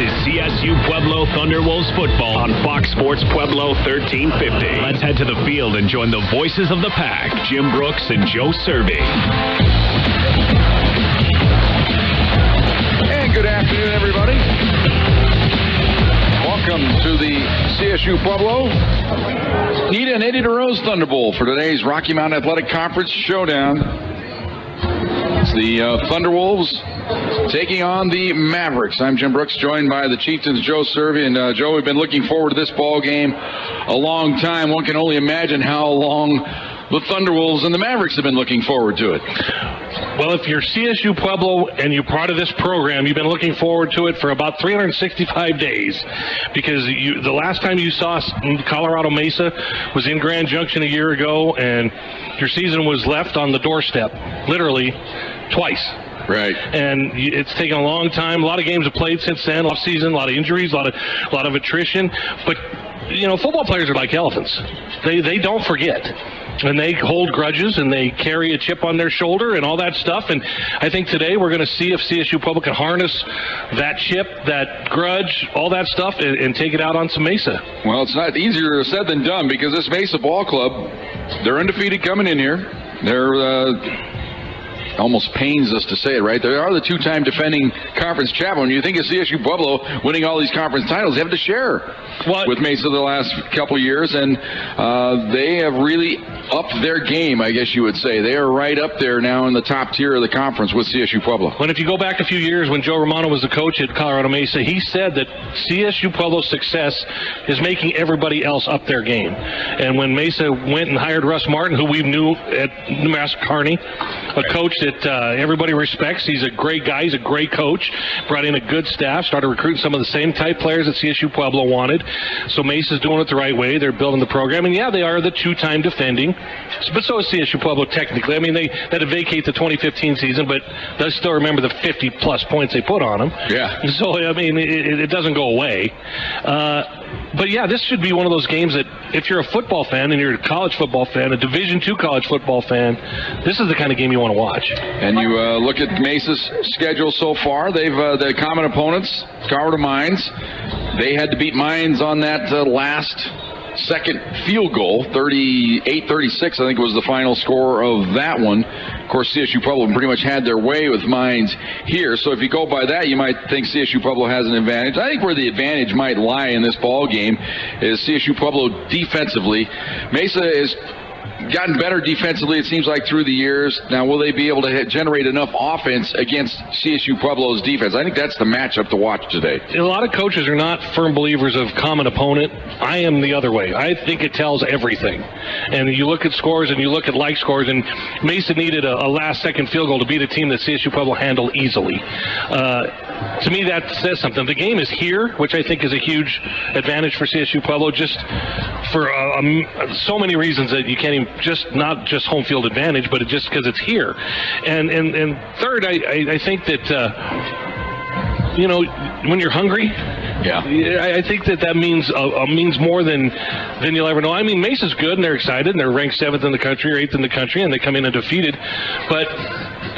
is CSU Pueblo Thunderwolves football on Fox Sports Pueblo 1350. Let's head to the field and join the voices of the pack, Jim Brooks and Joe Cervi. And good afternoon, everybody. Welcome to the CSU Pueblo Neta and DeRose Thunderbolt for today's Rocky Mountain Athletic Conference Showdown. It's the Thunderwolves taking on the Mavericks. I'm Jim Brooks, joined by the Chieftains, Joe Cervi. And Joe, we've been looking forward to this ball game a long time. One can only imagine how long the Thunderwolves and the Mavericks have been looking forward to it. Well, if you're CSU Pueblo and you're part of this program, you've been looking forward to it for about 365 days, because the last time you saw Colorado Mesa was in Grand Junction a year ago, and your season was left on the doorstep, literally twice. Right. And it's taken a long time. A lot of games have played since then, off season, a lot of injuries, a lot of attrition. But, you know, football players are like elephants. They don't forget. And they hold grudges, and they carry a chip on their shoulder and all that stuff. And I think today we're going to see if CSU Pueblo can harness that chip, that grudge, all that stuff, and take it out on some Mesa. Well, it's not easier said than done, because this Mesa ball club, they're undefeated coming in here. They're almost pains us to say it, right? They are the two-time defending conference champion. When you think of CSU Pueblo winning all these conference titles, they have to share with Mesa the last couple years, and they have really upped their game, I guess you would say. They are right up there now in the top tier of the conference with CSU Pueblo. When if you go back a few years when Joe Romano was the coach at Colorado Mesa, he said that CSU Pueblo's success is making everybody else up their game. And when Mesa went and hired Russ Martin, who we knew at Nebraska Kearney, a coach that everybody respects. He's a great guy. He's a great coach. Brought in a good staff. Started recruiting some of the same type players that CSU Pueblo wanted. So Mesa's doing it the right way. They're building the program. And, yeah, they are the two-time defending. But so is CSU Pueblo technically. I mean, they had to vacate the 2015 season, but they still remember the 50-plus points they put on them. Yeah. So, I mean, it doesn't go away. But, yeah, this should be one of those games that if you're a football fan and you're a college football fan, a Division II college football fan, this is the kind of game you want to watch. And you look at Mesa's schedule so far. They've the common opponents, Colorado Mines. They had to beat Mines on that last second field goal, 38-36, I think was the final score of that one. Of course, CSU Pueblo pretty much had their way with Mines here. So if you go by that, you might think CSU Pueblo has an advantage. I think where the advantage might lie in this ball game is CSU Pueblo defensively. Mesa is gotten better defensively, it seems like, through the years. Now, will they be able to generate enough offense against CSU Pueblo's defense? I think that's the matchup to watch today. A lot of coaches are not firm believers of common opponent. I am the other way. I think it tells everything. And you look at scores and you look at like scores, and Mesa needed a last-second field goal to beat a team that CSU Pueblo handled easily. To me, that says something. The game is here, which I think is a huge advantage for CSU Pueblo, just for so many reasons that you can't even, not just home field advantage, but just because it's here. And third, I think that you know, when you're hungry, I think that means more than you'll ever know. I mean, Mesa's good and they're excited and they're ranked 7th in the country or 8th in the country, and they come in undefeated, but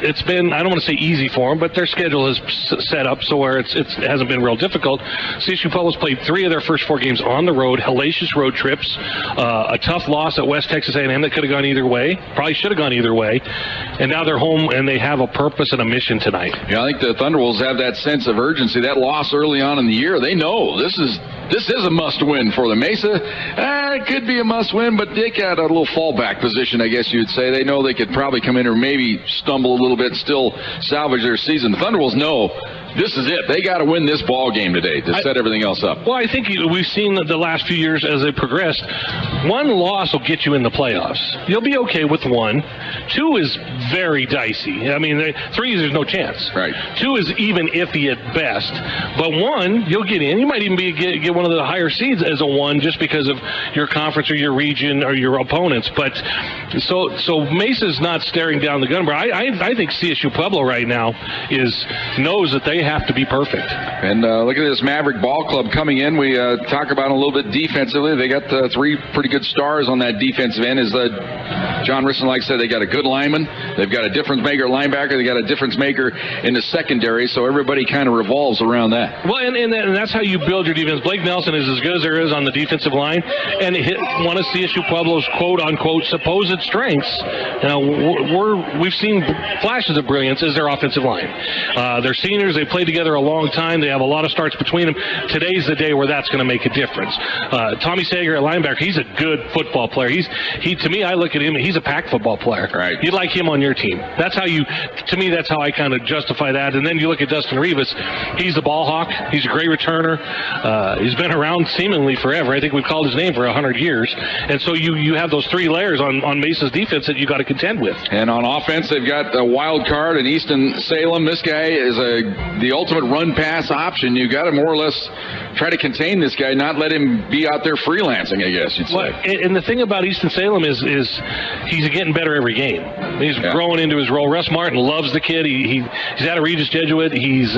it's been, I don't want to say easy for them, but their schedule is set up so where it hasn't been real difficult. CSU Pueblo's played 3 of their first 4 games on the road, hellacious road trips, a tough loss at West Texas A&M that could have gone either way, probably should have gone either way, and now they're home and they have a purpose and a mission tonight. Yeah, I think the Thunderwolves have that sense of urgency. That loss early on in the year, they know this is a must-win for them. Mesa, it could be a must-win, but they got a little fallback position, I guess you'd say. They know they could probably come in or maybe stumble a little bit, still salvage their season. The Thunderwolves know this is it. They got to win this ball game today to set everything else up. Well, I think we've seen the last few years as they progressed, 1 loss will get you in the playoffs. You'll be okay with 1. 2 is very dicey. I mean, 3 there's no chance. Right. 2 is even iffy at best. But 1, you'll get in. You might even get one of the higher seeds as a 1 just because of your conference or your region or your opponents. But so Mesa's not staring down the gun. But I think CSU Pueblo right now knows that they have to be perfect. And look at this Maverick ball club coming in. We talk about them a little bit defensively. They got 3 pretty good stars on that defensive end. Is John Riston, like I said, they got a good lineman. They've got a difference maker linebacker. They got a difference maker in the secondary. So everybody kind of revolves around that. Well, and that's how you build your defense. Blake Nelson is as good as there is on the defensive line, and one of CSU Pueblo's quote-unquote supposed strengths. Now, we've seen flashes of brilliance is their offensive line. They're seniors. They played together a long time. They have a lot of starts between them. Today's the day where that's going to make a difference. Tommy Sager at linebacker, he's a good football player. To me, I look at him, he's a pack football player. Right. You'd like him on your team. That's how I kind of justify that. And then you look at Dustin Rivas, he's the ball hawk. He's a great returner. He's been around seemingly forever. I think we've called his name for 100 years. And so you have those three layers on Mesa's defense that you got to contend with. And on offense, they've got a wild card in Easton Salem. This guy is the ultimate run-pass option. You got to more or less try to contain this guy, not let him be out there freelancing, I guess you'd say. Well, and the thing about Easton Salem is he's getting better every game. He's growing into his role. Russ Martin loves the kid. He's at a Regis Jesuit. He's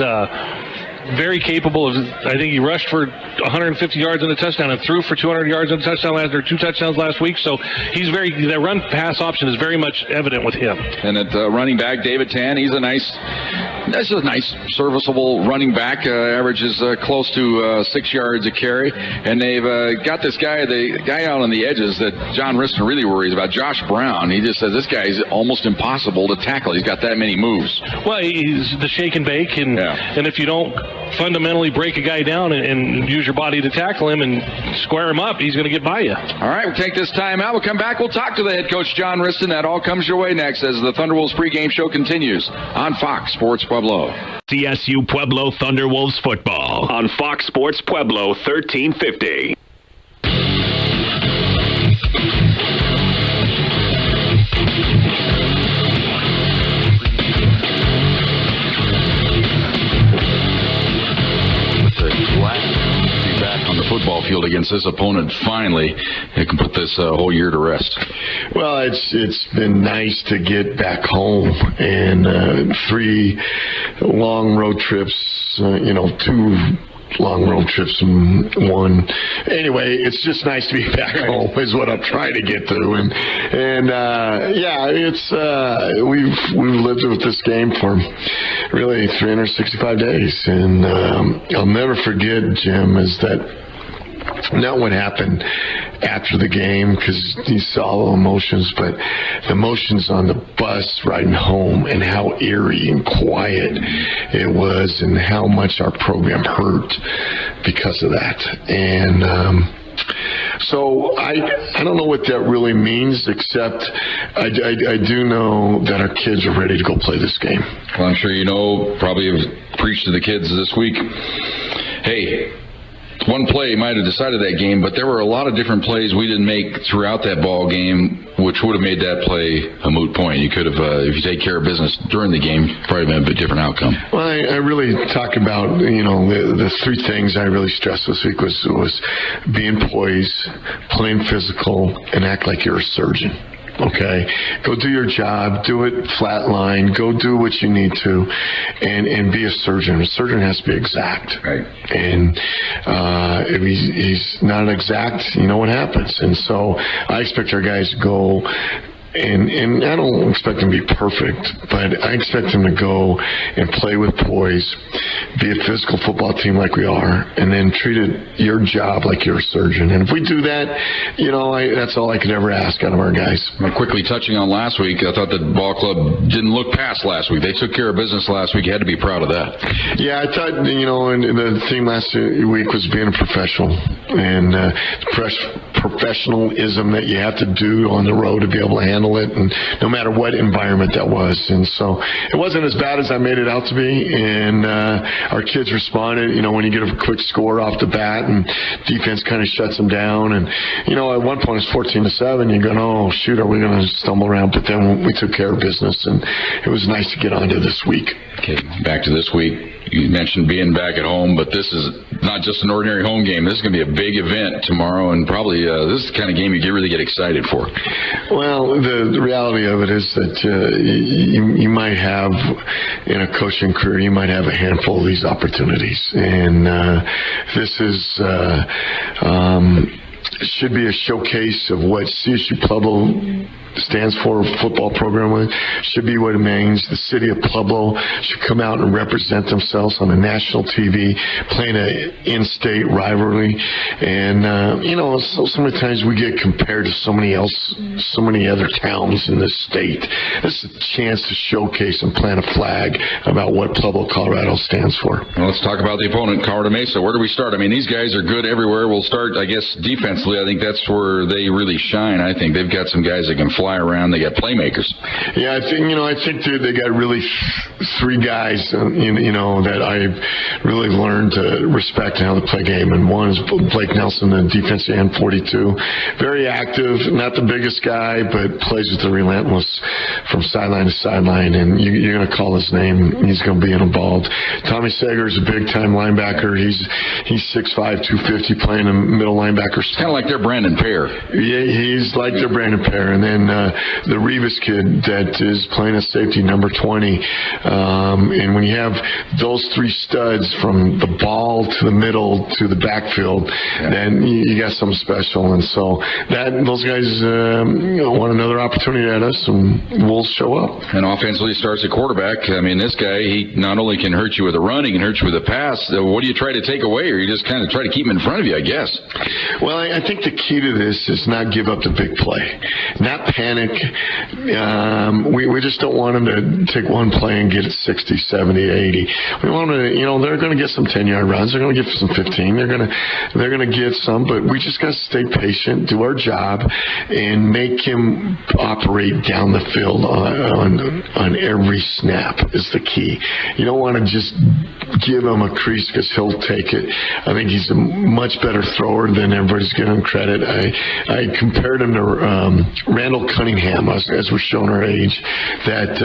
very capable of. I think he rushed for 150 yards and a touchdown and threw for 200 yards and a touchdown two touchdowns last week. So he's that run pass option is very much evident with him. And at running back, David Tan, he's a nice serviceable running back. Averages close to 6 yards a carry. And they've got this guy, the guy out on the edges that John Riston really worries about, Josh Brown. He just says this guy is almost impossible to tackle. He's got that many moves. Well, he's the shake and bake, and if you don't fundamentally break a guy down and use your body to tackle him and square him up, he's going to get by you. All right, we'll take this time out. We'll come back. We'll talk to the head coach, John Riston. That all comes your way next as the Thunderwolves pregame show continues on Fox Sports Pueblo. CSU Pueblo Thunderwolves football on Fox Sports Pueblo 1350. Football field against this opponent, finally it can put this whole year to rest. Well, it's been nice to get back home, and 3 long road trips, 2 long road trips and 1. Anyway, it's just nice to be back home is what I'm trying to get to. And it's we've lived with this game for really 365 days. And I'll never forget, Jim, is that not what happened after the game, because you saw the emotions, but the emotions on the bus riding home and how eerie and quiet it was and how much our program hurt because of that. And so I don't know what that really means, except I do know that our kids are ready to go play this game. Well, I'm sure you know, probably have preached to the kids this week, hey, one play might have decided that game, but there were a lot of different plays we didn't make throughout that ball game, which would have made that play a moot point. You could have, if you take care of business during the game, probably been a bit different outcome. Well, I really talk about, the 3 things I really stressed this week was being poised, playing physical, and act like you're a surgeon. Okay, go do your job, do it flat line, go do what you need to, and be a surgeon. A surgeon has to be exact. Right. And if he's not exact, you know what happens. And so I expect our guys to go, and I don't expect them to be perfect, but I expect them to go and play with poise, be a physical football team like we are, and then treat your job like you're a surgeon. And if we do that, that's all I could ever ask out of our guys. Quickly touching on last week, I thought the ball club didn't look past last week. They took care of business last week. You had to be proud of that. Yeah, I thought, and the theme last week was being a professional, and professionalism that you have to do on the road to be able to handle it, and no matter what environment that was. And so it wasn't as bad as I made it out to be, and our kids responded. When you get a quick score off the bat and defense kind of shuts them down, and at one point it's 14-7, you're going, oh shoot, are we going to stumble around? But then we took care of business, and it was nice to get onto this week. Okay, back to this week. You mentioned being back at home, but this is not just an ordinary home game. This is going to be a big event tomorrow, and probably this is the kind of game you really get excited for. Well, the reality of it is that you might have, in a coaching career, you might have a handful of these opportunities. And this is should be a showcase of what CSU Pueblo stands for, football program. Should be what it means. The city of Pueblo should come out and represent themselves on the national TV, playing an in-state rivalry. And so many times we get compared to so many other towns in this state. This is a chance to showcase and plant a flag about what Pueblo, Colorado stands for. Well, let's talk about the opponent, Colorado Mesa. Where do we start? I mean, these guys are good everywhere. We'll start, I guess, defensively. I think that's where they really shine. I think they've got some guys that can fly around. They got playmakers. Yeah, I think they got really three guys, that I really learned to respect and how to play game. And one is Blake Nelson, the defensive end, 42, very active, not the biggest guy, but plays with the relentless from sideline to sideline. And you're going to call his name, he's going to be involved. Tommy Sager is a big-time linebacker. He's 6'5", 250, playing a middle linebacker. Kind of like their Brandon Pear. Yeah, he's like their Brandon Pear. And then the Rivas kid that is playing a safety, number 20. And when you have those three studs from the ball to the middle to the backfield, then you got something special. And so those guys want another opportunity at us, and we'll show up. And offensively starts at quarterback. I mean, this guy, he not only can hurt you with a run, he can hurt you with a pass. What do you try to take away, or you just kind of try to keep him in front of you, I guess? Well, I think the key to this is not give up the big play, not panic. We just don't want them to take one play and get it 60, 70, 80. We want them to, they're going to get some 10-yard runs. They're going to get some 15. They're going to get some, but we just got to stay patient, do our job, and make him operate down the field on every snap is the key. You don't want to just give him a crease because he'll take it. I think he's a much better thrower than everybody's giving him credit. I compared him to Randall Cunningham as we're showing our age, that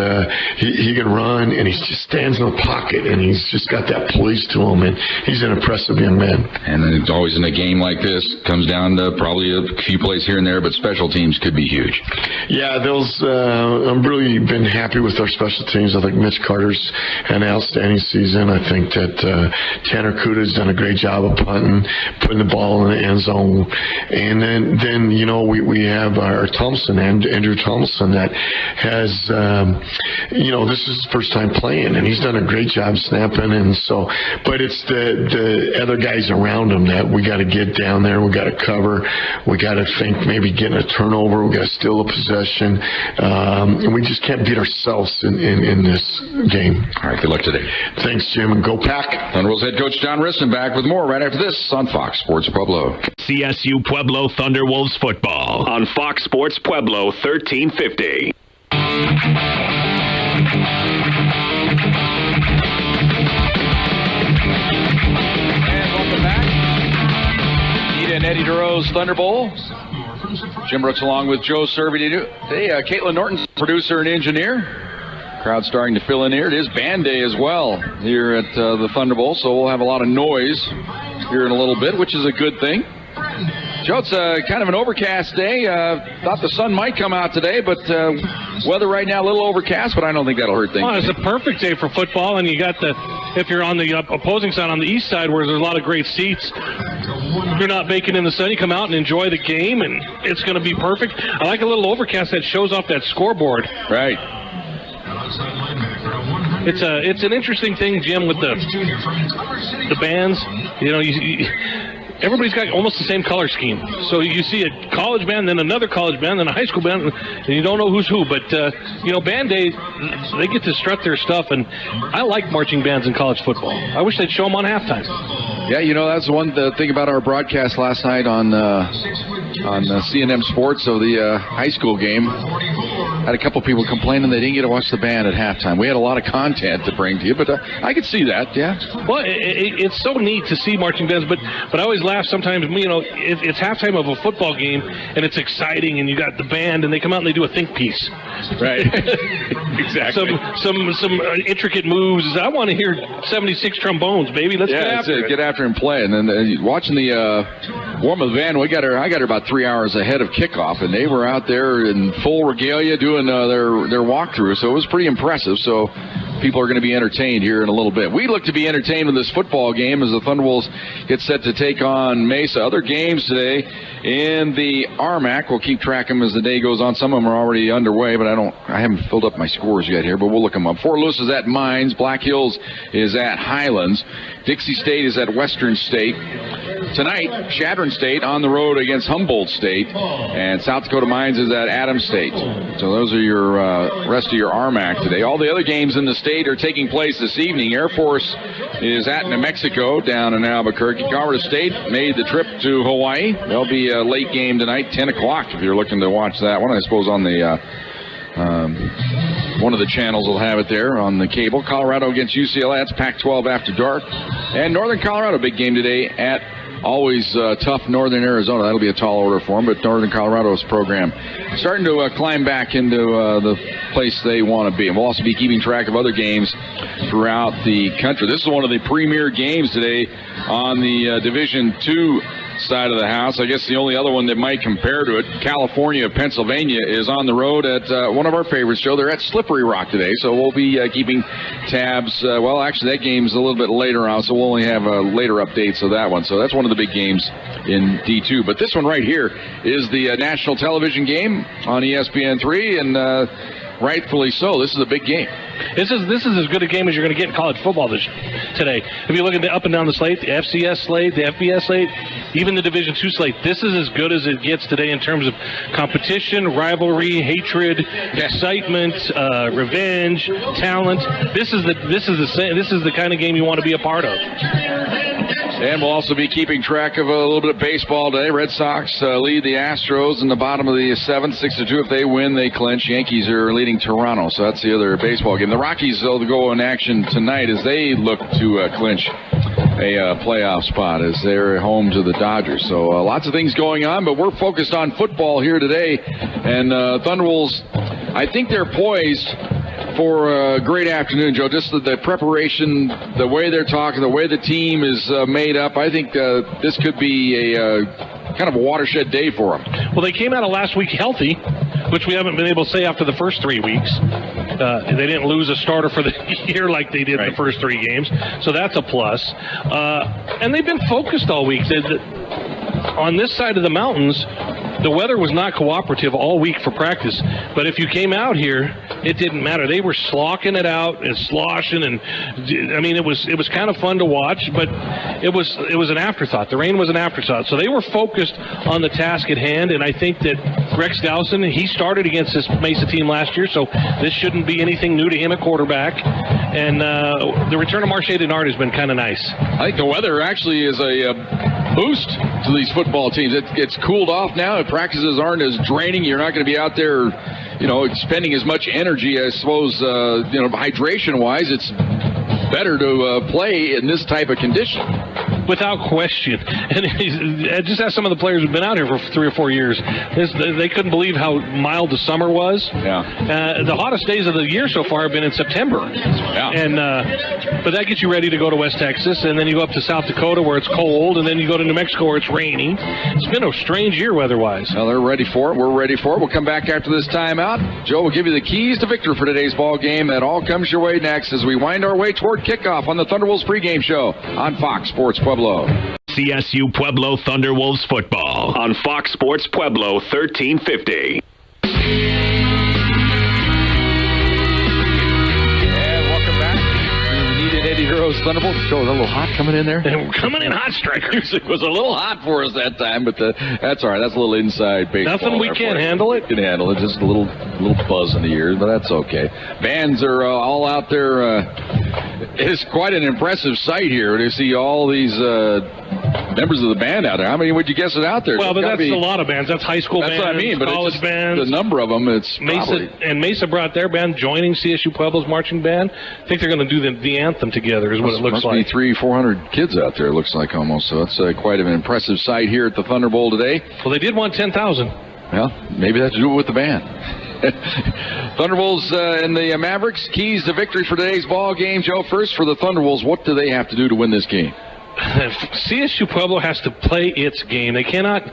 he can run and he just stands in the pocket and he's just got that poise to him, and he's an impressive young man. And then it's always in a game like this, comes down to probably a few plays here and there, but special teams could be huge. Yeah, I've really been happy with our special teams. I think Mitch Carter's had an outstanding season. I think that Tanner Kuda's done a great job of punting, putting the ball in the end zone. And then we have our Thompson, Andrew Thompson, that has, this is his first time playing, and he's done a great job snapping. And so, but it's the other guys around him that we got to get down there. We got to cover. We got to think maybe getting a turnover. We got to steal a possession. And we just can't beat ourselves in this game. All right, good luck today. Thanks, Jim, and go Pack. Thunderbolts head coach John Risson back with more right after this on Fox Sports Pueblo. CSU Pueblo Thunderwolves football on Fox Sports Pueblo 1350. And welcome back. Neta and Eddie DeRose Thunderbolt. Jim Brooks along with Joe Cervi today. Caitlin Norton, producer and engineer. Crowd starting to fill in here. It is band day as well here at the Thunderbolt, so we'll have a lot of noise here in a little bit, which is a good thing. Joe, it's kind of an overcast day. Thought the sun might come out today, but weather right now a little overcast, but I don't think that'll hurt things. Well, it's a perfect day for football, and you got if you're on the opposing side on the east side where there's a lot of great seats, you're not baking in the sun. You come out and enjoy the game, and it's going to be perfect. I like a little overcast that shows off that scoreboard. Right. It's an interesting thing, Jim, with the bands. Everybody's got almost the same color scheme. So you see a college band, then another college band, then a high school band, and you don't know who's who. But, band day, they get to strut their stuff, and I like marching bands in college football. I wish they'd show them on halftime. Yeah, that's one thing about our broadcast last night on CNN Sports of the high school game. Had a couple people complaining they didn't get to watch the band at halftime. We had a lot of content to bring to you, but I could see that, yeah. Well, it's so neat to see marching bands, but I always laugh sometimes, it's halftime of a football game, and it's exciting, and you got the band, and they come out and they do a think piece. Right. Exactly. Some intricate moves. I want to hear 76 trombones, baby. Let's get after it. Get after and play. And then watching the warm of the band, I got her about 3 hours ahead of kickoff, and they were out there in full regalia doing their walkthrough, so it was pretty impressive. So people are going to be entertained here in a little bit. We look to be entertained in this football game as the Thunderwolves get set to take on Mesa. Other games today in the RMAC. We'll keep track of them as the day goes on. Some of them are already underway, but I haven't filled up my scores yet here, but we'll look them up. Fort Lewis is at Mines. Black Hills is at Highlands. Dixie State is at Western State. Tonight, Chadron State on the road against Humboldt State, and South Dakota Mines is at Adams State. So those are your rest of your RMAC today. All the other games in the state are taking place this evening. Air Force is at New Mexico down in Albuquerque. Colorado State made the trip to Hawaii. There'll be a late game tonight, 10 o'clock if you're looking to watch that one. I suppose on the one of the channels will have it there on the cable. Colorado against UCLA. That's Pac-12 after dark. And Northern Colorado, big game today at always tough Northern Arizona. That'll be a tall order for them, but Northern Colorado's program starting to climb back into the place they want to be. And we'll also be keeping track of other games throughout the country. This is one of the premier games today on the Division II side of the house. I guess the only other one that might compare to it, California, Pennsylvania, is on the road at one of our favorites, Joe. They're at Slippery Rock today, so we'll be keeping tabs. Well, actually, that game's a little bit later on, so we'll only have later updates of that one. So that's one of the big games in D2. But this one right here is the national television game on ESPN3, and rightfully so. This is a big game. This is as good a game as you're going to get in college football today. If you look at the up and down the slate, the FCS slate, the FBS slate, even the Division II slate, this is as good as it gets today in terms of competition, rivalry, hatred, excitement, revenge, talent. This is the kind of game you want to be a part of. And we'll also be keeping track of a little bit of baseball today. Red Sox lead the Astros in the bottom of the 7th, 6-2. If they win, they clinch. Yankees are leading Toronto, so that's the other baseball game. The Rockies, they'll go in action tonight as they look to clinch a playoff spot as they're home to the Dodgers. So lots of things going on, but we're focused on football here today. And Thunderwolves, I think they're poised for a great afternoon, Joe. Just the preparation, the way they're talking, the way the team is made up. I think this could be a kind of a watershed day for them. Well, they came out of last week healthy, which we haven't been able to say after the first 3 weeks. They didn't lose a starter for the year like they did in the first 3 games, so that's a plus. And they've been focused all week. On this side of the mountains, the weather was not cooperative all week for practice, but if you came out here, it didn't matter. They were slocking it out and sloshing, and I mean, it was kind of fun to watch, but it was an afterthought. The rain was an afterthought, so they were focused on the task at hand. And I think that Rex Dowson, he started against this Mesa team last year, so this shouldn't be anything new to him at quarterback. And the return of Marche Denard has been kind of nice. I think the weather actually is a boost to these football teams. It's cooled off now. Practices aren't as draining. You're not going to be out there, spending as much energy. I suppose, hydration-wise, it's better to play in this type of condition. Without question. And just ask some of the players who've been out here for 3 or 4 years. They couldn't believe how mild the summer was. Yeah. The hottest days of the year so far have been in September. Yeah. And but that gets you ready to go to West Texas, and then you go up to South Dakota where it's cold, and then you go to New Mexico where it's rainy. It's been a strange year weather-wise. Well, they're ready for it. We're ready for it. We'll come back after this timeout. Joe will give you the keys to victory for today's ball game. That all comes your way next as we wind our way toward kickoff on the Thunderwolves pregame show on Fox Sports Pueblo. CSU Pueblo Thunderwolves football on Fox Sports Pueblo 1350. DeRose Thunderbolt. Joe, was a little hot coming in there? Coming in hot, Striker. It was a little hot for us that time, but that's all right. That's a little inside baseball. Nothing we can't handle it. Can handle it. Just a little buzz in the ears, but that's okay. Bands are all out there. It's quite an impressive sight here to see all these members of the band out there. How many would you guess is out there? Well, but that's a lot of bands. That's high school bands, what I mean, but college it's bands. The number of them, it's Mesa brought their band, joining CSU Pueblo's marching band. I think they're going to do the anthem together, is what it looks like. Must be 300-400 kids out there, it looks like almost. So it's quite an impressive sight here at the Thunderbolt today. Well, they did want 10,000. Well, maybe that's to do it with the band. Thunderwolves and the Mavericks, keys to victory for today's ball game. Joe, first for the Thunderwolves, what do they have to do to win this game? CSU Pueblo has to play its game. They cannot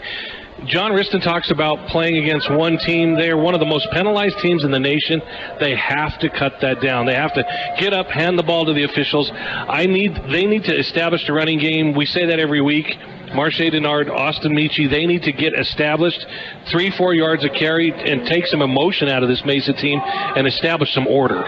John Riston talks about playing against one team. They are one of the most penalized teams in the nation. They have to cut that down. They have to get up, hand the ball to the officials. They need to establish the running game. We say that every week. Marche Denard, Austin Michi, they need to get established 3-4 yards of carry and take some emotion out of this Mesa team and establish some order.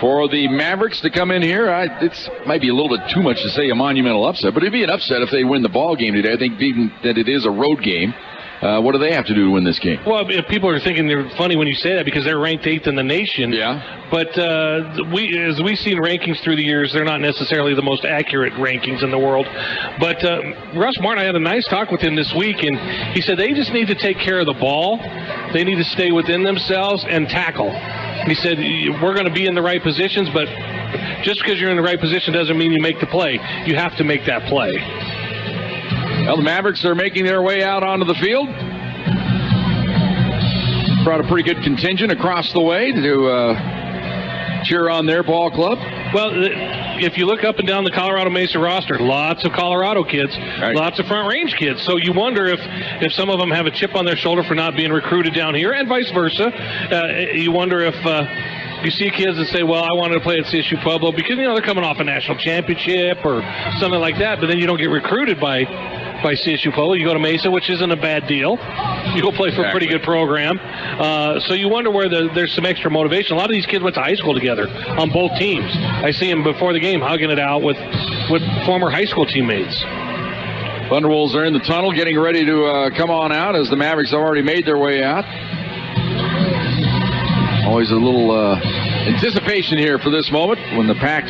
For the Mavericks to come in here, it might be a little bit too much to say a monumental upset, but it'd be an upset if they win the ball game today. I think being that it is a road game, what do they have to do to win this game? Well, people are thinking they're funny when you say that because they're ranked 8th in the nation. Yeah. But as we've seen rankings through the years, they're not necessarily the most accurate rankings in the world. But Russ Martin, I had a nice talk with him this week, and he said they just need to take care of the ball. They need to stay within themselves and tackle. He said, we're going to be in the right positions, but just because you're in the right position doesn't mean you make the play. You have to make that play. Well, the Mavericks are making their way out onto the field. Brought a pretty good contingent across the way to cheer on their ball club. Well, if you look up and down the Colorado Mesa roster, lots of Colorado kids, right. Lots of Front Range kids. So you wonder if some of them have a chip on their shoulder for not being recruited down here, and vice versa. You wonder if you see kids that say, well, I wanted to play at CSU Pueblo because, they're coming off a national championship or something like that, but then you don't get recruited by CSU Pueblo. You go to Mesa, which isn't a bad deal. You go play for a pretty good program. So you wonder where there's some extra motivation. A lot of these kids went to high school together on both teams. I see them before the game hugging it out with former high school teammates. Thunderwolves are in the tunnel getting ready to come on out as the Mavericks have already made their way out. Always a little anticipation here for this moment when the pack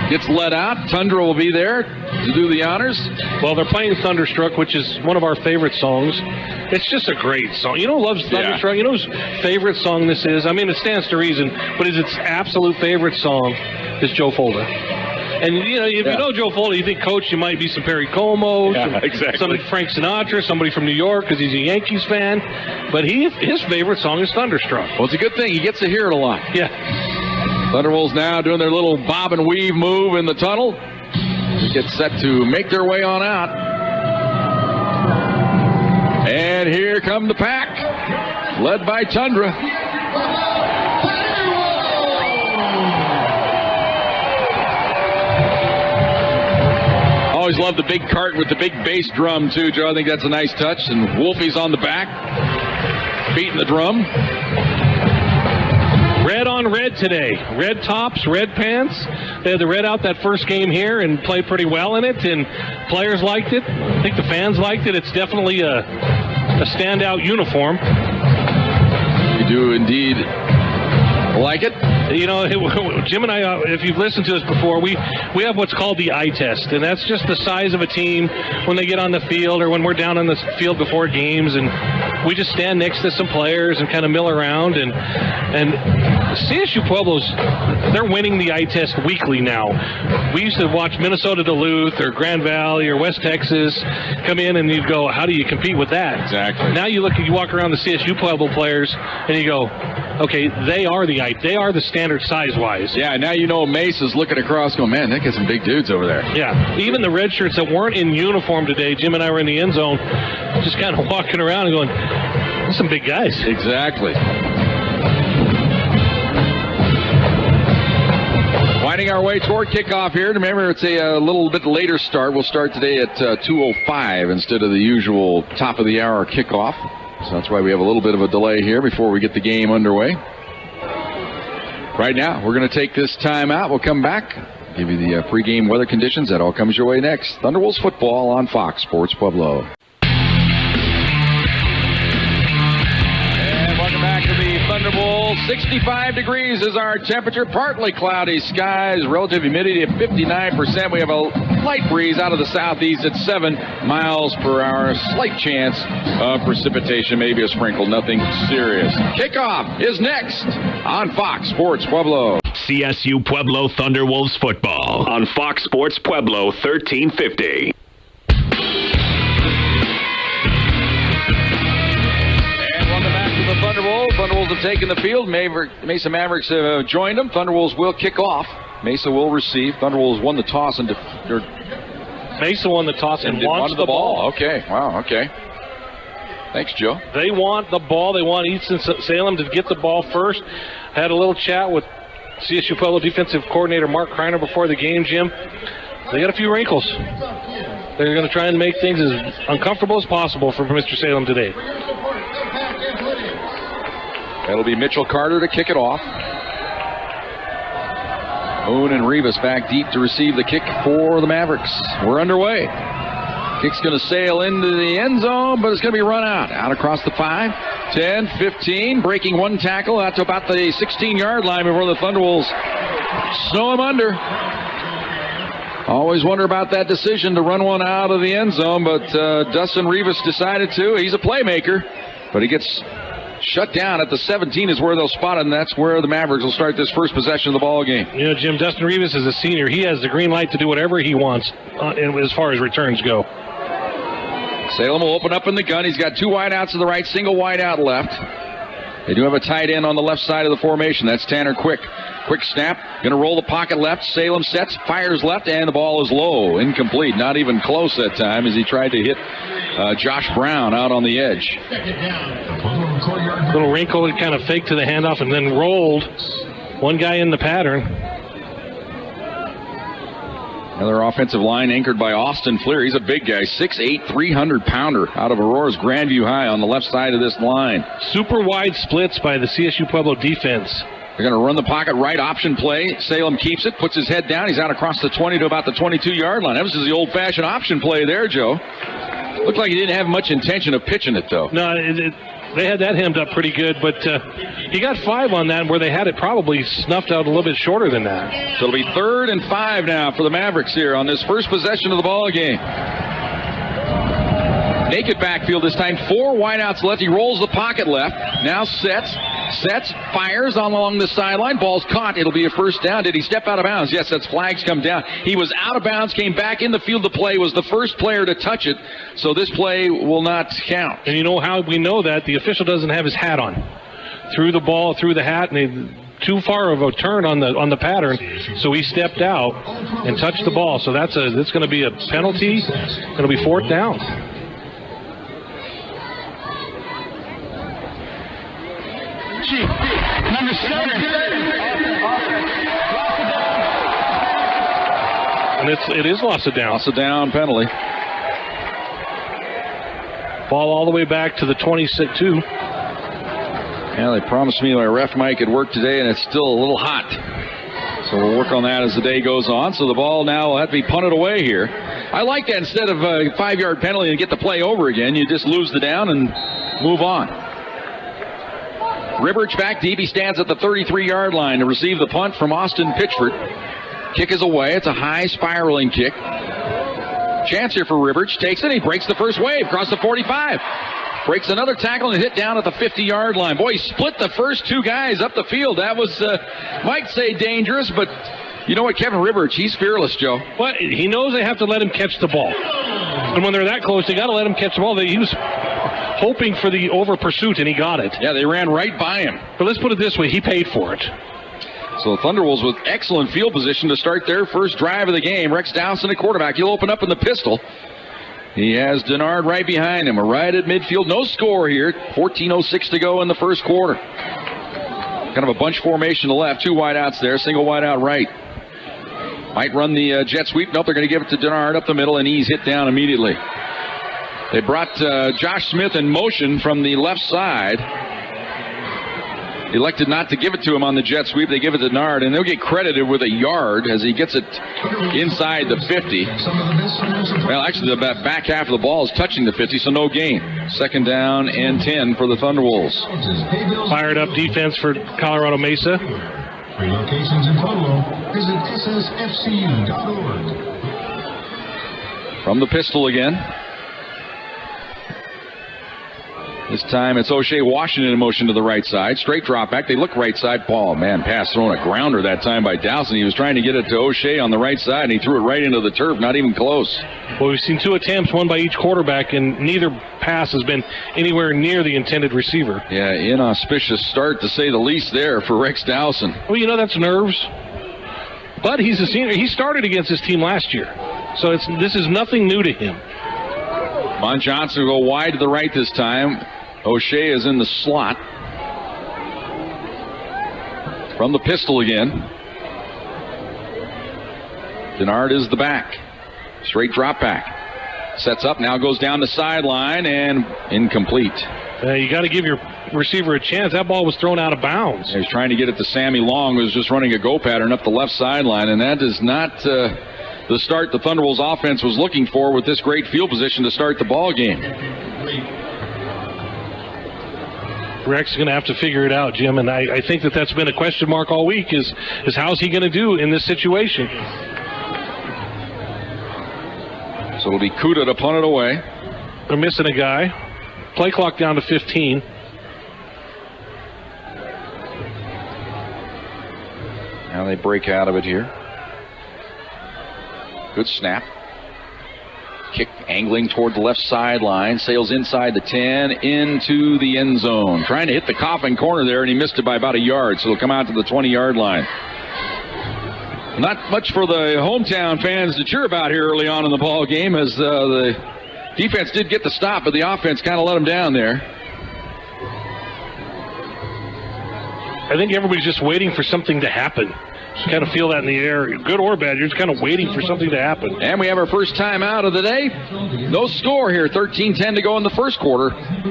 gets let out. Tundra will be there to do the honors. Well, they're playing Thunderstruck, which is one of our favorite songs. It's just a great song. You know who loves Thunderstruck? Yeah. You know whose favorite song this is? I mean, it stands to reason, but its absolute favorite song is Joe Folda. And, if you know Joe Folda, you think, Coach, you might be some Perry Como, some Frank Sinatra, somebody from New York because he's a Yankees fan. But his favorite song is Thunderstruck. Well, it's a good thing. He gets to hear it a lot. Yeah. Thunderwolves now doing their little bob and weave move in the tunnel. They get set to make their way on out. And here come the pack, led by Tundra. Always love the big cart with the big bass drum, too, Joe. I think that's a nice touch. And Wolfie's on the back, beating the drum. Red on red today. Red tops, red pants. They had the red out that first game here and played pretty well in it, and players liked it. I think the fans liked it. It's definitely a standout uniform. You do indeed like it. Jim and I, if you've listened to us before, we have what's called the eye test, and that's just the size of a team when they get on the field or when we're down on the field before games, and we just stand next to some players and kind of mill around, and CSU Pueblo's, they're winning the eye test weekly now. We used to watch Minnesota Duluth or Grand Valley or West Texas come in, and you'd go, how do you compete with that? Exactly. Now you walk around the CSU Pueblo players, and you go, okay, they are the standard size-wise. Yeah, now Mesa's looking across going, man, they got some big dudes over there. Yeah, even the red shirts that weren't in uniform today, Jim and I were in the end zone, just kind of walking around and going, there's some big guys. Exactly. Winding our way toward kickoff here. Remember, it's a little bit later start. We'll start today at 2:05 instead of the usual top-of-the-hour kickoff. So that's why we have a little bit of a delay here before we get the game underway. Right now, we're going to take this time out. We'll come back, give you the pregame weather conditions. That all comes your way next. Thunderwolves football on Fox Sports Pueblo. And welcome back to the Thunderwolves. 65 degrees is our temperature. Partly cloudy skies. Relative humidity at 59%. We have a light breeze out of the southeast at 7 miles per hour. Slight chance of precipitation, maybe a sprinkle, nothing serious. Kickoff is next on Fox Sports Pueblo. CSU Pueblo Thunderwolves football on Fox Sports Pueblo 1350. And welcome back to the Thunderwolves. Thunderwolves have taken the field. Mesa Mavericks have joined them. Thunderwolves will kick off. Mesa will receive. Thunderwolves won the toss and Mesa won the toss and wants the ball. Okay. Wow. Okay. Thanks, Joe. They want the ball. They want Easton-Salem to get the ball first. Had a little chat with CSU Pueblo defensive coordinator Mark Kreiner before the game, Jim. They got a few wrinkles. They're going to try and make things as uncomfortable as possible for Mr. Salem today. That'll be Mitchell Carter to kick it off. Moon and Rivas back deep to receive the kick for the Mavericks. We're underway. Kick's going to sail into the end zone, but it's going to be run out. Out across the 5, 10, 15, breaking one tackle out to about the 16-yard line before the Thunderwolves snow him under. Always wonder about that decision to run one out of the end zone, but Dustin Rivas decided to. He's a playmaker, but he gets shut down at the 17 is where they'll spot him. That's where the Mavericks will start this first possession of the ball game. You know, Jim, Dustin Rivas is a senior. He has the green light to do whatever he wants as far as returns go. Salem will open up in the gun. He's got 2 wideouts to the right, single wideout left. They do have a tight end on the left side of the formation. That's Tanner Quick. Quick snap, going to roll the pocket left. Salem sets, fires left, and the ball is low. Incomplete, not even close that time as he tried to hit Josh Brown out on the edge. Little wrinkle, it kind of faked to the handoff and then rolled. One guy in the pattern. Another offensive line anchored by Austin Fleer. He's a big guy, 6'8", 300-pounder out of Aurora's Grandview High on the left side of this line. Super wide splits by the CSU Pueblo defense. They're going to run the pocket right option play. Salem keeps it, puts his head down. He's out across the 20 to about the 22-yard line. That was the old-fashioned option play there, Joe. Looked like he didn't have much intention of pitching it, though. No, they had that hemmed up pretty good, but he got 5 on that where they had it probably snuffed out a little bit shorter than that. So it'll be 3rd and 5 now for the Mavericks here on this first possession of the ball game. Naked backfield this time, 4 wideouts left. He rolls the pocket left. Now sets, fires along the sideline. Ball's caught. It'll be a first down. Did he step out of bounds? Yes, that's flags come down. He was out of bounds, came back in the field to play, was the first player to touch it. So this play will not count. And you know how we know that? The official doesn't have his hat on. Threw the ball through the hat, and too far of a turn on the pattern, so he stepped out and touched the ball. So that's going to be a penalty. It'll be 4th down. Number 7. And it is loss of down. Loss of down penalty. Ball all the way back to the 22. Yeah, they promised me my ref mic could work today, and it's still a little hot. So we'll work on that as the day goes on. So the ball now will have to be punted away here. I like that. Instead of a 5-yard penalty and get the play over again, you just lose the down and move on. Ribberich back deep. He stands at the 33-yard line to receive the punt from Austin Pitchford. Kick is away. It's a high spiraling kick. Chance here for Ribberich. Takes it. He breaks the first wave across the 45. Breaks another tackle and hit down at the 50-yard line. Boy, he split the first 2 guys up the field. That was, might say, dangerous, but you know what, Kevin Ribberich, he's fearless, Joe. But he knows they have to let him catch the ball. And when they're that close, they got to let him catch the ball. He was hoping for the over pursuit, and he got it. Yeah, they ran right by him. But let's put it this way, he paid for it. So the Thunderwolves with excellent field position to start their first drive of the game. Rex Dowson at quarterback. He'll open up in the pistol. He has Denard right behind him. Right at midfield. No score here. 14:06 to go in the first quarter. Kind of a bunch formation to left. 2 wideouts there. Single wideout right. Might run the jet sweep. Nope, they're going to give it to Denard up the middle, and he's hit down immediately. They brought Josh Smith in motion from the left side. Elected not to give it to him on the jet sweep. They give it to Denard, and they'll get credited with a yard as he gets it inside the 50. Well, actually, the back half of the ball is touching the 50, so no gain. 2nd down and 10 for the Thunderwolves. Fired up defense for Colorado Mesa. For locations in Pueblo, visit ssfcu.org. From the pistol again. This time it's O'Shea Washington in motion to the right side. Straight drop back. They look right side. Ball, man, pass thrown a grounder that time by Dowson. He was trying to get it to O'Shea on the right side, and he threw it right into the turf, not even close. Well, we've seen 2 attempts, one by each quarterback, and neither pass has been anywhere near the intended receiver. Yeah, inauspicious start, to say the least, there for Rex Dowson. Well, you know, that's nerves. But he's a senior. He started against his team last year. So this is nothing new to him. Von Johnson will go wide to the right this time. O'Shea is in the slot. From the pistol again. Denard is the back. Straight drop back. Sets up, now goes down the sideline, and incomplete. You got to give your receiver a chance. That ball was thrown out of bounds. He was trying to get it to Sammy Long, who was just running a go pattern up the left sideline, and that is not the start the Thunderbolts offense was looking for with this great field position to start the ball game. Rex is going to have to figure it out, Jim, and I think that's been a question mark all week is how's he going to do in this situation? So it'll be Kuda to punt it away. They're missing a guy. Play clock down to 15. Now they break out of it here. Good snap. Kick angling toward the left sideline. Sails inside the 10 into the end zone. Trying to hit the coffin corner there, and he missed it by about a yard, so it'll come out to the 20-yard line. Not much for the hometown fans to cheer about here early on in the ball game, as the defense did get the stop, but the offense kind of let them down there. I think everybody's just waiting for something to happen. Just kind of feel that in the air, good or bad. You're just kind of waiting for something to happen. And we have our first time out of the day. No score here. 13-10 to go in the first quarter.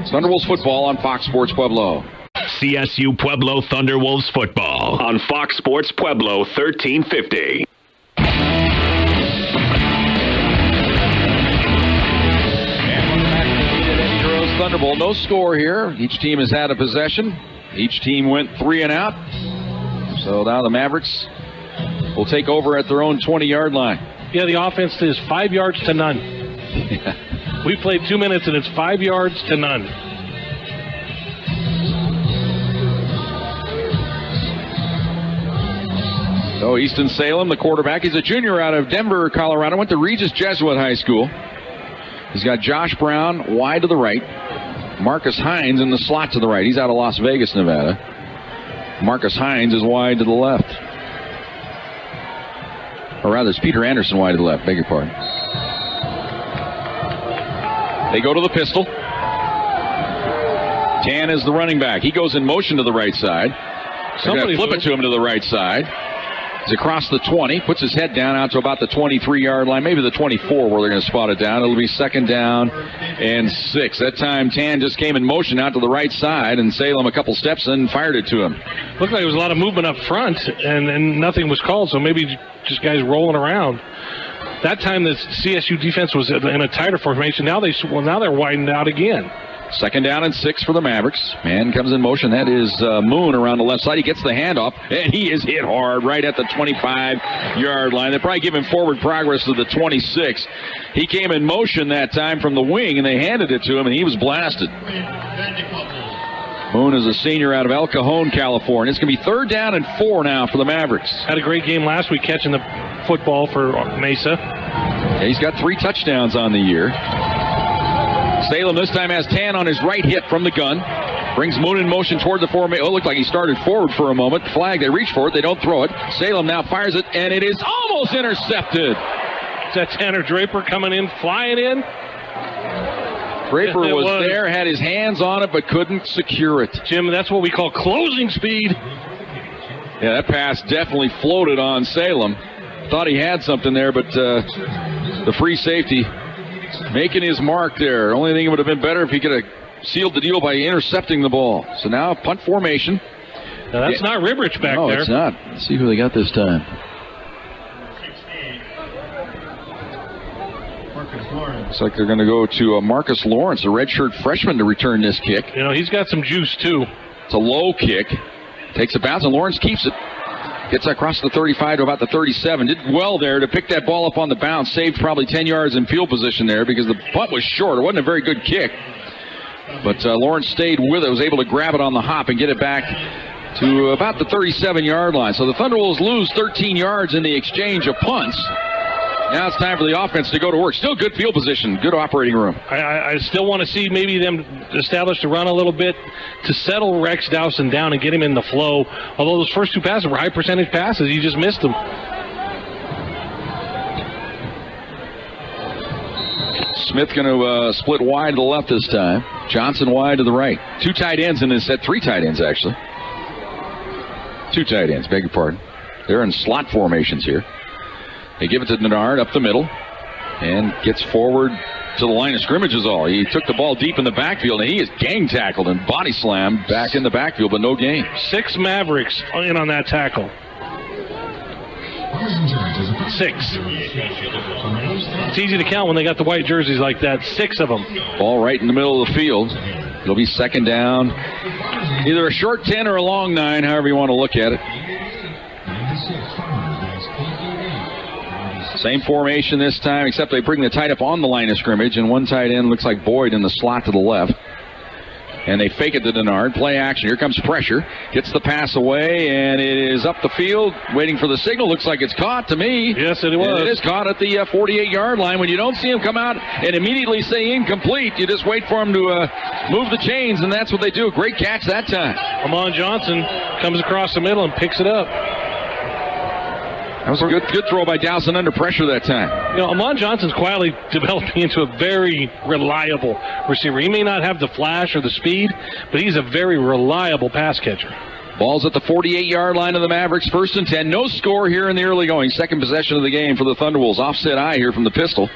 Thunderbolts football on Fox Sports Pueblo. CSU Pueblo Thunderwolves football on Fox Sports Pueblo 1350. DeRose Thunderbolt. No score here. Each team has had a possession. Each team went 3 and out. So now the Mavericks will take over at their own 20-yard line. Yeah, the offense is 5 yards to none. We played 2 minutes and it's 5 yards to none. So Easton Salem, the quarterback, he's a junior out of Denver, Colorado. Went to Regis Jesuit High School. He's got Josh Brown wide to the right. Marcus Hines in the slot to the right. He's out of Las Vegas, Nevada. Marcus Hines is wide to the left. Or rather, it's Peter Anderson wide to the left. Beg your pardon. They go to the pistol. Tan is the running back. He goes in motion to the right side. Somebody flip it to him to the right side. He's across the 20, puts his head down out to about the 23-yard line, maybe the 24 where they're going to spot it down. It'll be 2nd down and 6. That time Tan just came in motion out to the right side, and Salem a couple steps and fired it to him. Looked like there was a lot of movement up front, and nothing was called, so maybe just guys rolling around. That time the CSU defense was in a tighter formation. Now they're widened out again. 2nd down and 6 for the Mavericks. Man comes in motion. That is Moon around the left side. He gets the handoff, and he is hit hard right at the 25-yard line. They probably give him forward progress to the 26. He came in motion that time from the wing, and they handed it to him, and he was blasted. Moon is a senior out of El Cajon, California. It's going to be 3rd down and 4 now for the Mavericks. Had a great game last week catching the football for Mesa. Yeah, he's got 3 touchdowns on the year. Salem this time has Tan on his right hip from the gun. Brings Moon in motion toward the formation. Oh, it looked like he started forward for a moment. Flag, they reach for it. They don't throw it. Salem now fires it, and it is almost intercepted. Is that Tanner Draper coming in, flying in? Draper was there, had his hands on it, but couldn't secure it. Jim, that's what we call closing speed. Yeah, that pass definitely floated on Salem. Thought he had something there, but the free safety making his mark there. Only thing it would have been better if he could have sealed the deal by intercepting the ball. So now punt formation. Now that's not Ribrich back there. No, it's not. Let's see who they got this time. Looks like they're going to go to Marcus Lawrence, a redshirt freshman, to return this kick. You know, he's got some juice, too. It's a low kick. Takes a bounce, and Lawrence keeps it. Gets across the 35 to about the 37. Did well there to pick that ball up on the bounce. Saved probably 10 yards in field position there because the punt was short. It wasn't a very good kick. But Lawrence stayed with it, was able to grab it on the hop and get it back to about the 37-yard line. So the Thunderwolves lose 13 yards in the exchange of punts. Now it's time for the offense to go to work. Still good field position, good operating room. I still want to see maybe them establish the run a little bit to settle Rex Dowson down and get him in the flow. Although those first 2 passes were high-percentage passes, he just missed them. Smith going to split wide to the left this time. Johnson wide to the right. 2 tight ends in this set. 3 tight ends, actually. 2 tight ends, beg your pardon. They're in slot formations here. They give it to Denard up the middle and gets forward to the line of scrimmage is all. He took the ball deep in the backfield, and he is gang tackled and body slammed back in the backfield, but no gain. 6 Mavericks in on that tackle. 6. It's easy to count when they got the white jerseys like that. 6 of them. Ball right in the middle of the field. It'll be second down. Either a short 10 or a long 9, however you want to look at it. Same formation this time, except they bring the tight up on the line of scrimmage, and one tight end looks like Boyd in the slot to the left. And they fake it to Denard. Play action. Here comes pressure. Gets the pass away, and it is up the field, waiting for the signal. Looks like it's caught to me. Yes, it was. And it is caught at the 48-yard line. When you don't see him come out and immediately say incomplete, you just wait for him to move the chains, and that's what they do. Great catch that time. Amon Johnson comes across the middle and picks it up. That was a good throw by Dowson under pressure that time. You know, Amon Johnson's quietly developing into a very reliable receiver. He may not have the flash or the speed, but he's a very reliable pass catcher. Ball's at the 48-yard line of the Mavericks. 1st and 10. No score here in the early going. Second possession of the game for the Thunderwolves. Offset eye here from the pistol.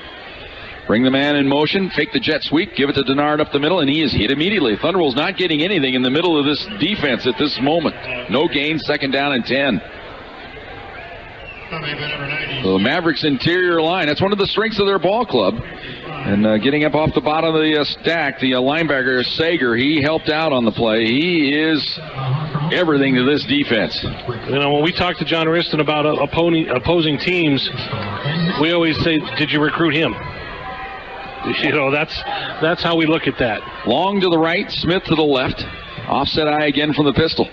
Bring the man in motion. Fake the jet sweep. Give it to Denard up the middle, and he is hit immediately. Thunderwolves not getting anything in the middle of this defense at this moment. No gain. 2nd down and 10. So the Mavericks interior line, that's one of the strengths of their ball club. And getting up off the bottom of the stack, the linebacker, Sager, he helped out on the play. He is everything to this defense. You know, when we talk to John Ariston about opposing teams, we always say, did you recruit him? You know, that's how we look at that. Long to the right, Smith to the left. Offset eye again from the pistol.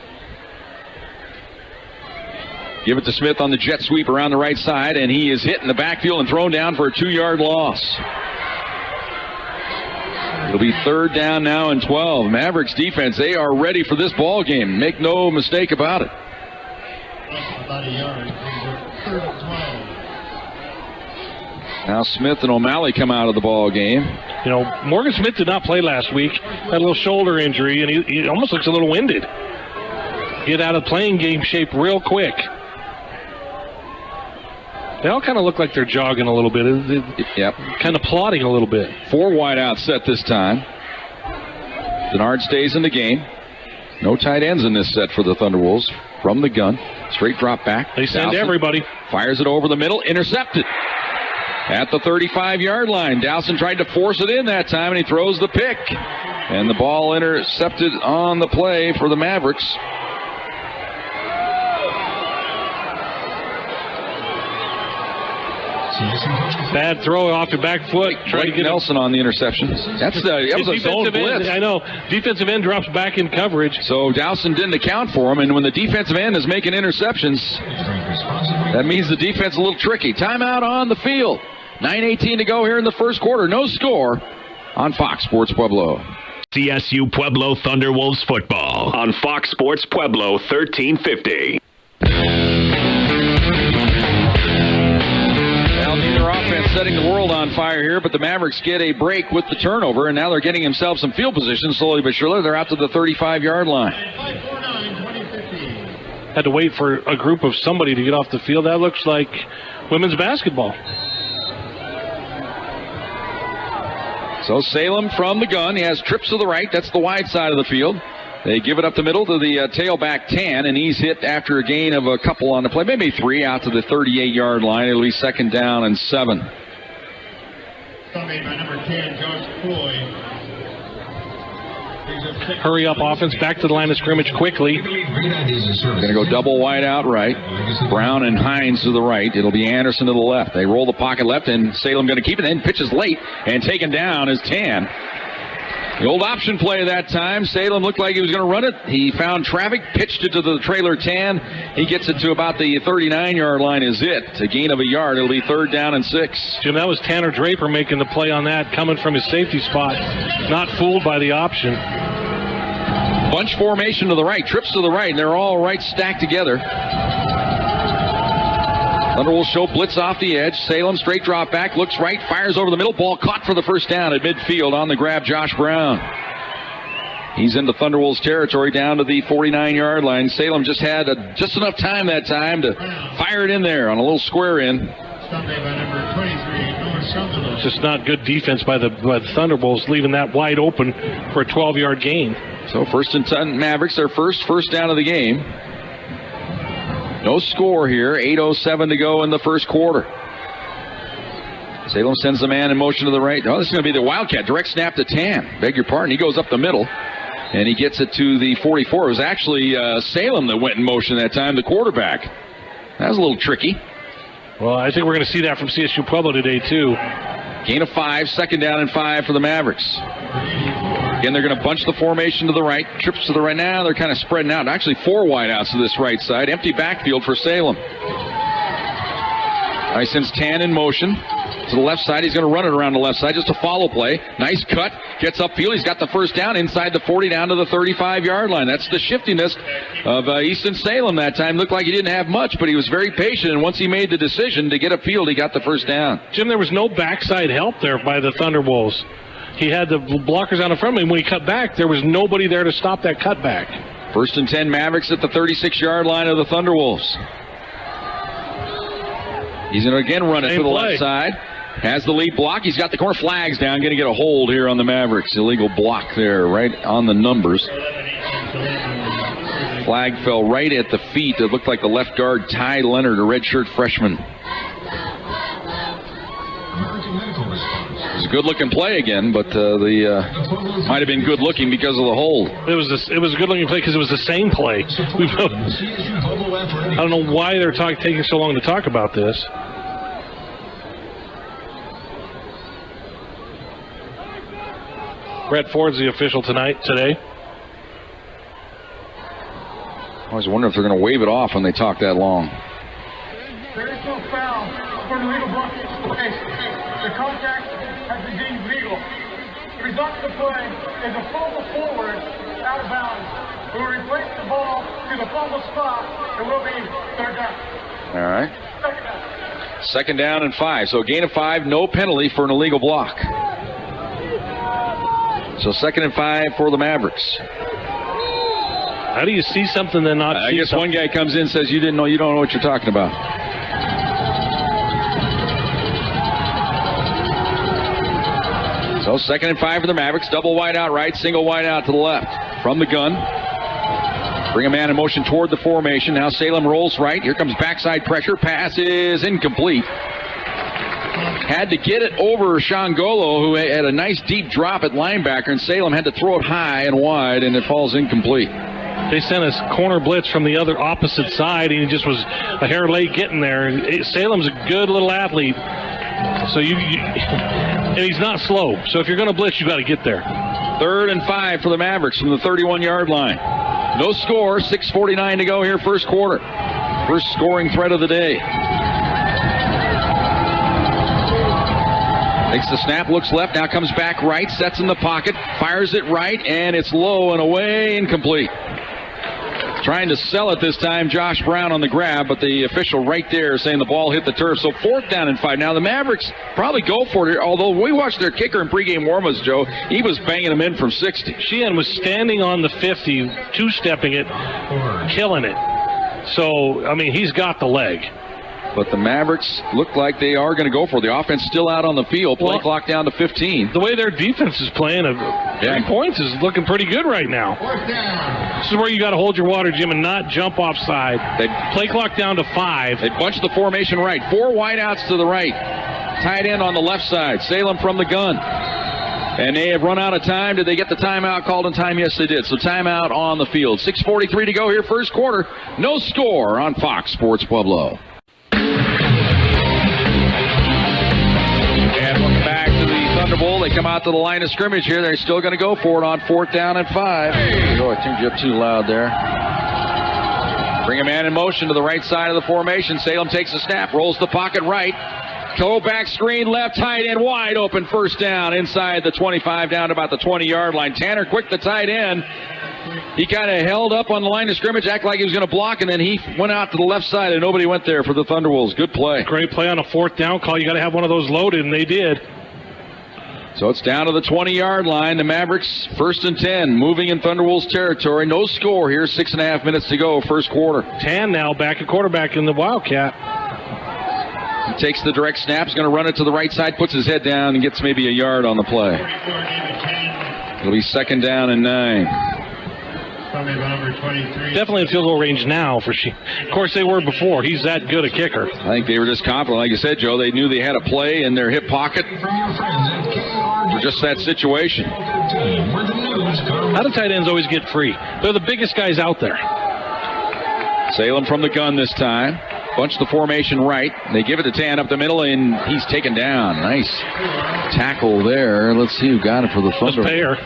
Give it to Smith on the jet sweep around the right side, and he is hit in the backfield and thrown down for a 2-yard loss. It'll be 3rd down now and 12. Mavericks defense, they are ready for this ball game. Make no mistake about it. About a yard. 3rd and 12. Now Smith and O'Malley come out of the ball game. You know, Morgan Smith did not play last week. Had a little shoulder injury, and he almost looks a little winded. Get out of playing game shape real quick. They all kind of look like they're jogging a little bit. Yep. Kind of plodding a little bit. 4 wide out set this time. Denard stays in the game. No tight ends in this set for the Thunderwolves. From the gun. Straight drop back. They send everybody. Fires it over the middle. Intercepted. At the 35-yard line. Dowson tried to force it in that time, and he throws the pick. And the ball intercepted on the play for the Mavericks. Bad throw off your back foot. Try to get Nelson on the interception. That was a zone blitz. I know. Defensive end drops back in coverage. So Dowson didn't account for him, and when the defensive end is making interceptions, that means the defense is a little tricky. Timeout on the field. 9:18 to go here in the first quarter. No score on Fox Sports Pueblo. CSU Pueblo Thunderwolves football on Fox Sports Pueblo 1350. Offense setting the world on fire here, but the Mavericks get a break with the turnover, and now they're getting themselves some field position slowly but surely. They're out to the 35-yard line. Had to wait for a group of somebody to get off the field. That looks like women's basketball. So Salem from the gun. He has trips to the right. That's the wide side of the field. They give it up the middle to the tailback Tan, and he's hit after a gain of a couple on the play, maybe 3 out to the 38-yard line. It'll be 2nd down and 7. Made by number 10, Josh Floyd. Hurry up offense, back to the line of scrimmage quickly. Going to go double wide out right. Brown and Hines to the right. It'll be Anderson to the left. They roll the pocket left, and Salem going to keep it. Then pitches late, and taken down is Tan. The old option play that time. Salem looked like he was going to run it. He found traffic, pitched it to the trailer Tan. He gets it to about the 39-yard line is it. A gain of a yard. It'll be 3rd down and 6. Jim, that was Tanner Draper making the play on that, coming from his safety spot. Not fooled by the option. Bunch formation to the right, trips to the right, and they're all right stacked together. Thunderwolves show blitz off the edge. Salem straight drop back, looks right, fires over the middle. Ball caught for the first down at midfield on the grab, Josh Brown. He's into Thunderwolves territory down to the 49-yard line. Salem just had just enough time that time to fire it in there on a little square in. It's just not good defense by the Thunderbolts, leaving that wide open for a 12-yard gain. So 1st and 10 Mavericks, their first down of the game. No score here, 8:07 to go in the first quarter. Salem sends the man in motion to the right. Oh, this is going to be the Wildcat. Direct snap to Tan. Beg your pardon. He goes up the middle, and he gets it to the 44. It was actually Salem that went in motion that time, the quarterback. That was a little tricky. Well, I think we're going to see that from CSU Pueblo today, too. Gain of 5, 2nd down and 5 for the Mavericks. Again, they're going to bunch the formation to the right, trips to the right. Now they're kind of spreading out. Actually, 4 wideouts to this right side. Empty backfield for Salem. I sense Tan in motion to the left side. He's going to run it around the left side. Just a follow play. Nice cut. Gets upfield. He's got the first down inside the 40 down to the 35-yard line. That's the shiftiness of Easton Salem that time. Looked like he didn't have much, but he was very patient. And once he made the decision to get upfield, he got the first down. Jim, there was no backside help there by the Thunderwolves. He had the blockers on the front, and when he cut back, there was nobody there to stop that cutback. 1st and 10 Mavericks at the 36-yard line of the Thunderwolves. He's going to again run it to the left side. Has the lead block. He's got the corner. Flags down. Going to get a hold here on the Mavericks. Illegal block there, right on the numbers. Flag fell right at the feet. It looked like the left guard, Ty Leonard, a redshirt freshman. It was a good-looking play again, but might have been good-looking because of the hold. It was a good-looking play because it was the same play. I don't know why they're taking so long to talk about this. Brett Ford's the official today. I always wonder if they're going to wave it off when they talk that long. There is no foul for the legal block. The contact has been deemed legal. The result of the play is a fumble forward out of bounds. We will replace the ball to the fumble spot. It will be 3rd down. All right. 2nd down. 2nd down and 5. So a gain of 5, no penalty for an illegal block. So 2nd and 5 for the Mavericks. How do you see something and not see something? I guess one guy comes in and says, you don't know what you're talking about. So 2nd and 5 for the Mavericks. Double wide out right, single wide out to the left. From the gun. Bring a man in motion toward the formation. Now Salem rolls right. Here comes backside pressure. Pass is incomplete. Had to get it over Shangolo, who had a nice deep drop at linebacker, and Salem had to throw it high and wide, and it falls incomplete. They sent us corner blitz from the other opposite side, and he just was a hair late getting there. Salem's a good little athlete, so and he's not slow. So if you're going to blitz, you got to get there. 3rd and 5 for the Mavericks from the 31-yard line. No score, 6:49 to go here, first quarter. First scoring threat of the day. Takes the snap, looks left, now comes back right, sets in the pocket, fires it right, and it's low and away, incomplete. Trying to sell it this time, Josh Brown on the grab, but the official right there saying the ball hit the turf. So 4th down and 5. Now the Mavericks probably go for it, although we watched their kicker in pregame warm-ups, Joe. He was banging them in from 60. Sheehan was standing on the 50, two-stepping it, killing it. So, I mean, he's got the leg. But the Mavericks look like they are going to go for it. The offense still out on the field. Play clock down to 15. The way their defense is playing, 3 points is looking pretty good right now. This is where you got to hold your water, Jim, and not jump offside. Play clock down to 5. They bunched the formation right. 4 wideouts to the right. Tight end on the left side. Salem from the gun. And they have run out of time. Did they get the timeout called in time? Yes, they did. So timeout on the field. 6:43 to go here, first quarter. No score on Fox Sports Pueblo. And welcome back to the Thunderbolt. They come out to the line of scrimmage here. They're still going to go for it on 4th down and 5. Oh, I tuned you up too loud there. Bring a man in motion to the right side of the formation. Salem takes a snap, rolls the pocket right. Toe back screen, left tight end, wide open, first down inside the 25, down to about the 20-yard line. Tanner Quick, the tight end. He kind of held up on the line of scrimmage, acted like he was going to block, and then he went out to the left side, and nobody went there for the Thunderwolves. Good play. Great play on a 4th down call. You got to have one of those loaded, and they did. So it's down to the 20-yard line. The Mavericks, 1st and 10, moving in Thunderwolves territory. No score here, 6.5 minutes to go, first quarter. Tan now back at quarterback in the Wildcat. He takes the direct snap, is going to run it to the right side, puts his head down, and gets maybe a yard on the play. It'll be 2nd down and 9. Definitely in field goal range now for she. Of course, they were before. He's that good a kicker. I think they were just confident. Like you said, Joe, they knew they had a play in their hip pocket for just that situation. How do tight ends always get free? They're the biggest guys out there. Salem from the gun this time. Bunch the formation right. They give it to Tan up the middle, and he's taken down. Nice tackle there. Let's see who got it for the Thunder.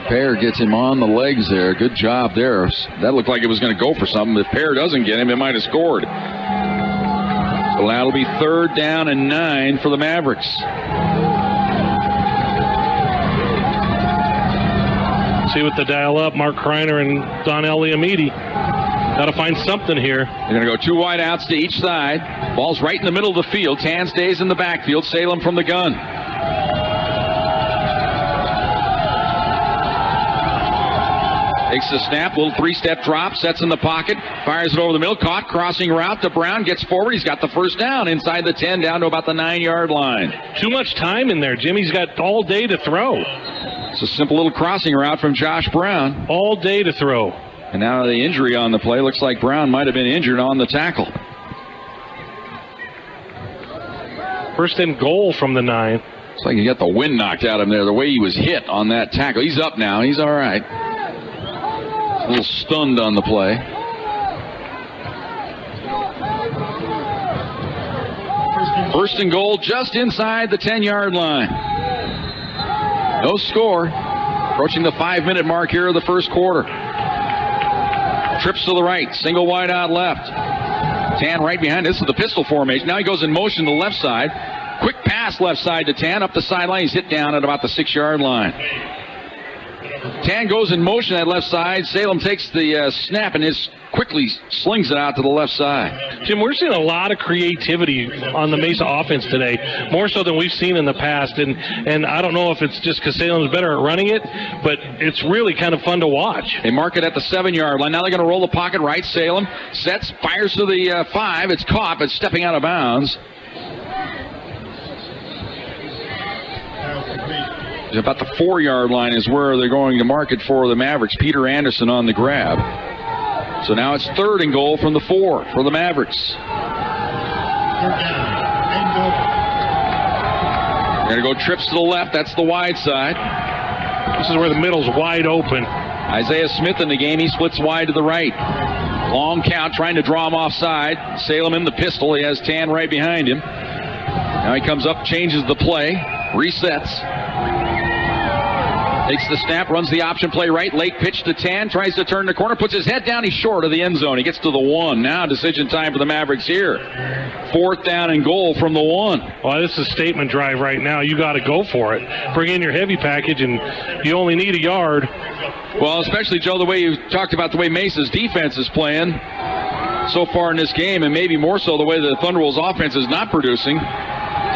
Pear gets him on the legs there. Good job there. That looked like it was going to go for something. If Pear doesn't get him, it might have scored. So that'll be 3rd down and 9 for the Mavericks. See what the dial up, Mark Kreiner and Donnell Liamidi. Got to find something here. They're going to go 2 wide outs to each side. Ball's right in the middle of the field. Tan stays in the backfield. Salem from the gun. Takes the snap, little 3-step drop, sets in the pocket, fires it over the middle, caught, crossing route to Brown, gets forward. He's got the first down inside the 10, down to about the 9-yard line. Too much time in there. Jimmy's got all day to throw. It's a simple little crossing route from Josh Brown. All day to throw. And now the injury on the play. Looks like Brown might have been injured on the tackle. 1st and goal from the 9. Looks like he got the wind knocked out of him there, the way he was hit on that tackle. He's up now. He's all right. A little stunned on the play. First and goal just inside the 10-yard line. No score. Approaching the 5-minute mark here of the first quarter. Trips to the right, single wide out left. Tan right behind. This is the pistol formation. Now he goes in motion to the left side. Quick pass left side to Tan up the sideline. He's hit down at about the 6-yard line. Tan goes in motion at left side. Salem takes the snap and quickly slings it out to the left side. Jim, we're seeing a lot of creativity on the Mesa offense today, more so than we've seen in the past. And I don't know if it's just because Salem's better at running it, but it's really kind of fun to watch. They mark it at the 7-yard line. Now they're going to roll the pocket right. Salem sets, fires to the 5. It's caught, but stepping out of bounds. About the 4-yard line is where they're going to mark it for the Mavericks. Peter Anderson on the grab. So now it's 3rd and goal from the 4 for the Mavericks. They're going to go trips to the left. That's the wide side. This is where the middle's wide open. Isaiah Smith in the game. He splits wide to the right. Long count, trying to draw him offside. Salem in the pistol. He has Tan right behind him. Now he comes up, changes the play, resets. Takes the snap, runs the option play right. Late pitch to Tan, tries to turn the corner, puts his head down. He's short of the end zone. He gets to the 1. Now decision time for the Mavericks here. 4th down and goal from the 1. Well, this is a statement drive right now. You got to go for it. Bring in your heavy package, and you only need a yard. Well, especially, Joe, the way you talked about the way Mesa's defense is playing so far in this game, and maybe more so the way the Thunderwolves offense is not producing.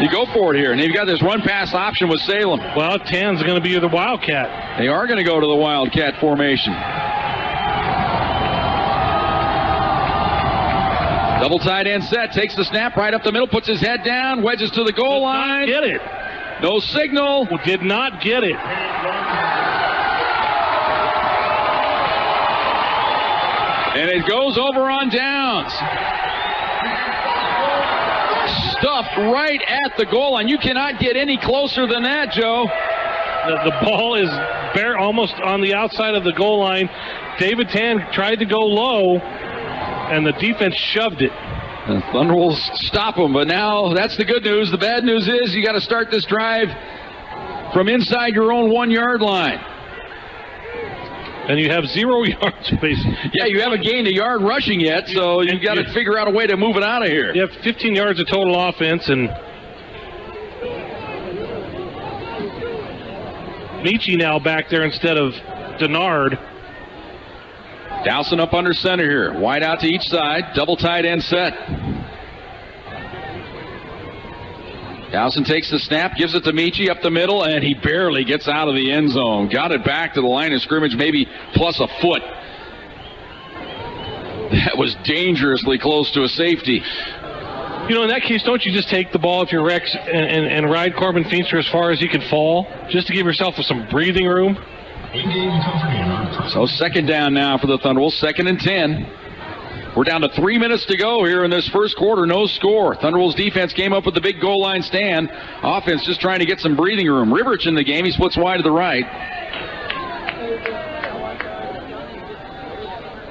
You go for it here, and you've got this run-pass option with Salem. Well, Tan's going to be the Wildcat. They are going to go to the Wildcat formation. Double tight end set, takes the snap right up the middle, puts his head down, wedges to the goal line. Get it. No signal. Did not get it. And it goes over on downs. Stuffed right at the goal line. You cannot get any closer than that, Joe. The ball is almost on the outside of the goal line. David Tan tried to go low, and the defense shoved it. The Thunder will stop them, but now that's the good news. The bad news is you got to start this drive from inside your own 1-yard line. And you have 0 yards, basically. Yeah, you haven't gained a yard rushing yet, so you've got to figure out a way to move it out of here. You have 15 yards of total offense, and Michi now back there instead of Denard. Dowson up under center here. Wide out to each side. Double tight end set. Dowson takes the snap, gives it to Michi up the middle, and he barely gets out of the end zone. Got it back to the line of scrimmage, maybe plus a foot. That was dangerously close to a safety. You know, in that case, don't you just take the ball if you're Rex and ride Corbin Feenstra as far as he can fall, just to give yourself some breathing room? So second down now for the Thunderwolves, 2nd and 10. We're down to 3 minutes to go here in this first quarter, no score. Thunderwolves defense came up with the big goal line stand. Offense just trying to get some breathing room. Riverich in the game, he splits wide to the right.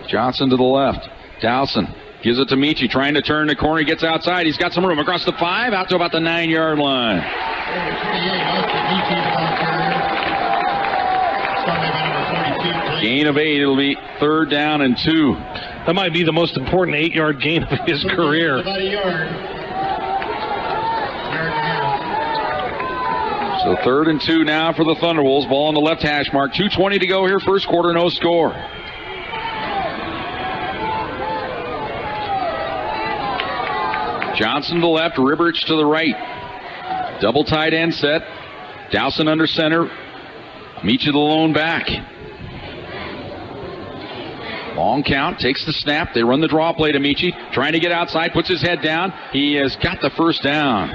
Johnson to the left. Dowson gives it to Michi, trying to turn the corner. He gets outside. He's got some room across the 5, out to about the 9-yard line. Gain of 8. It'll be 3rd down and 2. That might be the most important 8-yard gain of his career. About a yard. So 3rd and 2 now for the Thunderwolves. Ball on the left hash mark. 2:20 to go here. First quarter, no score. Johnson to the left, Riverich to the right. Double tight end set. Dowson under center. Michi the lone back. Long count, takes the snap. They run the draw play to Michi. Trying to get outside, puts his head down. He has got the first down.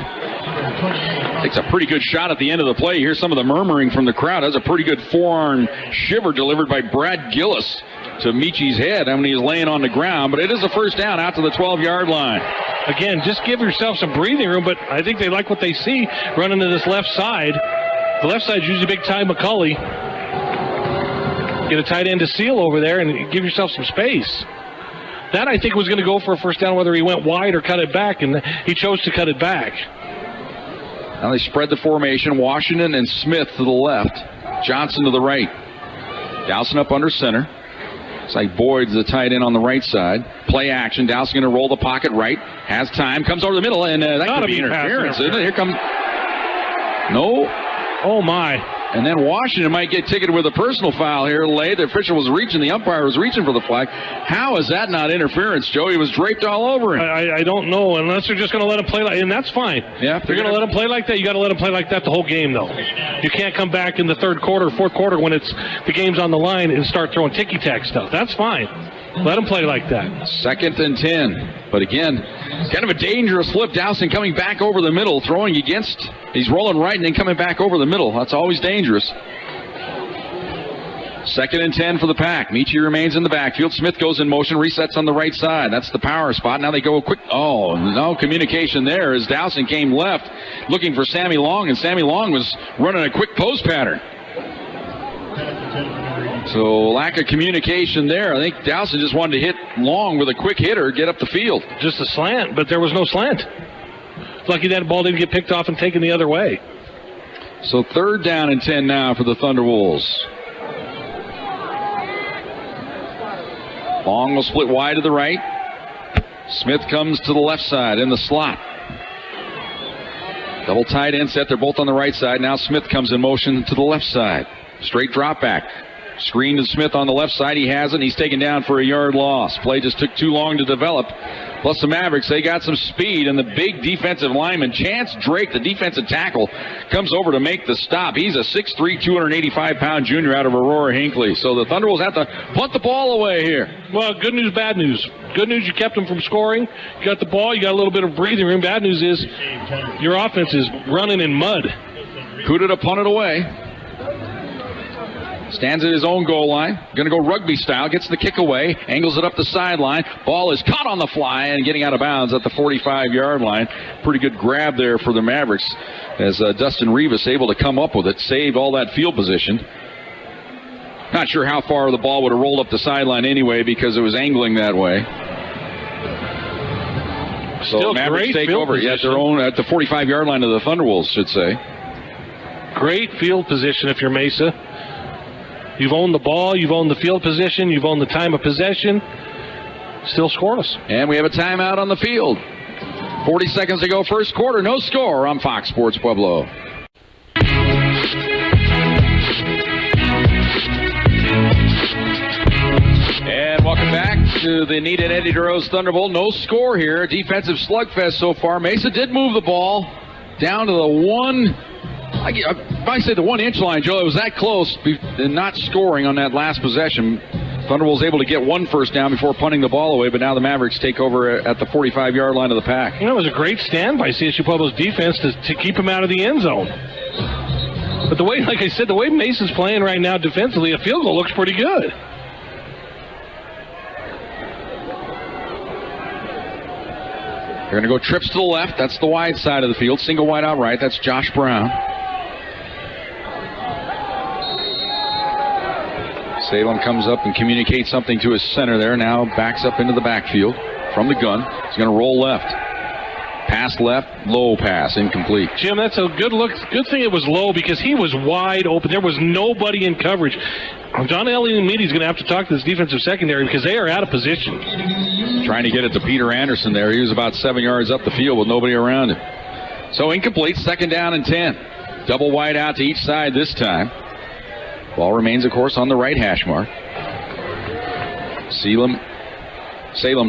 Takes a pretty good shot at the end of the play. You hear some of the murmuring from the crowd. That's a pretty good forearm shiver delivered by Brad Gillis to Michi's head when he was laying on the ground. But it is a first down out to the 12-yard line. Again, just give yourself some breathing room, but I think they like what they see running to this left side. The left side is usually big Ty McCulley. Get a tight end to seal over there and give yourself some space. That, I think, was going to go for a first down, whether he went wide or cut it back, and he chose to cut it back. Now they spread the formation. Washington and Smith to the left. Johnson to the right. Dowson up under center. It's like Boyd's the tight end on the right side. Play action. Dowson going to roll the pocket right. Has time. Comes over the middle, and that could be interference, isn't it? Here comes... No. Oh, my. And then Washington might get ticketed with a personal foul here late. The official was reaching, the umpire was reaching for the flag. How is that not interference, Joe? He was draped all over him. I don't know, unless they're just going to let him play like, and that's fine. Yeah, they're going to let him play like that. You got to let him play like that the whole game, though. You can't come back in the third quarter, fourth quarter when it's the game's on the line and start throwing ticky-tack stuff. That's fine. Let him play like that. 2nd and 10. But again, kind of a dangerous flip. Dowson coming back over the middle, throwing against. He's rolling right and then coming back over the middle. That's always dangerous. 2nd and 10 for the Pack. Michi remains in the backfield. Smith goes in motion, resets on the right side. That's the power spot. Now they go quick. Oh, no communication there as Dowson came left looking for Sammy Long, and Sammy Long was running a quick post pattern. So lack of communication there. I think Dowson just wanted to hit Long with a quick hitter, get up the field. Just a slant, but there was no slant. Lucky that ball didn't get picked off and taken the other way. So 3rd down and 10 now for the Thunderwolves. Long will split wide to the right. Smith comes to the left side in the slot. Double tight end set. They're both on the right side. Now Smith comes in motion to the left side. Straight drop back. Screen to Smith on the left side. He has it. He's taken down for a yard loss. Play just took too long to develop. Plus the Mavericks, they got some speed, and the big defensive lineman, Chance Drake, the defensive tackle, comes over to make the stop. He's a 6'3", 285-pound junior out of Aurora Hinckley. So the Thunderwolves have to punt the ball away here. Well, good news, bad news. Good news, you kept them from scoring. You got the ball. You got a little bit of breathing room. Bad news is your offense is running in mud. Kuda to punt it away. Stands at his own goal line. Going to go rugby style. Gets the kick away. Angles it up the sideline. Ball is caught on the fly and getting out of bounds at the 45-yard line. Pretty good grab there for the Mavericks as Dustin Rivas able to come up with it. Saved all that field position. Not sure how far the ball would have rolled up the sideline anyway because it was angling that way. So Still Mavericks take over. Position. Yeah, their own at the 45-yard line of the Thunderwolves, should say. Great field position if you're Mesa. You've owned the ball, you've owned the field position, you've owned the time of possession. Still scoreless. And we have a timeout on the field. 40 seconds to go, first quarter, no score on Fox Sports Pueblo. to the Neta and Eddie DeRose Thunderbolt. No score here. Defensive slugfest so far. Mesa did move the ball down to the the 1 inch line, Joe. It was that close and not scoring on that last possession. Thunderbolts able to get 1 first down before punting the ball away, but now the Mavericks take over at the 45-yard line of the pack. You know, it was a great stand by CSU-Pueblo's defense to keep him out of the end zone. But the way, like I said, the way Mesa's playing right now defensively, a field goal looks pretty good. They're going to go trips to the left. That's the wide side of the field. Single wide out right. That's Josh Brown. Salem comes up and communicates something to his center there. Now backs up into the backfield from the gun. He's going to roll left. Pass left, low pass, incomplete. Jim, that's a good look. Good thing it was low because he was wide open. There was nobody in coverage. John Elliott is going to have to talk to this defensive secondary because they are out of position. Trying to get it to Peter Anderson there. He was about 7 yards up the field with nobody around him. So incomplete, 2nd down and 10. Double wide out to each side this time. Ball remains, of course, on the right hash mark. Salem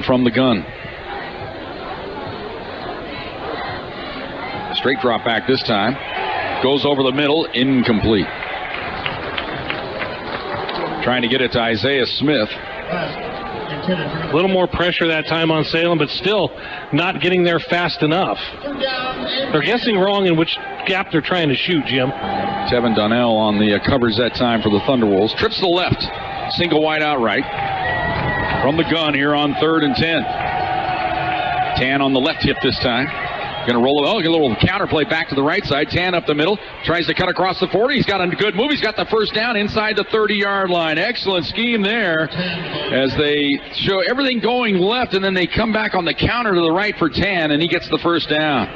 from the gun. Straight drop back this time. Goes over the middle, incomplete. Trying to get it to Isaiah Smith. A little more pressure that time on Salem, but still not getting there fast enough. They're guessing wrong in which gap they're trying to shoot, Jim. Tevin Donnell on the coverage that time for the Thunderwolves. Trips to the left. Single wide out right. From the gun here on 3rd and 10. Tan on the left hip this time. Going to roll it. Oh, get a little counter play back to the right side. Tan up the middle. Tries to cut across the 40. He's got a good move. He's got the first down inside the 30-yard line. Excellent scheme there as they show everything going left, and then they come back on the counter to the right for Tan, and he gets the first down.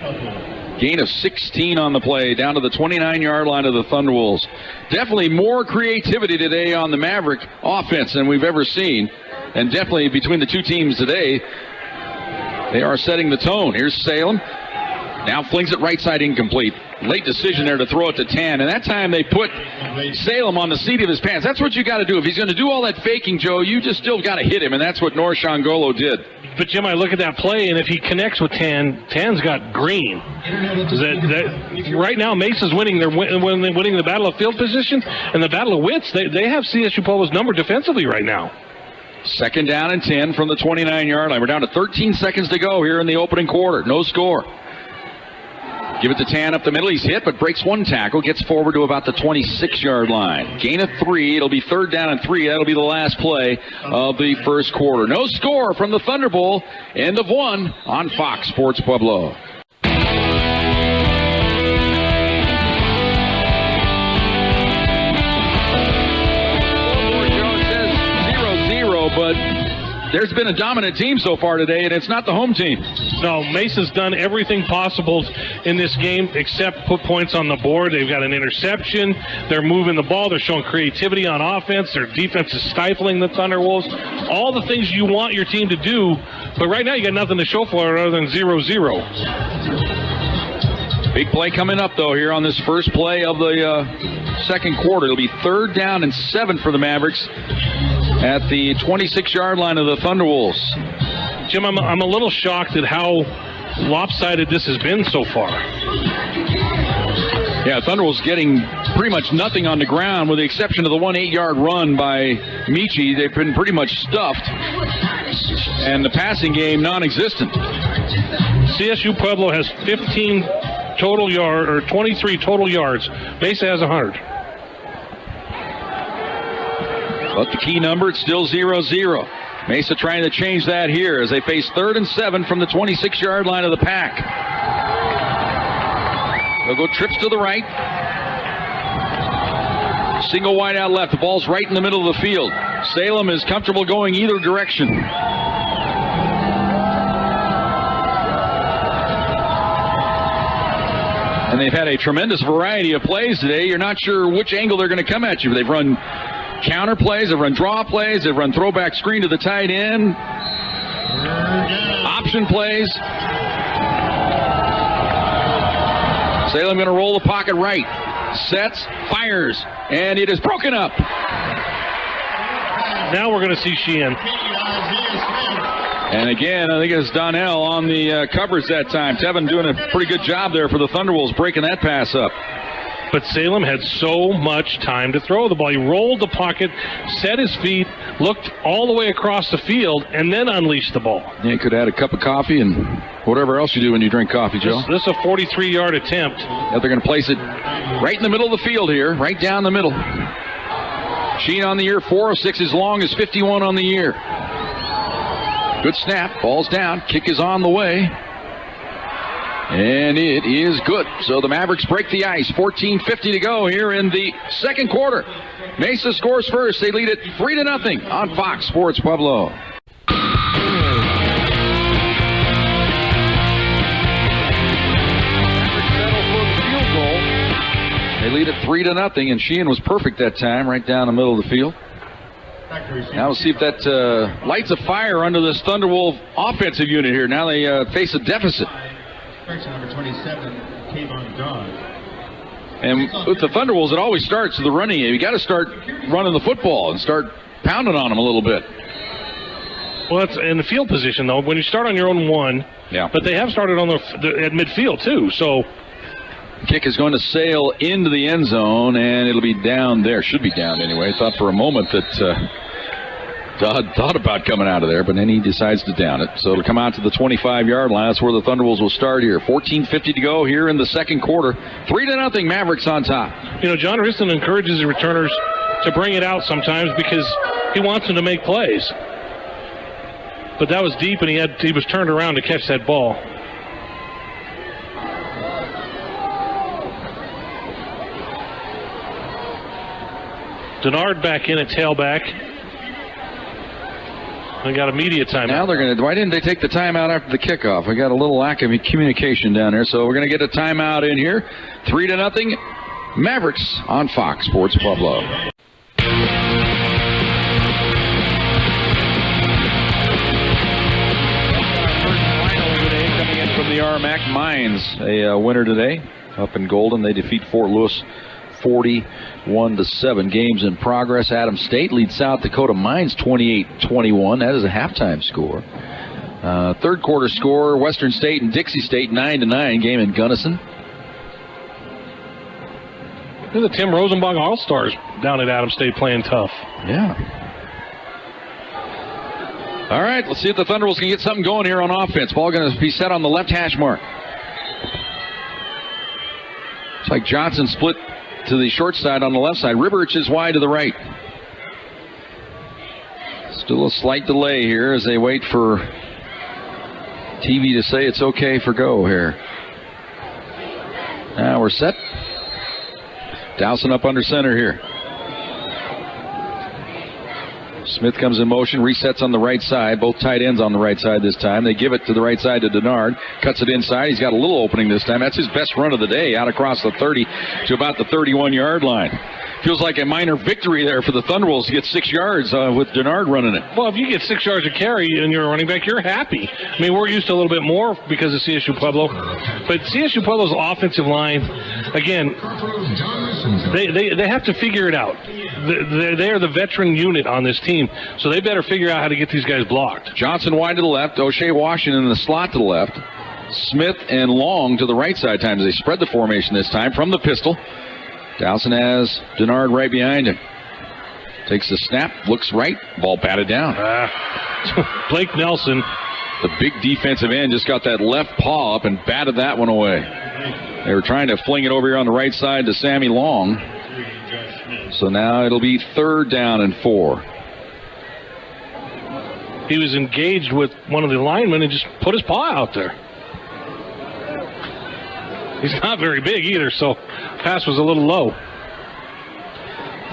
Gain of 16 on the play, down to the 29-yard line of the Thunderwolves. Definitely more creativity today on the Maverick offense than we've ever seen, and definitely between the two teams today, they are setting the tone. Here's Salem. Now flings it right side incomplete. Late decision there to throw it to Tan. And that time they put Salem on the seat of his pants. That's what you got to do. If he's going to do all that faking, Joe, you just still got to hit him. And that's what Norshangolo did. But, Jim, I look at that play, and if he connects with Tan, Tan's got green. Right now, Mesa's winning. They're winning the battle of field position and the battle of wits. They have CSU-Pueblo's number defensively right now. 2nd down and 10 from the 29-yard line. We're down to 13 seconds to go here in the opening quarter. No score. Give it to Tan up the middle. He's hit, but breaks 1 tackle. Gets forward to about the 26-yard line. Gain of 3. It'll be 3rd down and 3. That'll be the last play of the first quarter. No score from the Thunderbolt. End of 1 on Fox Sports Pueblo. Jones says 0-0, but there's been a dominant team so far today, and it's not the home team. No, Mesa's done everything possible in this game except put points on the board. They've got an interception. They're moving the ball. They're showing creativity on offense. Their defense is stifling the Thunderwolves. All the things you want your team to do, but right now you got nothing to show for it other than 0-0. Big play coming up, though, here on this first play of the second quarter. It'll be 3rd down and 7 for the Mavericks at the 26-yard line of the Thunderwolves. Jim, I'm a little shocked at how lopsided this has been so far. Yeah, Thunderwolves getting pretty much nothing on the ground with the exception of the 1 8-yard run by Michi. They've been pretty much stuffed, and the passing game non-existent. CSU Pueblo has 15 total yard or 23 total yards. Mesa has 100. But the key number, it's still 0-0. Mesa trying to change that here as they face 3rd and 7 from the 26-yard line of the pack. They'll go trips to the right. Single wide out left. The ball's right in the middle of the field. Salem is comfortable going either direction. And they've had a tremendous variety of plays today. You're not sure which angle they're going to come at you. They've run counter plays, they've run draw plays, they've run throwback screen to the tight end, option plays. Salem going to roll the pocket right, sets, fires, and it is broken up. Now we're going to see Sheehan. And again, I think it's Donnell on the covers that time. Tevin doing a pretty good job there for the Thunderwolves, breaking that pass up. But Salem had so much time to throw the ball. He rolled the pocket, set his feet, looked all the way across the field, and then unleashed the ball. Yeah, you could have had a cup of coffee and whatever else you do when you drink coffee, Joe. This is a 43-yard attempt. Yeah, they're going to place it right in the middle of the field here, right down the middle. Sheen on the year, 406 as long as 51 on the year. Good snap, ball's down, kick is on the way. And it is good. So the Mavericks break the ice. 14:50 to go here in the second quarter. Mesa scores first. They lead it 3-0 on Fox Sports Pueblo. Mavericks settle for the field goal. They lead it 3-0, and Sheehan was perfect that time, right down the middle of the field. Now we'll see if that lights a fire under this Thunderwolf offensive unit here. Now they face a deficit. Number 27, Kayvon Dodd. And with the Thunderwolves, it always starts with the running game. You got to start running the football and start pounding on them a little bit. Well, that's in the field position, though. When you start on your own one, yeah. But they have started on at midfield, too. So kick is going to sail into the end zone, and it'll be down there. Should be down anyway. I thought for a moment that Dodd thought about coming out of there, but then he decides to down it. So it'll come out to the 25-yard line. That's where the Thunderwolves will start here. 14:50 to go here in the second quarter. 3-0 Mavericks on top. You know, John Riston encourages the returners to bring it out sometimes because he wants them to make plays. But that was deep, and he was turned around to catch that ball. Denard back in at tailback. They got a media timeout. Now they're going to. Why didn't they take the timeout after the kickoff? We got a little lack of communication down there, so we're going to get a timeout in here. 3-0 Mavericks on Fox Sports Pueblo. Coming in from the RMAC Mines, a winner today up in Golden. They defeat Fort Lewis 41-7. Games in progress. Adams State leads South Dakota Mines 28-21. That is a halftime score. Third quarter score, Western State and Dixie State 9-9. Game in Gunnison. Look at the Tim Rosenbach All-Stars down at Adams State playing tough. Yeah. All right, let's see if the Thunderwolves can get something going here on offense. Ball going to be set on the left hash mark. It's like Johnson split to the short side on the left side. Ribberich is wide to the right. Still a slight delay here as they wait for TV to say it's okay for go here. Now we're set. Dowson up under center here. Smith comes in motion, resets on the right side. Both tight ends on the right side this time. They give it to the right side to Denard. Cuts it inside. He's got a little opening this time. That's his best run of the day, out across the 30 to about the 31-yard line. Feels like a minor victory there for the Thunderwolves to get 6 yards with Denard running it. Well, if you get 6 yards of carry and you're a running back, you're happy. I mean, we're used to a little bit more because of CSU Pueblo. But CSU Pueblo's offensive line, again, they have to figure it out. They are the veteran unit on this team, so they better figure out how to get these guys blocked. Johnson wide to the left, O'Shea Washington in the slot to the left, Smith and Long to the right side times. They spread the formation this time from the pistol. Dowson has Denard right behind him. Takes the snap, looks right, ball batted down. Blake Nelson, the big defensive end, just got that left paw up and batted that one away. They were trying to fling it over here on the right side to Sammy Long. So now it'll be 3rd down and 4. He was engaged with one of the linemen and just put his paw out there. He's not very big either, so pass was a little low.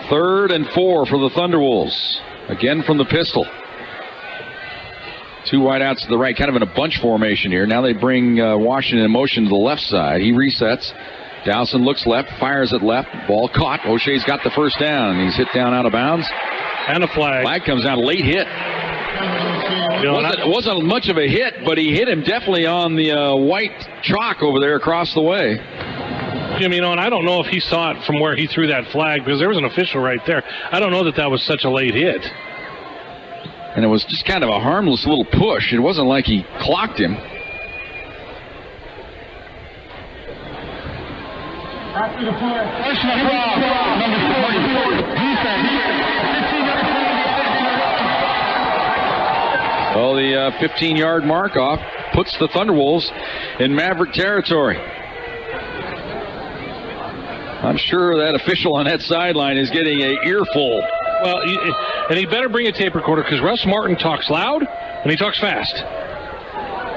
3rd and 4 for the Thunderwolves. Again from the pistol. 2 wideouts to the right, kind of in a bunch formation here. Now they bring Washington in motion to the left side. He resets. Dowson looks left, fires it left. Ball caught. O'Shea's got the first down. He's hit down out of bounds. And a flag. Flag comes down. Late hit. It wasn't much of a hit, but he hit him definitely on the white chalk over there across the way. Jim, and I don't know if he saw it from where he threw that flag because there was an official right there. I don't know that was such a late hit. And it was just kind of a harmless little push. It wasn't like he clocked him. After the play, number 44, defense. Well, the 15-yard mark off puts the Thunderwolves in Maverick territory. I'm sure that official on that sideline is getting an earful. Well, and he better bring a tape recorder because Russ Martin talks loud and he talks fast.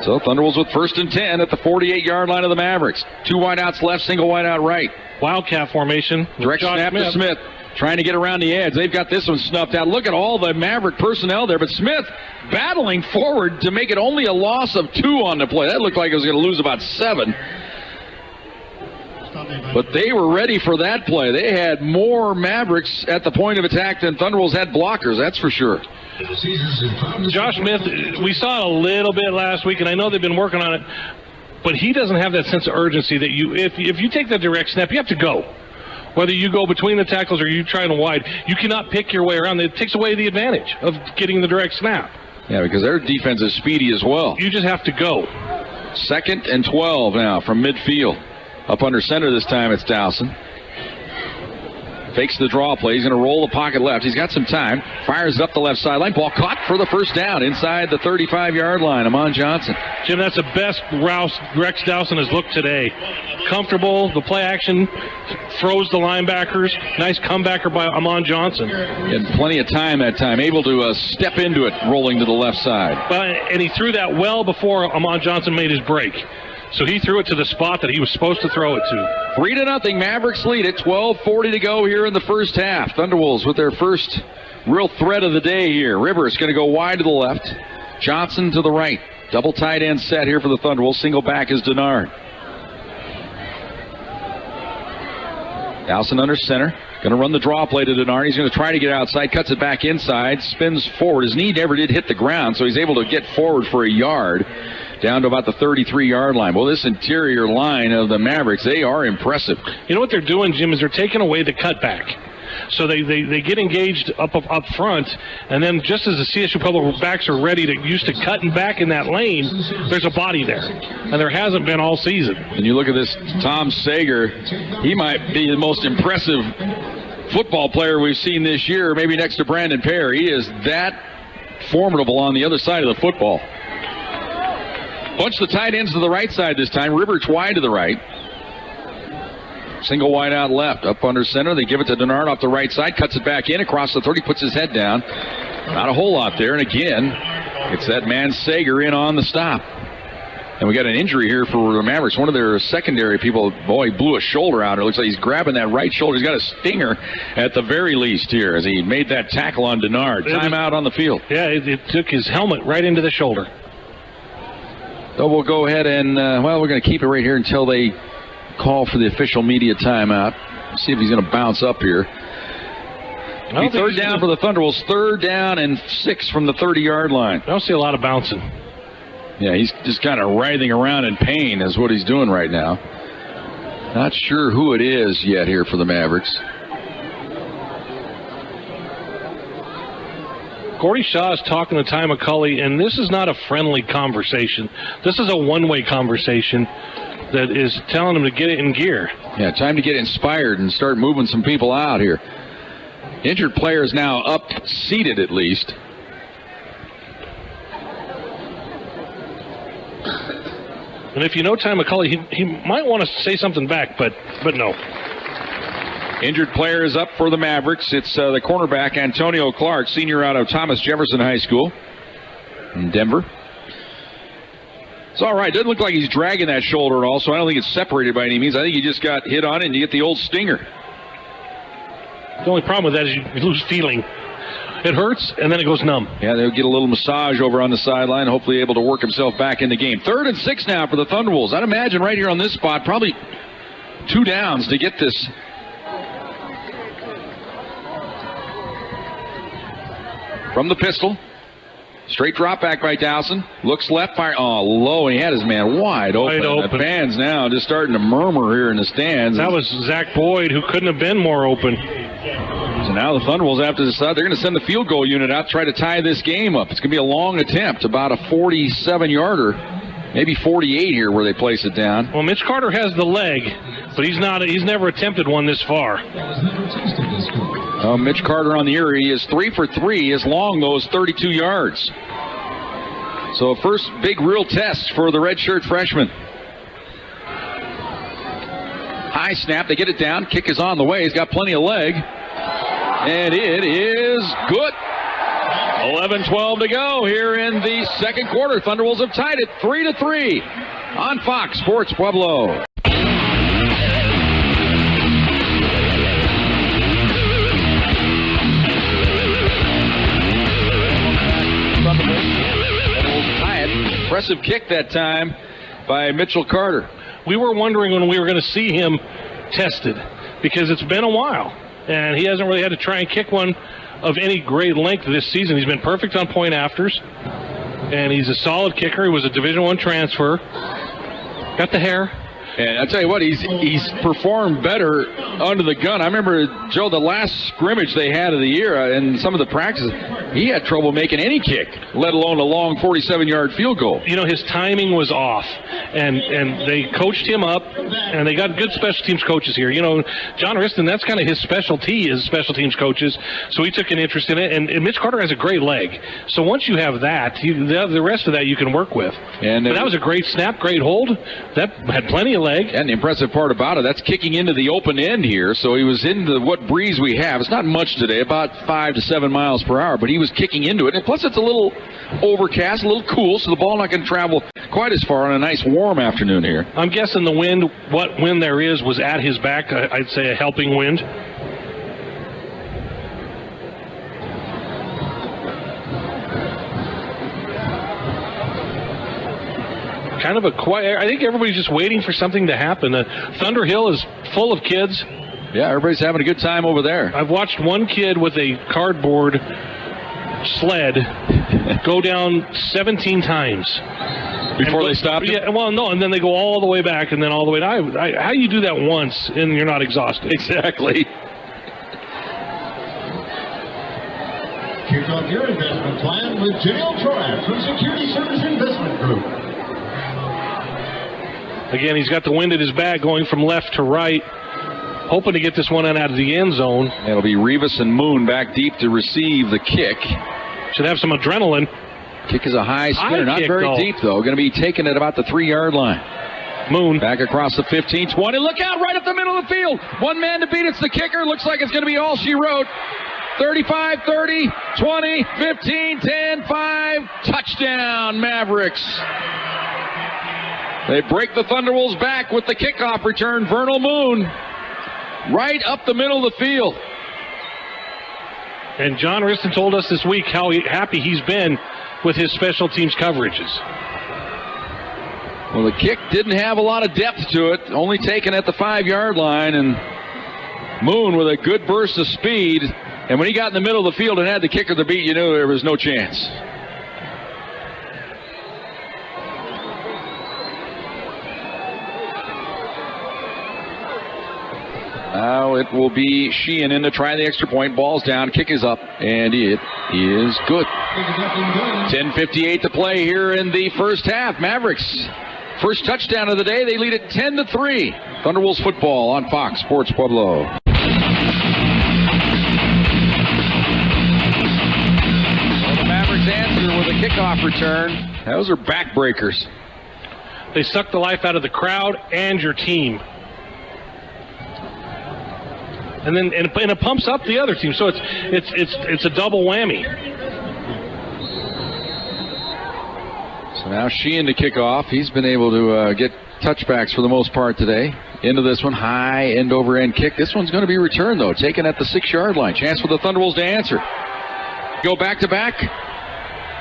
So Thunderwolves with 1st and 10 at the 48-yard line of the Mavericks. 2 wideouts left, single wideout right. Wildcat formation. Direct snap to Smith. Trying to get around the edge. They've got this one snuffed out. Look at all the Maverick personnel there. But Smith battling forward to make it only a loss of 2 on the play. That looked like it was going to lose about 7. But they were ready for that play. They had more Mavericks at the point of attack than Thunderwolves had blockers, that's for sure. Josh Smith, we saw it a little bit last week, and I know they've been working on it, but he doesn't have that sense of urgency that if you take the direct snap, you have to go. Whether you go between the tackles or you try and wide, you cannot pick your way around. It takes away the advantage of getting the direct snap. Yeah, because their defense is speedy as well. You just have to go. 2nd and 12 now from midfield. Up under center this time, it's Dowson. Fakes the draw play. He's going to roll the pocket left. He's got some time. Fires up the left sideline. Ball caught for the first down inside the 35-yard line. Amon Johnson. Jim, that's the best Rex Dowson has looked today. Comfortable. The play action throws the linebackers. Nice comebacker by Amon Johnson. He had plenty of time that time. Able to step into it, rolling to the left side. And he threw that well before Amon Johnson made his break. So he threw it to the spot that he was supposed to throw it to. 3-0. Mavericks lead it. 12:40 to go here in the first half. Thunderwolves with their first real threat of the day here. Rivers going to go wide to the left. Johnson to the right. Double tight end set here for the Thunderwolves. Single back is Denard. Dowson under center. Going to run the draw play to Denard. He's going to try to get outside. Cuts it back inside. Spins forward. His knee never did hit the ground, so he's able to get forward for a yard. Down to about the 33-yard line. Well, this interior line of the Mavericks, they are impressive. You know what they're doing, Jim, is they're taking away the cutback. So they get engaged up front, and then just as the CSU Pueblo backs are ready to used to cutting back in that lane, there's a body there. And there hasn't been all season. And you look at this Tom Sager, he might be the most impressive football player we've seen this year, maybe next to Brandon Pear. He is that formidable on the other side of the football. Bunch the tight ends to the right side this time. Rivers wide to the right. Single wide out left. Up under center. They give it to Denard off the right side. Cuts it back in across the 30. Puts his head down. Not a whole lot there. And again, it's that man Sager in on the stop. And we got an injury here for the Mavericks. One of their secondary people, boy, blew a shoulder out. It looks like he's grabbing that right shoulder. He's got a stinger at the very least here as he made that tackle on Denard. Timeout on the field. Yeah, it took his helmet right into the shoulder. So we'll go ahead and, we're going to keep it right here until they call for the official media timeout. See if he's going to bounce up here. Third down for the Thunderwolves. 3rd down and 6 from the 30-yard line. I don't see a lot of bouncing. Yeah, he's just kind of writhing around in pain is what he's doing right now. Not sure who it is yet here for the Mavericks. Gordy Shaw is talking to Ty McCulley, and this is not a friendly conversation. This is a one-way conversation that is telling him to get it in gear. Yeah, time to get inspired and start moving some people out here. Injured players now up, seated at least. And if you know Ty McCulley, he might want to say something back, but no. Injured players up for the Mavericks. It's the cornerback Antonio Clark, senior out of Thomas Jefferson High School in Denver. It's all right. Doesn't look like he's dragging that shoulder at all, so I don't think it's separated by any means. I think he just got hit on it and you get the old stinger. The only problem with that is you lose feeling. It hurts, and then it goes numb. Yeah, they'll get a little massage over on the sideline, hopefully able to work himself back in the game. 3rd and 6 now for the Thunderwolves. I'd imagine right here on this spot, probably 2 downs to get this. From the pistol. Straight drop back by Dowson. Looks left, fire. Oh, low. He had his man wide open. The fans now just starting to murmur here in the stands. That was Zach Boyd, who couldn't have been more open. So now the Thunderbolts have to decide they're going to send the field goal unit out to try to tie this game up. It's going to be a long attempt, about a 47-yarder, maybe 48 here where they place it down. Well, Mitch Carter has the leg, but he's never attempted one this far. Mitch Carter on the year, he is 3 for 3. His long, though, is 32 yards. So first big real test for the redshirt freshman. High snap, they get it down. Kick is on the way. He's got plenty of leg. And it is good. 11-12 to go here in the second quarter. Thunderbolts have tied it 3-3 on Fox Sports Pueblo. Impressive kick that time by Mitchell Carter. We were wondering when we were going to see him tested because it's been a while, and he hasn't really had to try and kick one of any great length this season. He's been perfect on point afters, and he's a solid kicker. He was a Division I transfer. Got the hair. And I tell you what, he's performed better under the gun. I remember, Joe, the last scrimmage they had of the year and some of the practices, he had trouble making any kick, let alone a long 47-yard field goal. You know, his timing was off, and they coached him up, and they got good special teams coaches here. You know, John Riston, that's kind of his specialty, is special teams coaches, so he took an interest in it. And Mitch Carter has a great leg. So once you have that, the rest of that you can work with. And that was a great snap, great hold. That had plenty of leg. And the impressive part about it, that's kicking into the open end here. So he was into what breeze we have. It's not much today, about 5 to 7 miles per hour, but he was kicking into it. And plus it's a little overcast, a little cool, so the ball not going to travel quite as far on a nice warm afternoon here. I'm guessing the wind, what wind there is, was at his back. I'd say a helping wind. Kind of a quiet. I think everybody's just waiting for something to happen. Thunder Hill is full of kids. Yeah, everybody's having a good time over there. I've watched one kid with a cardboard sled go down 17 times. Before they stopped him? Yeah, well, no, and then they go all the way back and then all the way down. How do you do that once and you're not exhausted? Exactly. Kick off your investment plan with J.L. Torres from Security Service Investment Group. Again, he's got the wind at his back going from left to right, hoping to get this one out of the end zone. It'll be Rivas and Moon back deep to receive the kick. Should have some adrenaline. Kick is a high spinner, not very deep, though. Going to be taken at about the 3-yard line. Moon. Back across the 15-20. Look out, right up the middle of the field. One man to beat. It's the kicker. Looks like it's going to be all she wrote. 35, 30, 20, 15, 10, 5. Touchdown, Mavericks. They break the Thunderwolves back with the kickoff return. Vernal Moon right up the middle of the field. And John Riston told us this week how happy he's been with his special teams coverages. Well, the kick didn't have a lot of depth to it, only taken at the 5-yard line, and Moon with a good burst of speed. And when he got in the middle of the field and had the kicker to beat, you knew there was no chance. Now it will be Sheehan in to try the extra point. Ball's down, kick is up, and it is good. 10:58 to play here in the first half. Mavericks, first touchdown of the day. They lead it 10-3. Thunderwolves football on Fox Sports Pueblo. The Mavericks answer with a kickoff return. Those are backbreakers. They suck the life out of the crowd and your team. And then and it pumps up the other team, so it's a double whammy. So now Sheehan to kick off. He's been able to get touchbacks for the most part today. Into this one, high end over end kick. This one's going to be returned though, taken at the 6-yard line. Chance for the Thunderwolves to answer. Go back to back,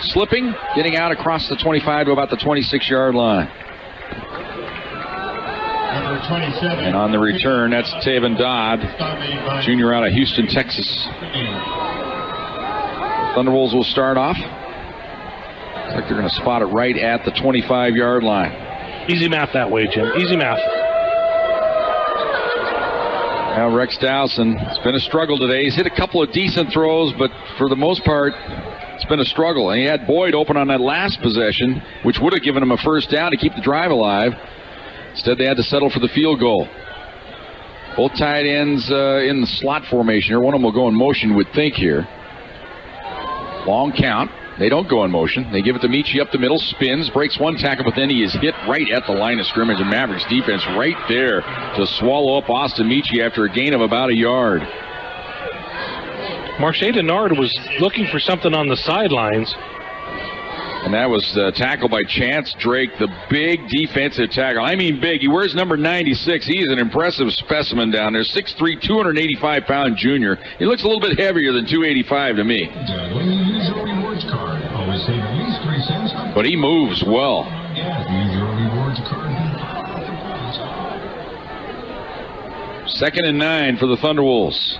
slipping, getting out across the 25 to about the 26-yard line. Number 27. And on the return, that's Taven Dodd, junior out of Houston, Texas. Thunderwolves will start off. Looks like they're going to spot it right at the 25-yard line. Easy math that way, Jim. Easy math. Now Rex Dowson, it's been a struggle today. He's hit a couple of decent throws, but for the most part, it's been a struggle. And he had Boyd open on that last possession, which would have given him a first down to keep the drive alive. Instead, they had to settle for the field goal. Both tight ends in the slot formation here. One of them will go in motion, you would think here. Long count. They don't go in motion. They give it to Michi up the middle, spins, breaks one tackle, but then he is hit right at the line of scrimmage, and Mavericks defense right there to swallow up Austin Michi after a gain of about a yard. Marche Denard was looking for something on the sidelines. And that was the tackle by Chance Drake, the big defensive tackle. I mean big. He wears number 96. He's an impressive specimen down there. 6'3", 285-pound junior. He looks a little bit heavier than 285 to me. But he moves well. Second and 9 for the Thunderwolves.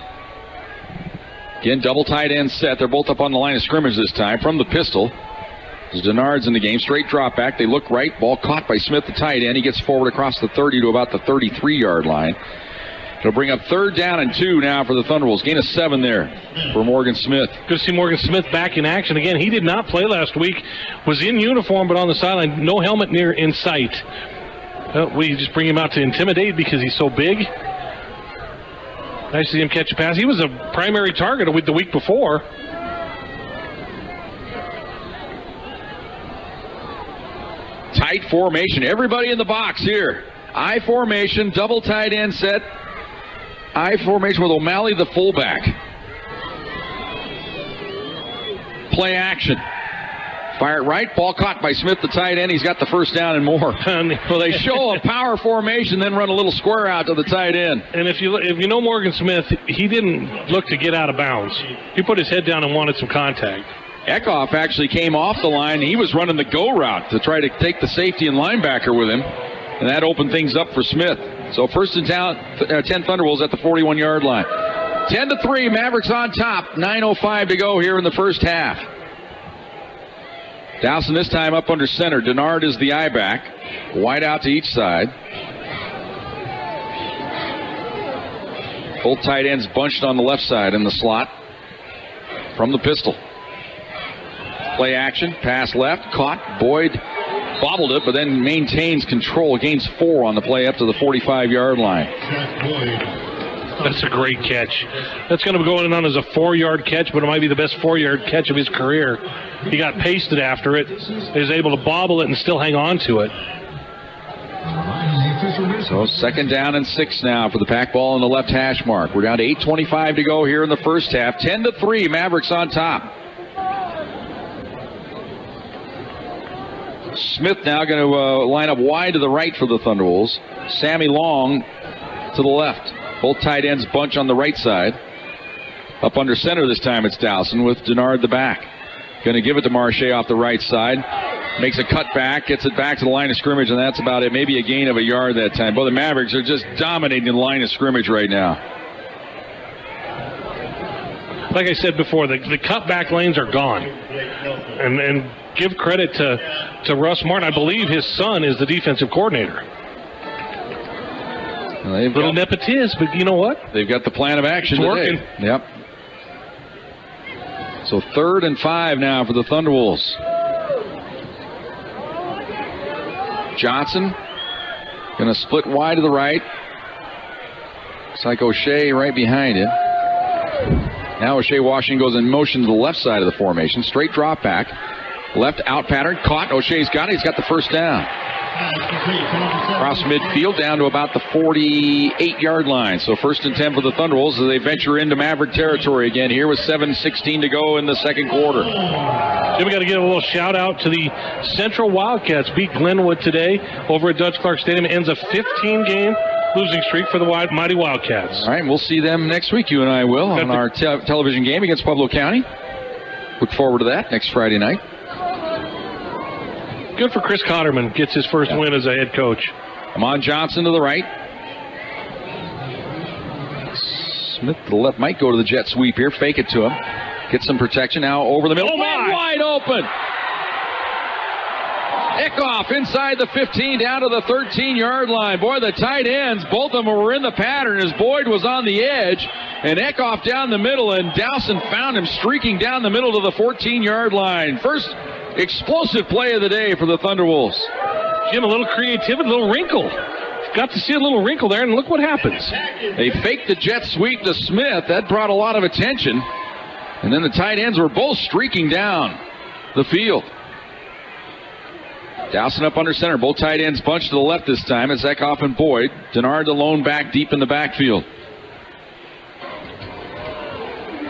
Again, double tight end set. They're both up on the line of scrimmage this time from the pistol. Denard's in the game. Straight drop back. They look right. Ball caught by Smith, the tight end. He gets forward across the 30 to about the 33-yard line. It'll bring up 3rd down and 2 now for the Thunderwolves. Gain of 7 there for Morgan Smith. Good to see Morgan Smith back in action again. He did not play last week. Was in uniform, but on the sideline. No helmet near in sight. We just bring him out to intimidate because he's so big. Nice to see him catch a pass. He was a primary target the week before. Tight formation. Everybody in the box here. I formation, double tight end set. I formation with O'Malley, the fullback. Play action. Fire it right. Ball caught by Smith, the tight end. He's got the first down and more. So they show a power formation, then run a little square out to the tight end. And if you know Morgan Smith, he didn't look to get out of bounds. He put his head down and wanted some contact. Eckhoff actually came off the line. He was running the go route to try to take the safety and linebacker with him, and that opened things up for Smith. So 1st and 10 Thunderwolves at the 41-yard line. 10-3, Mavericks on top. 9:05 to go here in the first half. Dowson this time up under center. Denard is the I-back. Wide out to each side. Both tight ends bunched on the left side in the slot from the pistol. Play action, pass left, caught. Boyd bobbled it, but then maintains control. Gains 4 on the play up to the 45-yard line. That's a great catch. That's going to be going on as a 4-yard catch, but it might be the best 4-yard catch of his career. He got pasted after it. He was able to bobble it and still hang on to it. So 2nd down and 6 now for the pack ball in the left hash mark. We're down to 8:25 to go here in the first half. 10-3, Mavericks on top. Smith now going to line up wide to the right for the Thunderwolves. Sammy Long to the left. Both tight ends bunch on the right side. Up under center this time it's Dowson with Denard the back. Going to give it to Marche off the right side. Makes a cut back, gets it back to the line of scrimmage, and that's about it. Maybe a gain of a yard that time. Both the Mavericks are just dominating the line of scrimmage right now. Like I said before, the cutback lanes are gone. And give credit to Russ Martin. I believe his son is the defensive coordinator. Little nepotism, but you know what? They've got the plan of action it's today. Working. Yep. So 3rd and 5 now for the Thunderwolves. Johnson going to split wide to the right. Looks like O'Shea right behind him. Now O'Shea Washington goes in motion to the left side of the formation. Straight drop back. Left out pattern. Caught. O'Shea's got it. He's got the first down. Across midfield down to about the 48-yard line. So 1st and 10 for the Thunderwolves as they venture into Maverick territory again here with 7:16 to go in the second quarter. Jim, we got to give a little shout out to the Central Wildcats. Beat Glenwood today over at Dutch Clark Stadium. It ends a 15-game losing streak for the mighty Wildcats. All right, we'll see them next week. You and I will on our television game against Pueblo County. Look forward to that next Friday night. Good for Chris Cotterman. Gets his first win as a head coach. Amon Johnson to the right. Smith to the left. Might go to the jet sweep here. Fake it to him. Get some protection now over the middle. Oh, man, wide open. Eckhoff inside the 15 down to the 13-yard line. Boy, the tight ends, both of them were in the pattern as Boyd was on the edge. And Eckhoff down the middle, and Dowson found him streaking down the middle to the 14-yard line. First explosive play of the day for the Thunderwolves. Jim, a little creativity, a little wrinkle. Got to see a little wrinkle there, and look what happens. They faked the jet sweep to Smith. That brought a lot of attention. And then the tight ends were both streaking down the field. Dowson up under center. Both tight ends bunched to the left this time. It's Eckhoff and Boyd. Denard the lone back deep in the backfield.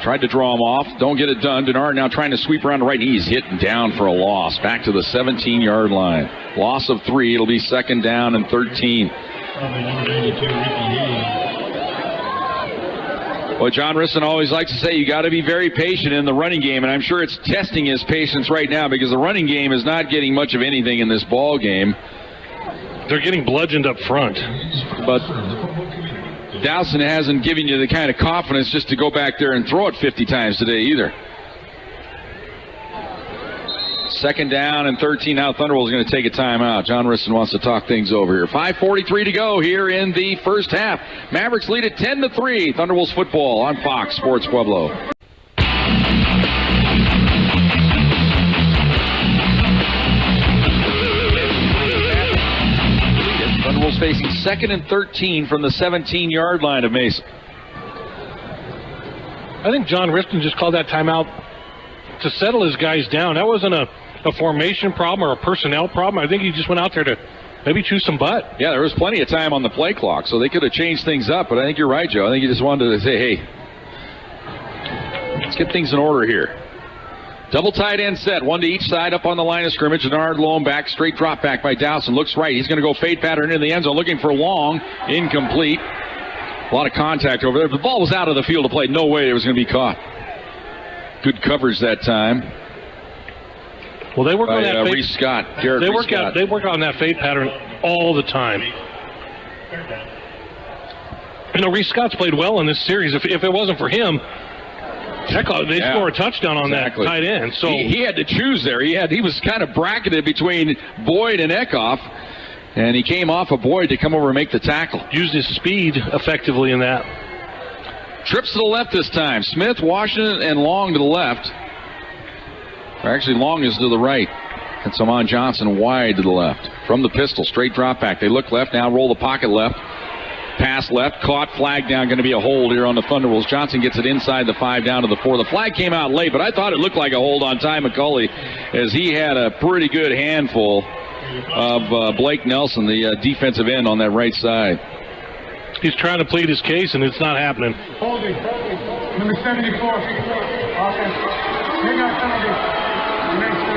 Tried to draw him off. Don't get it done. Denard now trying to sweep around the right. He's hit down for a loss. Back to the 17-yard line. Loss of 3. It'll be 2nd down and 13. Well, John Risson always likes to say you got to be very patient in the running game, and I'm sure it's testing his patience right now because the running game is not getting much of anything in this ball game. They're getting bludgeoned up front. But Dowson hasn't given you the kind of confidence just to go back there and throw it 50 times today either. 2nd down and 13. Now Thunderbolt's going to take a timeout. John Risson wants to talk things over here. 5:43 to go here in the first half. Mavericks lead at 10-3. Thunderbolts football on Fox Sports Pueblo. Thunderbolts facing 2nd and 13 from the 17-yard line of Mesa. I think John Risson just called that timeout to settle his guys down. That wasn't a formation problem or a personnel problem. I think he just went out there to maybe chew some butt. Yeah, there was plenty of time on the play clock, so they could have changed things up. But I think you're right, Joe. I think he just wanted to say, hey, let's get things in order here. Double tight end set, one to each side up on the line of scrimmage. Denard lone back, straight drop back by Dowson. Looks right. He's going to go fade pattern into the end zone, looking for long. Incomplete. A lot of contact over there. The ball was out of the field of play. No way it was going to be caught. Good coverage that time. Well, they work on that fade. Reese Scott. They work on that fade pattern all the time. You know, Reese Scott's played well in this series. If it wasn't for him, they score a touchdown on that tight end. So he had to choose there. He was kind of bracketed between Boyd and Eckhoff, and he came off of Boyd to come over and make the tackle. Used his speed effectively in that. Trips to the left this time. Smith, Washington, and Long to the left. Actually, Long is to the right. And Saman Johnson wide to the left. From the pistol, straight drop back. They look left, now roll the pocket left. Pass left, caught, flag down, going to be a hold here on the Thunderwolves. Johnson gets it inside the 5 down to the 4. The flag came out late, but I thought it looked like a hold on Ty McCulley as he had a pretty good handful of Blake Nelson, the defensive end on that right side. He's trying to plead his case, and it's not happening. Holding. Number 74. Offense. They got penalty.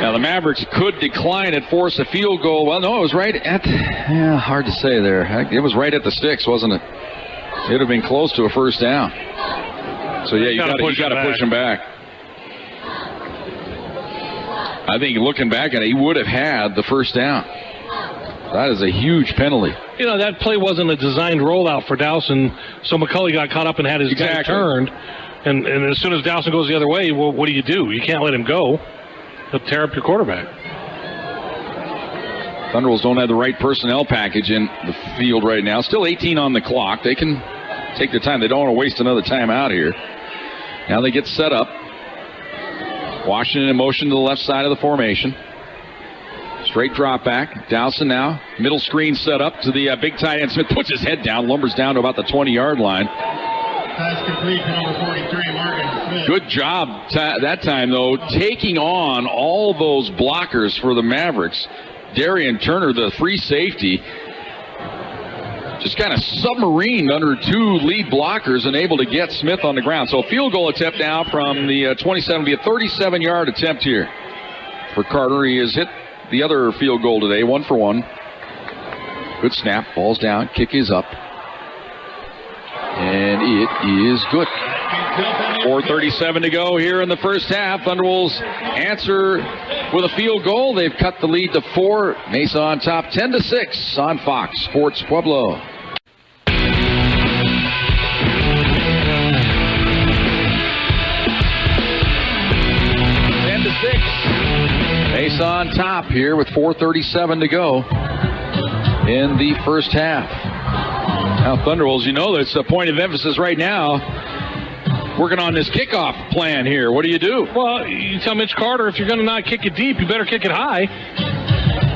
Now the Mavericks could decline it, force a field goal. Well, no, it was right at, hard to say there. It was right at the sticks, wasn't it? It would have been close to a first down. So yeah, you got to push him back. I think looking back at it, he would have had the first down. That is a huge penalty. You know, that play wasn't a designed rollout for Dowson, so McCulley got caught up and had his guy turned. And as soon as Dowson goes the other way, well, what do? You can't let him go. He'll tear up your quarterback. Thunderbolts don't have the right personnel package in the field right now. Still 18 on the clock. They can take their time. They don't want to waste another time out here. Now they get set up. Washington in motion to the left side of the formation. Straight drop back. Dowson now. Middle screen set up to the big tight end. Smith puts his head down. Lumbers down to about the 20-yard line. Pass complete to number 43, Morgan Smith. Good job that time, though, taking on all those blockers for the Mavericks. Darian Turner, the free safety, just kind of submarined under 2 lead blockers and able to get Smith on the ground. So a field goal attempt now from the 27, be a 37-yard attempt here for Carter. He has hit the other field goal today, 1 for 1. Good snap, ball's down, kick is up. And it is good. 4:37 to go here in the first half. Thunderwolves answer with a field goal. They've cut the lead to 4. Mesa on top, 10-6 on Fox Sports Pueblo. 10-6. Mesa on on top here with 4:37 to go in the first half. Now, Thunderwolves, you know that's a point of emphasis right now. Working on this kickoff plan here. What do you do? Well, you tell Mitch Carter, if you're going to not kick it deep, you better kick it high.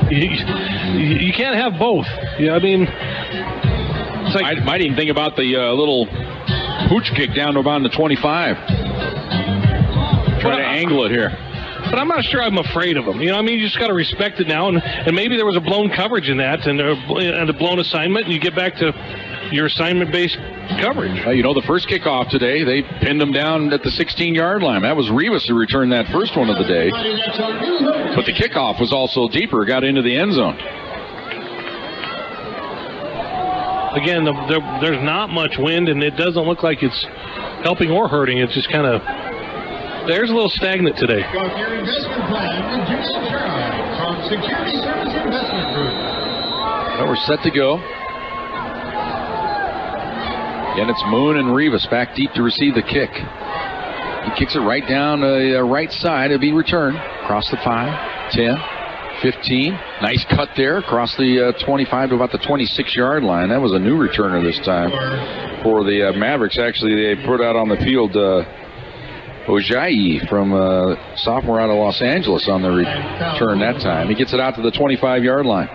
You can't have both. Yeah, I mean, it's like, I might even think about the little pooch kick down to about the 25. Try to angle it here. But I'm not sure I'm afraid of them. You know, I mean, you just got to respect it now. And maybe there was a blown coverage in that and a blown assignment, and you get back to your assignment-based coverage. You know, the first kickoff today, they pinned them down at the 16-yard line. That was Rivas who returned that first one of the day. But the kickoff was also deeper, got into the end zone. Again, there's not much wind, and it doesn't look like it's helping or hurting. It's just kind of, there's a little stagnant today. Go with your investment plan with Julian Cherry from Security Service Investment Group. Well, we're set to go. Again, it's Moon and Rivas back deep to receive the kick. He kicks it right down the right side. It'll be returned across the 5, 10, 15. Nice cut there across the 25 to about the 26-yard line. That was a new returner this time for the Mavericks. Actually, they put out on the field Ojayi from sophomore out of Los Angeles on the return that time. He gets it out to the 25-yard line.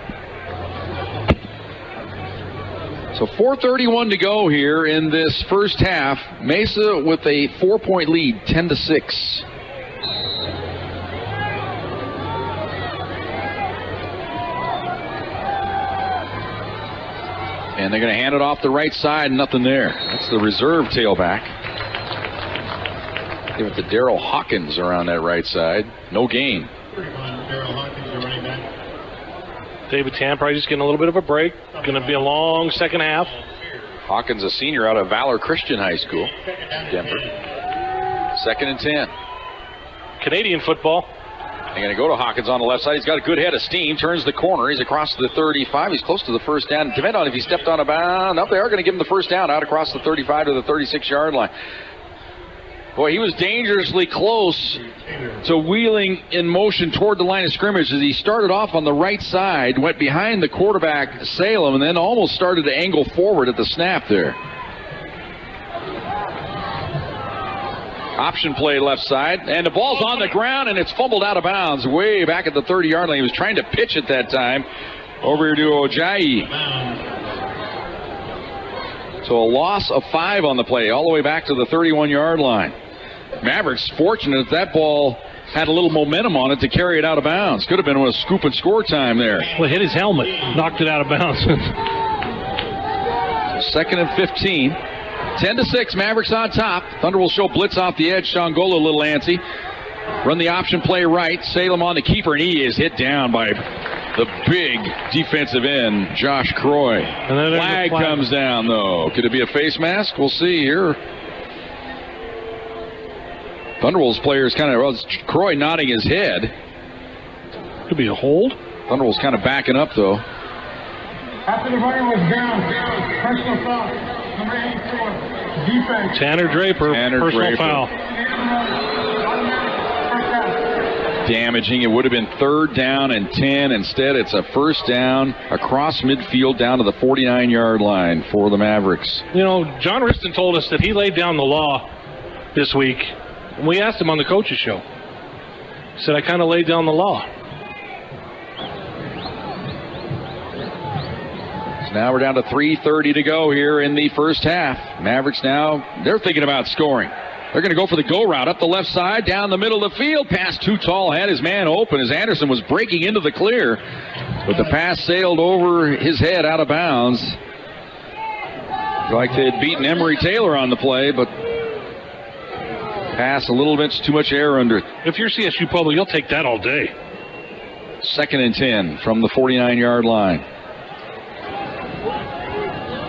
So 4:31 to go here in this first half. Mesa with a 4-point lead, 10-6. And they're going to hand it off the right side. Nothing there. That's the reserve tailback. Give it to Daryl Hawkins around that right side. No gain. David Tampry just getting a little bit of a break. Going to be a long second half. Hawkins, a senior out of Valor Christian High School, Denver. 2nd and 10. Canadian football. They're going to go to Hawkins on the left side. He's got a good head of steam. Turns the corner. He's across the 35. He's close to the first down. Depending on if he stepped on a bound. Nope, they are going to give him the first down out across the 35 to the 36-yard line. Boy, he was dangerously close to wheeling in motion toward the line of scrimmage as he started off on the right side, went behind the quarterback, Salem, and then almost started to angle forward at the snap there. Option play left side, and the ball's on the ground, and it's fumbled out of bounds way back at the 30-yard line. He was trying to pitch it that time over to Ojayi. So a loss of 5 on the play, all the way back to the 31-yard line. Mavericks fortunate that ball had a little momentum on it to carry it out of bounds. Could have been a scoop and score time there. Well, it hit his helmet, knocked it out of bounds. 2nd and 15. 10-6, Mavericks on top. Thunder will show blitz off the edge. Shongola a little antsy. Run the option play right. Salem on the keeper, and he is hit down by the big defensive end, Josh Croy. Flag comes down, though. Could it be a face mask? We'll see here. Thunderwolves players kind of, Croy nodding his head. Could be a hold. Thunderwolves kind of backing up, though. After the running was down, personal foul, number 84, defense. Tanner Draper, personal foul. Damaging. It would have been 3rd down and 10. Instead, it's a first down across midfield down to the 49-yard line for the Mavericks. You know, John Riston told us that he laid down the law this week. And we asked him on the coaches show. He said, I kind of laid down the law. So now we're down to 3:30 to go here in the first half. Mavericks now, they're thinking about scoring. They're going to go for the go route up the left side, down the middle of the field. Pass too tall, had his man open as Anderson was breaking into the clear. But the pass sailed over his head out of bounds. Like they had beaten Emory Taylor on the play, but pass a little bit too much air under it. If you're CSU Pueblo, you'll take that all day. 2nd and 10 from the 49-yard line.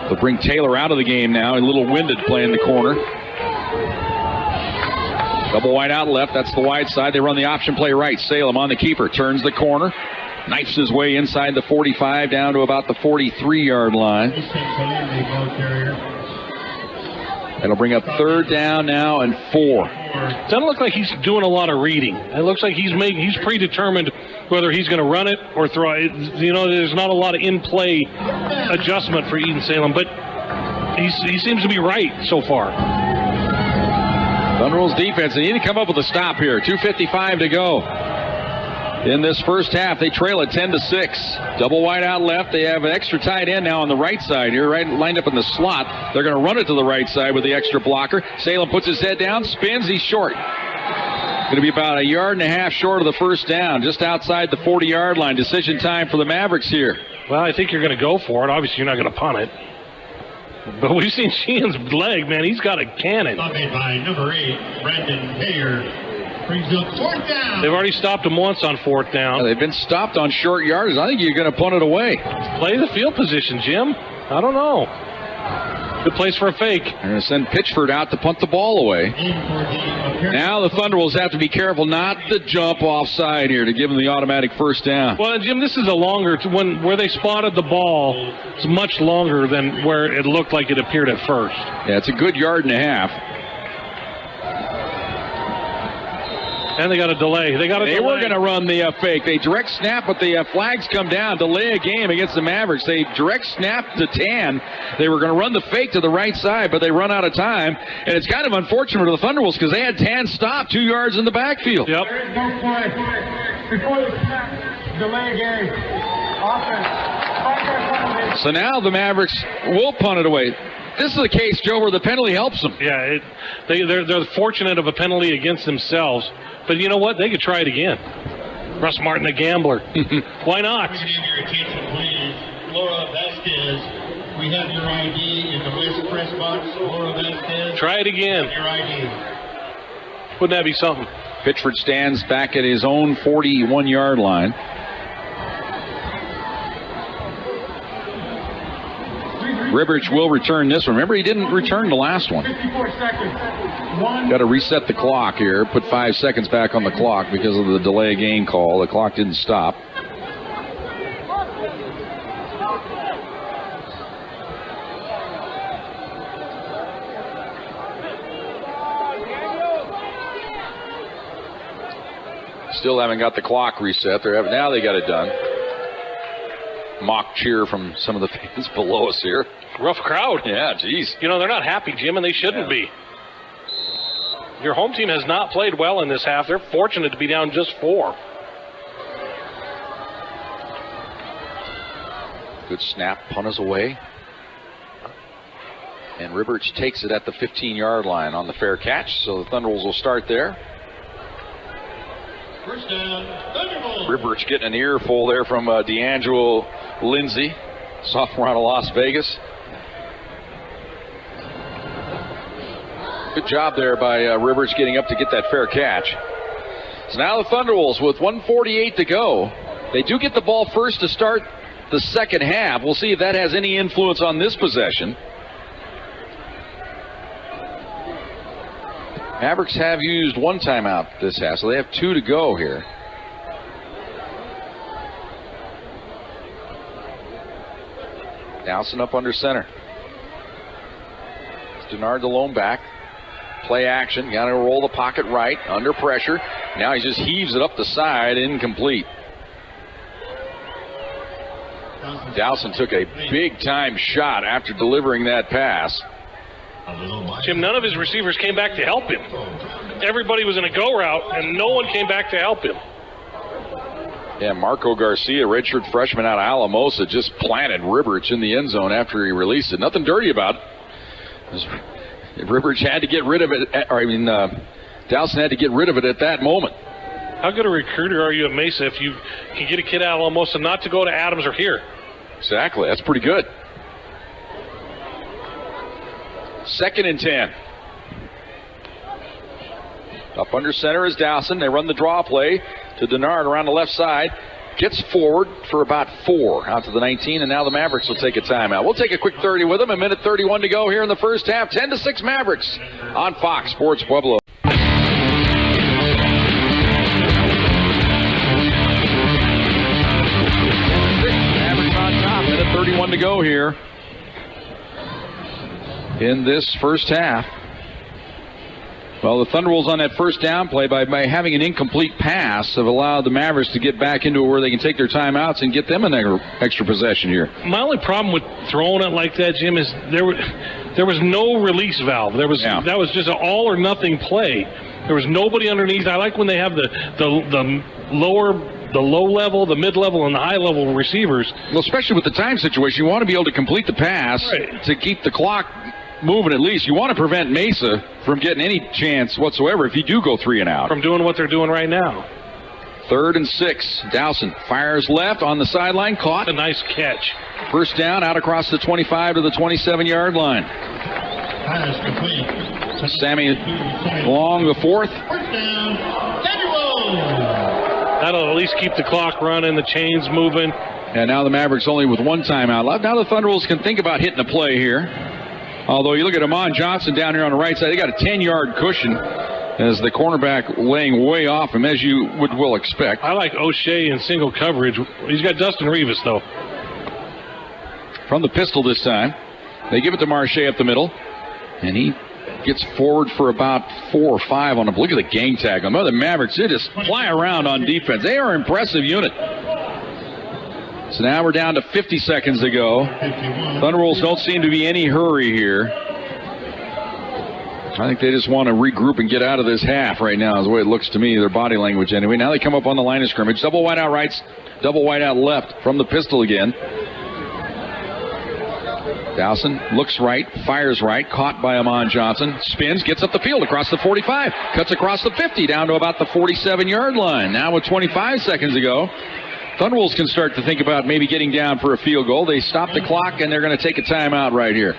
They'll bring Taylor out of the game now, a little winded playing the corner. Double wide out left, that's the wide side. They run the option play right. Salem on the keeper, turns the corner, knifes his way inside the 45 down to about the 43-yard line. It'll bring up 3rd down now and 4. Doesn't look like he's doing a lot of reading. It looks like he's predetermined whether he's going to run it or throw it. You know, there's not a lot of in-play adjustment for Eden-Salem, but he seems to be right so far. Thunder Wolves defense, they need to come up with a stop here. 2:55 to go. In this first half, they trail at 10-6. Double wide out left. They have an extra tight end now on the right side here, right lined up in the slot. They're going to run it to the right side with the extra blocker. Salem puts his head down, spins, he's short. Going to be about 1.5 yards short of the first down, just outside the 40-yard line. Decision time for the Mavericks here. Well, I think you're going to go for it. Obviously, you're not going to punt it. But we've seen Sheehan's leg, man. He's got a cannon. Made by number 8, Brandon Payer. Brings up 4th down. They've already stopped him once on 4th down. They've been stopped on short yardage. I think you're going to punt it away. Play the field position, Jim. I don't know. Good place for a fake. They're going to send Pitchford out to punt the ball away. Now the Thunder Wolves have to be careful not to jump offside here to give them the automatic first down. Well, Jim, this is a longer where they spotted the ball. It's much longer than where it looked like it appeared at first. Yeah, it's a good 1.5 yards. And they got a delay. They were going to run the fake. They direct snap, but the flags come down. Delay a game against the Mavericks. They direct snap to Tan. They were going to run the fake to the right side, but they run out of time. And it's kind of unfortunate for the Thunder Wolves because they had Tan stop 2 yards in the backfield. Yep. There is no play. Before the snap, delay a game. Offense. So now the Mavericks will punt it away. This is the case, Joe, where the penalty helps them. Yeah, they're fortunate of a penalty against themselves. But you know what? They could try it again. Russ Martin, the gambler. Why not? Bring it in your attention, please. Laura Vasquez, we have your ID in the West press box. Laura Vasquez. Try it again. Your ID. Wouldn't that be something? Pitchford stands back at his own 41-yard line. Ribberich will return this one. Remember, he didn't return the last one. 54 seconds. Got to reset the clock here. Put 5 seconds back on the clock because of the delay game call. The clock didn't stop. Still haven't got the clock reset. Now they got it done. Mock cheer from some of the fans below us here. Rough crowd. Yeah, geez. You know, they're not happy, Jim, and they shouldn't be. Your home team has not played well in this half. They're fortunate to be down just 4. Good snap. Punt is away. And Ribberich takes it at the 15-yard line on the fair catch. So the Thunder Wolves will start there. First down, Thunderbolts. Ribberich getting an earful there from D'Angelo Lindsay, sophomore out of Las Vegas. Good job there by Ribberich getting up to get that fair catch. So now the Thunder Wolves with 1:48 to go. They do get the ball first to start the second half. We'll see if that has any influence on this possession. Mavericks have used 1 timeout this half, so they have 2 to go here. Dowson up under center. Denard the lone back. Play action. Got to roll the pocket right. Under pressure. Now he just heaves it up the side. Incomplete. Dowson took a big-time shot after delivering that pass. Jim, none of his receivers came back to help him. Everybody was in a go route, and no one came back to help him. Yeah, Marco Garcia, redshirt freshman out of Alamosa, just planted Ribberich in the end zone after he released it. Nothing dirty about it. Ribberich had to get rid of it. Dowson had to get rid of it at that moment. How good a recruiter are you at Mesa if you can get a kid out of Alamosa not to go to Adams or here? Exactly. That's pretty good. 2nd and 10. Up under center is Dowson. They run the draw play to Denard around the left side. Gets forward for about 4 out to the 19, and now the Mavericks will take a timeout. We'll take a quick 30 with them. 1:31 to go here in the first half. 10-6 Mavericks on Fox Sports Pueblo. Mavericks on top. 1:31 to go here. in this first half. Well, the Thunderwolves on that first down play, by having an incomplete pass, have allowed the Mavericks to get back into it where they can take their timeouts and get them an extra possession here. My only problem with throwing it like that, Jim, is there was no release valve. That was just an all or nothing play. There was nobody underneath. I like when they have the low level, the mid level, and the high level receivers. Well, especially with the time situation, you want to be able to complete the pass to keep the clock moving at least. You want to prevent Mesa from getting any chance whatsoever if you do go 3 and out. From doing what they're doing right now. 3rd and 6. Dowson fires left on the sideline, caught. A nice catch. First down, out across the 25 to the 27-yard line. Pass complete. Sammy Long, the 4th. First down, That'll at least keep the clock running, the chains moving. And now the Mavericks only with 1 timeout left. Now the Thunderwolves can think about hitting a play here. Although you look at Amon Johnson down here on the right side, they got a 10-yard cushion as the cornerback laying way off him, as you will expect. I like O'Shea in single coverage. He's got Dustin Rivas, though. From the pistol this time. They give it to Marche up the middle. And he gets forward for about 4 or 5 on him. Look at the gang tag on them. The Mavericks, they just fly around on defense. They are an impressive unit. So now we're down to 50 seconds to go. Thunderwolves don't seem to be any hurry here. I think they just want to regroup and get out of this half right now, is the way it looks to me, their body language anyway. Now they come up on the line of scrimmage. Double wide out right, double wide out left from the pistol again. Dowson looks right, fires right, caught by Amon Johnson, spins, gets up the field across the 45, cuts across the 50 down to about the 47-yard line. Now with 25 seconds to go, Thunderwolves can start to think about maybe getting down for a field goal. They stop the clock, and they're going to take a timeout right here.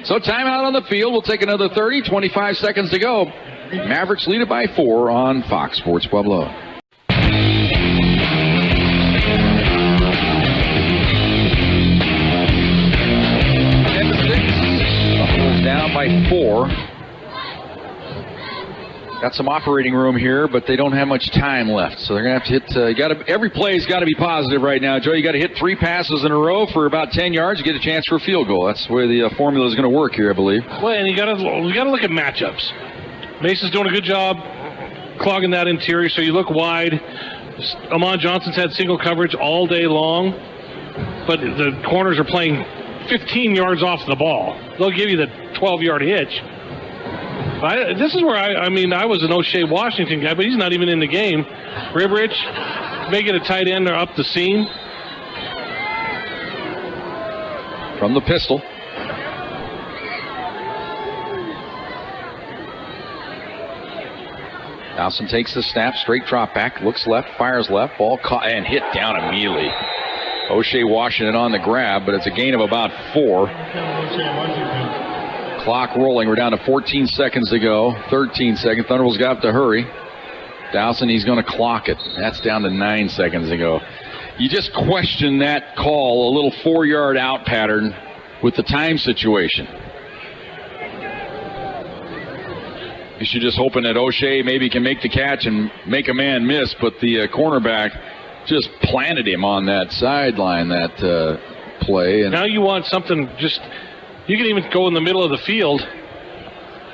So timeout on the field. We'll take another 30, 25 seconds to go. Mavericks lead it by 4 on Fox Sports Pueblo. Down by 4. Got some operating room here, but they don't have much time left, so they're gonna have to hit. Every play's got to be positive right now, Joe. You got to hit 3 passes in a row for about 10 yards. You get a chance for a field goal. That's the way the formula is going to work here, I believe. Well, and you got to look at matchups. Masa's doing a good job clogging that interior, so you look wide. Amon Johnson's had single coverage all day long, but the corners are playing 15 yards off the ball. They'll give you the 12-yard hitch. This is where I was an O'Shea Washington guy, but he's not even in the game. Ribrich may get a tight end or up the seam. From the pistol. Dowson takes the snap, straight drop back, looks left, fires left, ball caught and hit down immediately. O'Shea Washington on the grab, but it's a gain of about 4. Clock rolling. We're down to 14 seconds to go. 13 seconds. Thunderwolves got to hurry. Dowson, he's going to clock it. That's down to 9 seconds to go. You just question that call, a little 4-yard out pattern with the time situation. You should just hoping that O'Shea maybe can make the catch and make a man miss, but the cornerback just planted him on that sideline, that play. And now you want something just... You can even go in the middle of the field,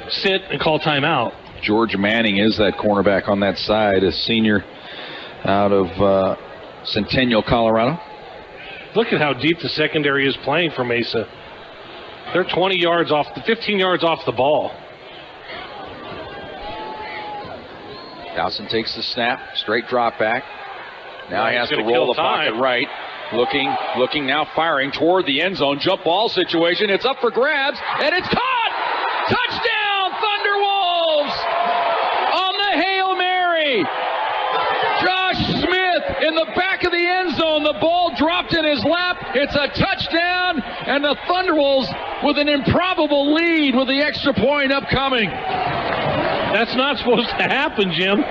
sit, and call timeout. George Manning is that cornerback on that side, a senior out of Centennial, Colorado. Look at how deep the secondary is playing for Mesa. They're 15 yards off the ball. Dowson takes the snap, straight drop back. Now he has to roll the pocket right. Looking now, firing toward the end zone. Jump ball situation. It's up for grabs, and it's caught! Touchdown, Thunderwolves! On the Hail Mary! Josh Smith in the back of the end zone. The ball dropped in his lap. It's a touchdown, and the Thunderwolves with an improbable lead with the extra point upcoming. That's not supposed to happen, Jim.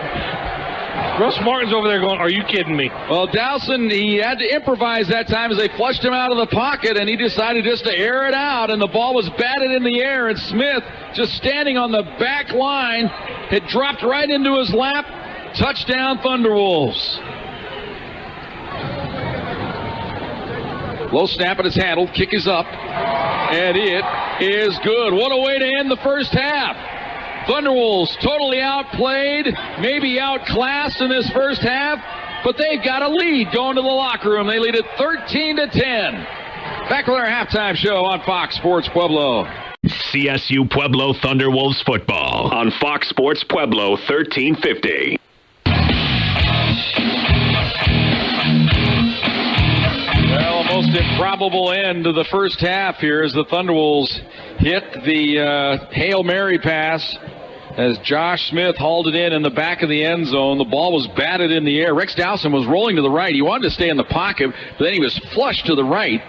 Russ Martin's over there going, are you kidding me? Well, Dowson, he had to improvise that time as they flushed him out of the pocket, and he decided just to air it out, and the ball was batted in the air, and Smith, just standing on the back line, had dropped right into his lap. Touchdown, Thunderwolves. Low snap, and it's handled. Kick is up, and it is good. What a way to end the first half. Thunderwolves totally outplayed, maybe outclassed in this first half, but they've got a lead going to the locker room. They lead it 13-10. Back with our halftime show on Fox Sports Pueblo. CSU Pueblo Thunderwolves football on Fox Sports Pueblo 1350. Well, a most improbable end to the first half here as the Thunderwolves hit the Hail Mary pass as Josh Smith hauled it in the back of the end zone. The ball was batted in the air. Rex Dowson was rolling to the right. He wanted to stay in the pocket, but then he was flushed to the right.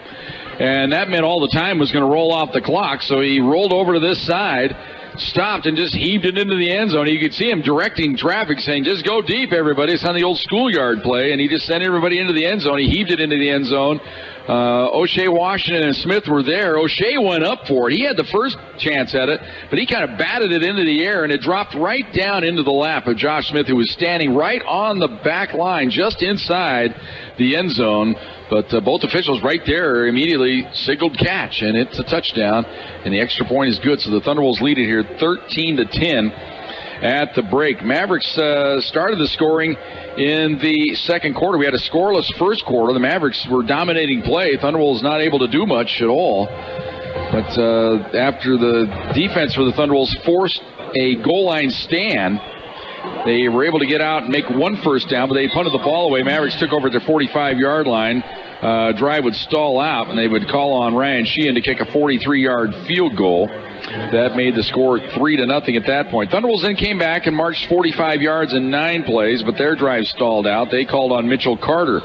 And that meant all the time was going to roll off the clock. So he rolled over to this side, stopped, and just heaved it into the end zone. You could see him directing traffic, saying, just go deep, everybody. It's on the old schoolyard play. And he just sent everybody into the end zone. He heaved it into the end zone. O'Shea, Washington, and Smith were there. O'Shea went up for it. He had the first chance at it, but he kind of batted it into the air, and it dropped right down into the lap of Josh Smith, who was standing right on the back line, just inside the end zone. But both officials right there immediately signaled catch, and it's a touchdown, and the extra point is good. So the Thunderwolves lead it here 13-10 at the break. Mavericks started the scoring in the second quarter. We had a scoreless first quarter. The Mavericks were dominating play. Thunderwolves not able to do much at all. But after the defense for the Thunderwolves forced a goal line stand, they were able to get out and make one first down, but they punted the ball away. Mavericks took over at their 45-yard line. Drive would stall out, and they would call on Ryan Sheehan to kick a 43-yard field goal. That made the score 3-0 at that point. Thunderwolves then came back and marched 45 yards in 9 plays, but their drive stalled out. They called on Mitchell Carter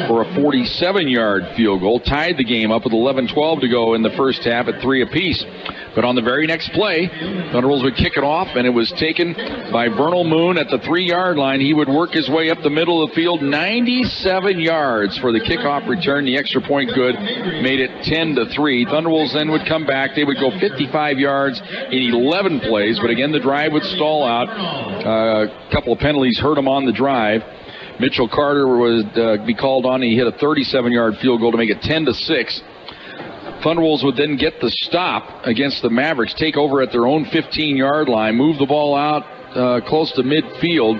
for a 47-yard field goal, tied the game up with 11-12 to go in the first half at 3 apiece. But on the very next play, Thunderwolves would kick it off, and it was taken by Vernal Moon at the 3-yard line. He would work his way up the middle of the field, 97 yards for the kickoff return. The extra point good made it 10-3. Thunderwolves then would come back. They would go 55 yards in 11 plays, but again, the drive would stall out. A couple of penalties hurt them on the drive. Mitchell Carter would be called on. He hit a 37-yard field goal to make it 10-6. Thunderwolves would then get the stop against the Mavericks, take over at their own 15-yard line, move the ball out close to midfield.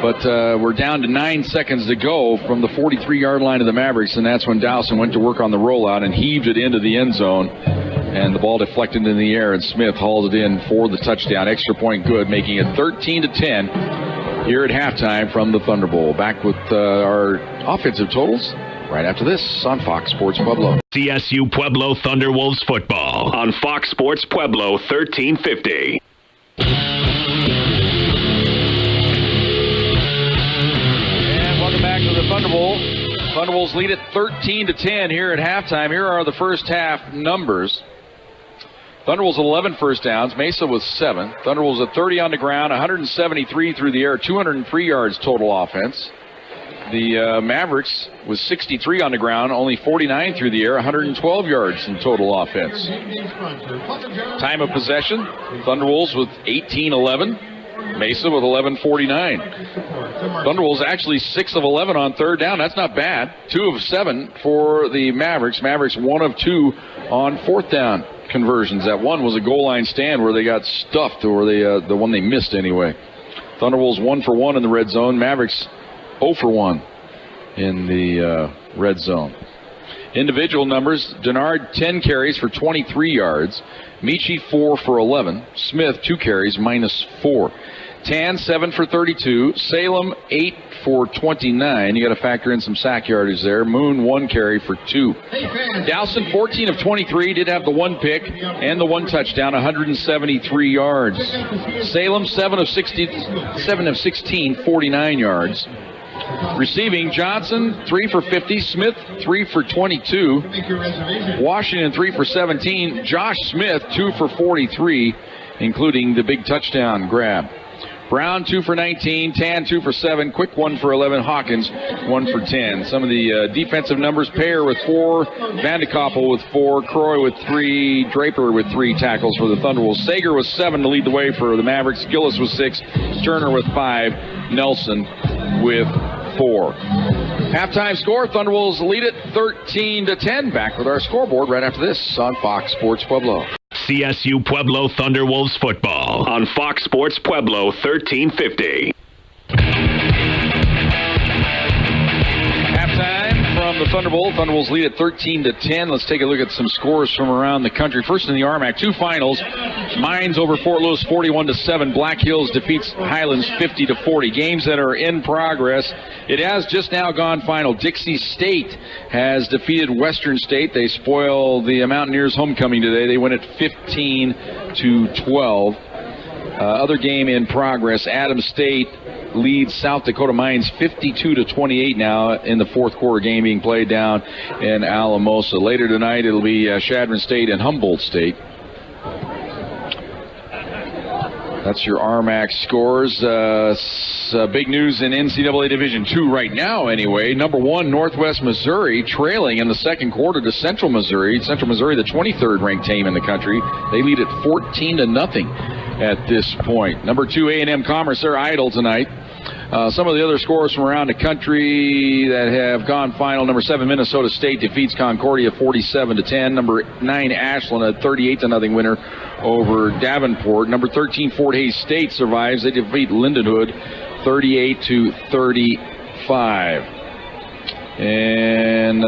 But we're down to 9 seconds to go from the 43-yard line of the Mavericks, and that's when Dowson went to work on the rollout and heaved it into the end zone. And the ball deflected in the air, and Smith hauls it in for the touchdown. Extra point good, making it 13-10 here at halftime from the Thunder Bowl. Back with our offensive totals right after this on Fox Sports Pueblo. CSU Pueblo Thunderwolves football on Fox Sports Pueblo 1350. And welcome back to the Thunder Bowl. Thunderwolves lead it 13-10 here at halftime. Here are the first half numbers. Thunderwolves 11 first downs, Mesa with 7. Thunderwolves at 30 on the ground, 173 through the air, 203 yards total offense. The Mavericks with 63 on the ground, only 49 through the air, 112 yards in total offense. Time of possession, Thunderwolves with 18-11, Mesa with 11:49. Thunderwolves actually 6 of 11 on third down. That's not bad. 2 of 7 for the Mavericks. Mavericks 1 of 2 on fourth down conversions. That one was a goal line stand where they got stuffed, or the one they missed anyway. Thunderwolves 1 for 1 in the red zone. Mavericks 0 for 1 in the red zone. Individual numbers, Denard 10 carries for 23 yards. Michi 4 for 11. Smith 2 carries, -4. Tan 7 for 32. Salem 8 for 29. You got to factor in some sack yardage there. Moon 1 carry for 2. Dowson 14 of 23. Did have the 1 pick and the 1 touchdown, 173 yards. Salem 7 of 16, 49 yards. Receiving, Johnson 3 for 50. Smith 3 for 22. Washington 3 for 17. Josh Smith 2 for 43, including the big touchdown grab. Brown 2 for 19. Tan 2 for 7. Quick 1 for 11. Hawkins 1 for 10. Some of the defensive numbers: Payer with 4, Van de Koppel with 4, Croy with 3, Draper with 3 tackles for the Thunderwolves. Sager with 7 to lead the way for the Mavericks. Gillis with 6, Turner with 5, Nelson with 24. Halftime score, Thunderwolves lead it 13-10. Back with our scoreboard right after this on Fox Sports Pueblo. CSU Pueblo Thunderwolves football on Fox Sports Pueblo 1350. From the Thunderwolves lead at 13-10. Let's take a look at some scores from around the country. First in the RMAC, 2 finals. Mines over Fort Lewis 41-7. Black Hills defeats Highlands 50-40. Games that are in progress. It has just now gone final. Dixie State has defeated Western State. They spoil the Mountaineers homecoming today. They win it 15-12. Other game in progress. Adams State leads South Dakota Mines 52-28 now in the fourth quarter, game being played down in Alamosa. Later tonight it'll be Chadron State and Humboldt State. That's your RMAC scores. Big news in NCAA Division II right now anyway. Number 1, Northwest Missouri, trailing in the second quarter to Central Missouri. Central Missouri, the 23rd ranked team in the country. They lead it 14-0 at this point. Number 2, A&M Commerce, they're idle tonight. Some of the other scores from around the country that have gone final. Number 7, Minnesota State defeats Concordia 47-10. Number 9, Ashland, a 38-0 winner over Davenport. Number 13, Fort Hays State survives. They defeat Lindenwood 38-35. And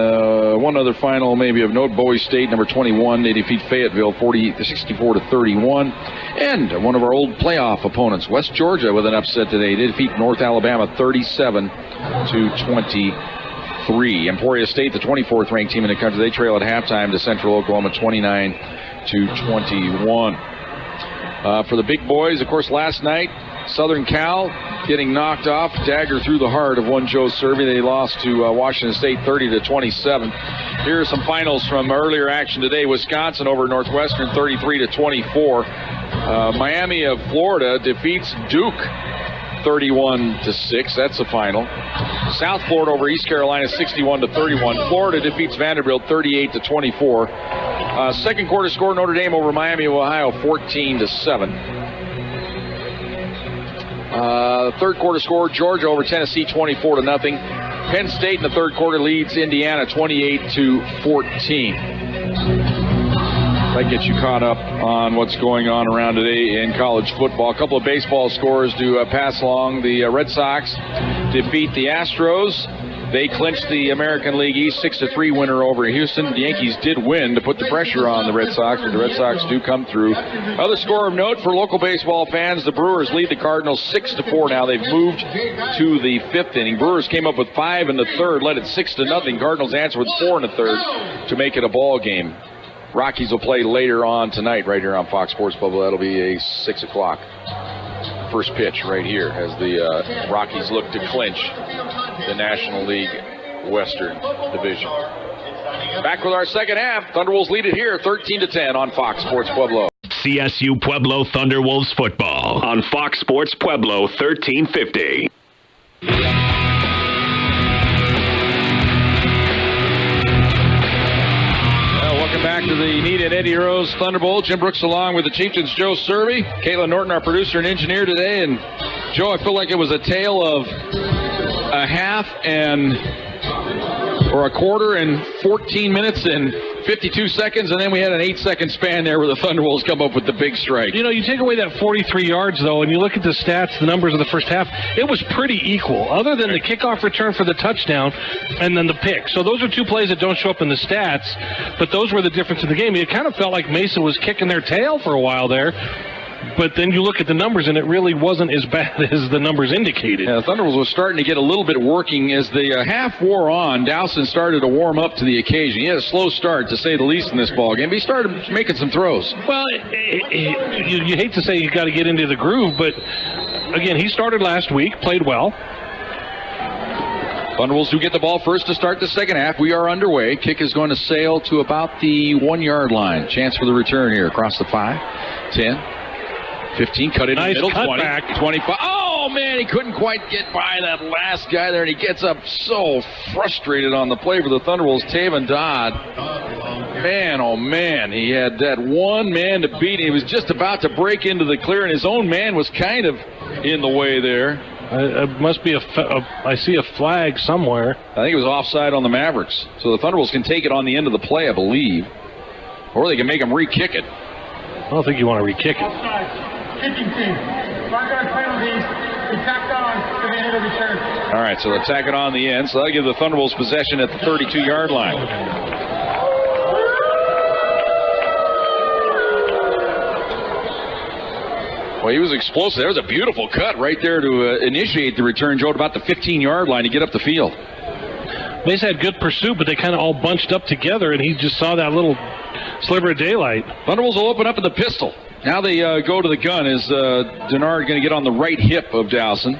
one other final maybe of note, Bowie State, number 21, they defeat Fayetteville 64-31. And one of our old playoff opponents, West Georgia, with an upset today. They defeat North Alabama 37-23. Emporia State, the 24th ranked team in the country, they trail at halftime to Central Oklahoma 29-21. For the big boys, of course, last night, Southern Cal getting knocked off, dagger through the heart of one Joe Cervi. They lost to Washington State 30-27. Here are some finals from earlier action today. Wisconsin over Northwestern 33-24. Miami of Florida defeats Duke 31-6. That's a final. South Florida over East Carolina 61-31. Florida defeats Vanderbilt 38-24. Second quarter score, Notre Dame over Miami of Ohio 14-7. Third quarter score, Georgia over Tennessee 24-0. Penn State in the third quarter leads Indiana 28-14. That gets you caught up on what's going on around today in college football. A couple of baseball scores to pass along. The Red Sox defeat the Astros. They clinched the American League East 6-3 winner over Houston. The Yankees did win to put the pressure on the Red Sox, but the Red Sox do come through. Other score of note for local baseball fans, the Brewers lead the Cardinals 6-4 now. They've moved to the fifth inning. Brewers came up with 5 in the third, led it 6-0. Cardinals answer with 4 in the third to make it a ball game. Rockies will play later on tonight right here on Fox Sports Pueblo. That'll be a 6 o'clock first pitch right here as the Rockies look to clinch the National League Western Division. Back with our second half. Thunderwolves lead it here 13-10 on Fox Sports Pueblo. CSU Pueblo Thunderwolves football on Fox Sports Pueblo 1350. Welcome back to the Neta and DeRose Thunderbolt. Jim Brooks along with the Chieftains Joe Cervi. Caitlin Norton, our producer and engineer today. And Joe, I feel like it was a tale of a half or a quarter and 14 minutes and 52 seconds, and then we had an 8-second span there where the Thunderwolves come up with the big strike. You know, you take away that 43 yards, though, and you look at the stats, the numbers of the first half, it was pretty equal, other than the kickoff return for the touchdown and then the pick. So those are two plays that don't show up in the stats, but those were the difference in the game. It kind of felt like Mesa was kicking their tail for a while there. But then you look at the numbers, and it really wasn't as bad as the numbers indicated. Yeah, the Thunderwolves was starting to get a little bit working as the half wore on. Dowson started to warm up to the occasion. He had a slow start, to say the least, in this ball game. But he started making some throws. Well, you hate to say you got to get into the groove, but again, he started last week, played well. Thunderwolves do get the ball first to start the second half. We are underway. Kick is going to sail to about the 1-yard line. Chance for the return here across the 5, 10. 15, cut in the middle, 20, back. 25. Oh, man, he couldn't quite get by that last guy there, and he gets up so frustrated on the play for the Thunderwolves. Taven Dodd, man, oh, man, he had that one man to beat. He was just about to break into the clear, and his own man was kind of in the way there. It must be I see a flag somewhere. I think it was offside on the Mavericks. So the Thunderbolts can take it on the end of the play, I believe. Or they can make them re-kick it. I don't think you want to re-kick it. Offside. Kicking team. Not going to penalties. We tacked on to the end of the return. All right, so they're tacking on the end. So that'll give the Thunderbolts possession at the 32-yard line. Well, he was explosive. There was a beautiful cut right there to initiate the return, Joe, at about the 15-yard line to get up the field. Mesa had good pursuit, but they kind of all bunched up together, and he just saw that little sliver of daylight. Thunderbolts will open up in the pistol. Now they go to the gun. Is Denard going to get on the right hip of Dowson?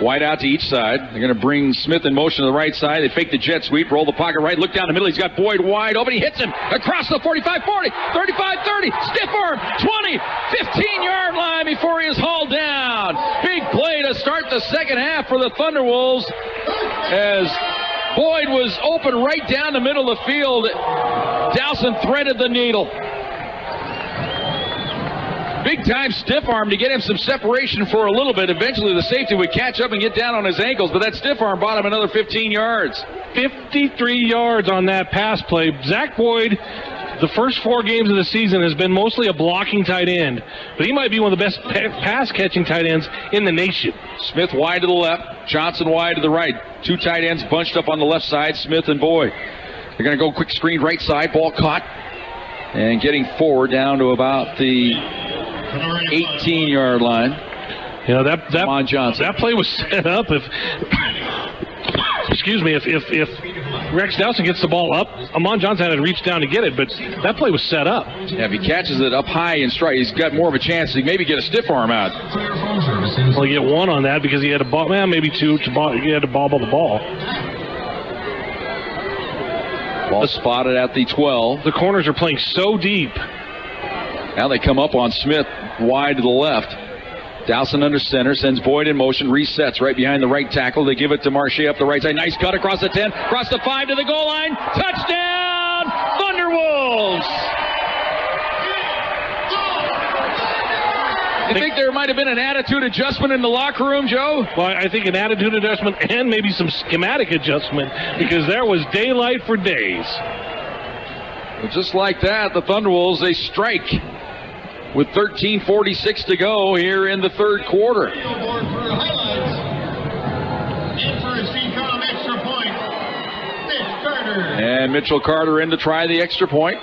Wide out to each side. They're going to bring Smith in motion to the right side. They fake the jet sweep, roll the pocket right, look down the middle. He's got Boyd wide open. He hits him across the 45, 40, 35, 30, stiff arm, 20, 15-yard line before he is hauled down. Big play to start the second half for the Thunderwolves as Boyd was open right down the middle of the field. Dowson threaded the needle. Big time stiff arm to get him some separation for a little bit. Eventually the safety would catch up and get down on his ankles, but that stiff arm bought him another 15 yards. 53 yards on that pass play. Zach Boyd, the first 4 games of the season, has been mostly a blocking tight end, but he might be one of the best pass-catching tight ends in the nation. Smith wide to the left, Johnson wide to the right. 2 tight ends bunched up on the left side, Smith and Boyd. They're going to go quick screen right side, ball caught, and getting forward down to about the 18-yard line. You know, that Johnson. That play was set up. If Rex Dowson gets the ball up, Amon Johnson had to reach down to get it, but that play was set up. Yeah, if he catches it up high and strike, he's got more of a chance to maybe get a stiff arm out. Well, he get 1 on that because he had a ball, maybe 2 to ball. He had to bobble the ball. Ball spotted at the 12. The corners are playing so deep. Now they come up on Smith wide to the left. Dowson under center, sends Boyd in motion, resets right behind the right tackle. They give it to Marche up the right side. Nice cut across the 10, across the 5 to the goal line. Touchdown, Thunderwolves! You think there might have been an attitude adjustment in the locker room, Joe? Well, I think an attitude adjustment and maybe some schematic adjustment because there was daylight for days. Well, just like that, the Thunderwolves, they strike with 13:46 to go here in the third quarter. And Mitchell Carter in to try the extra point.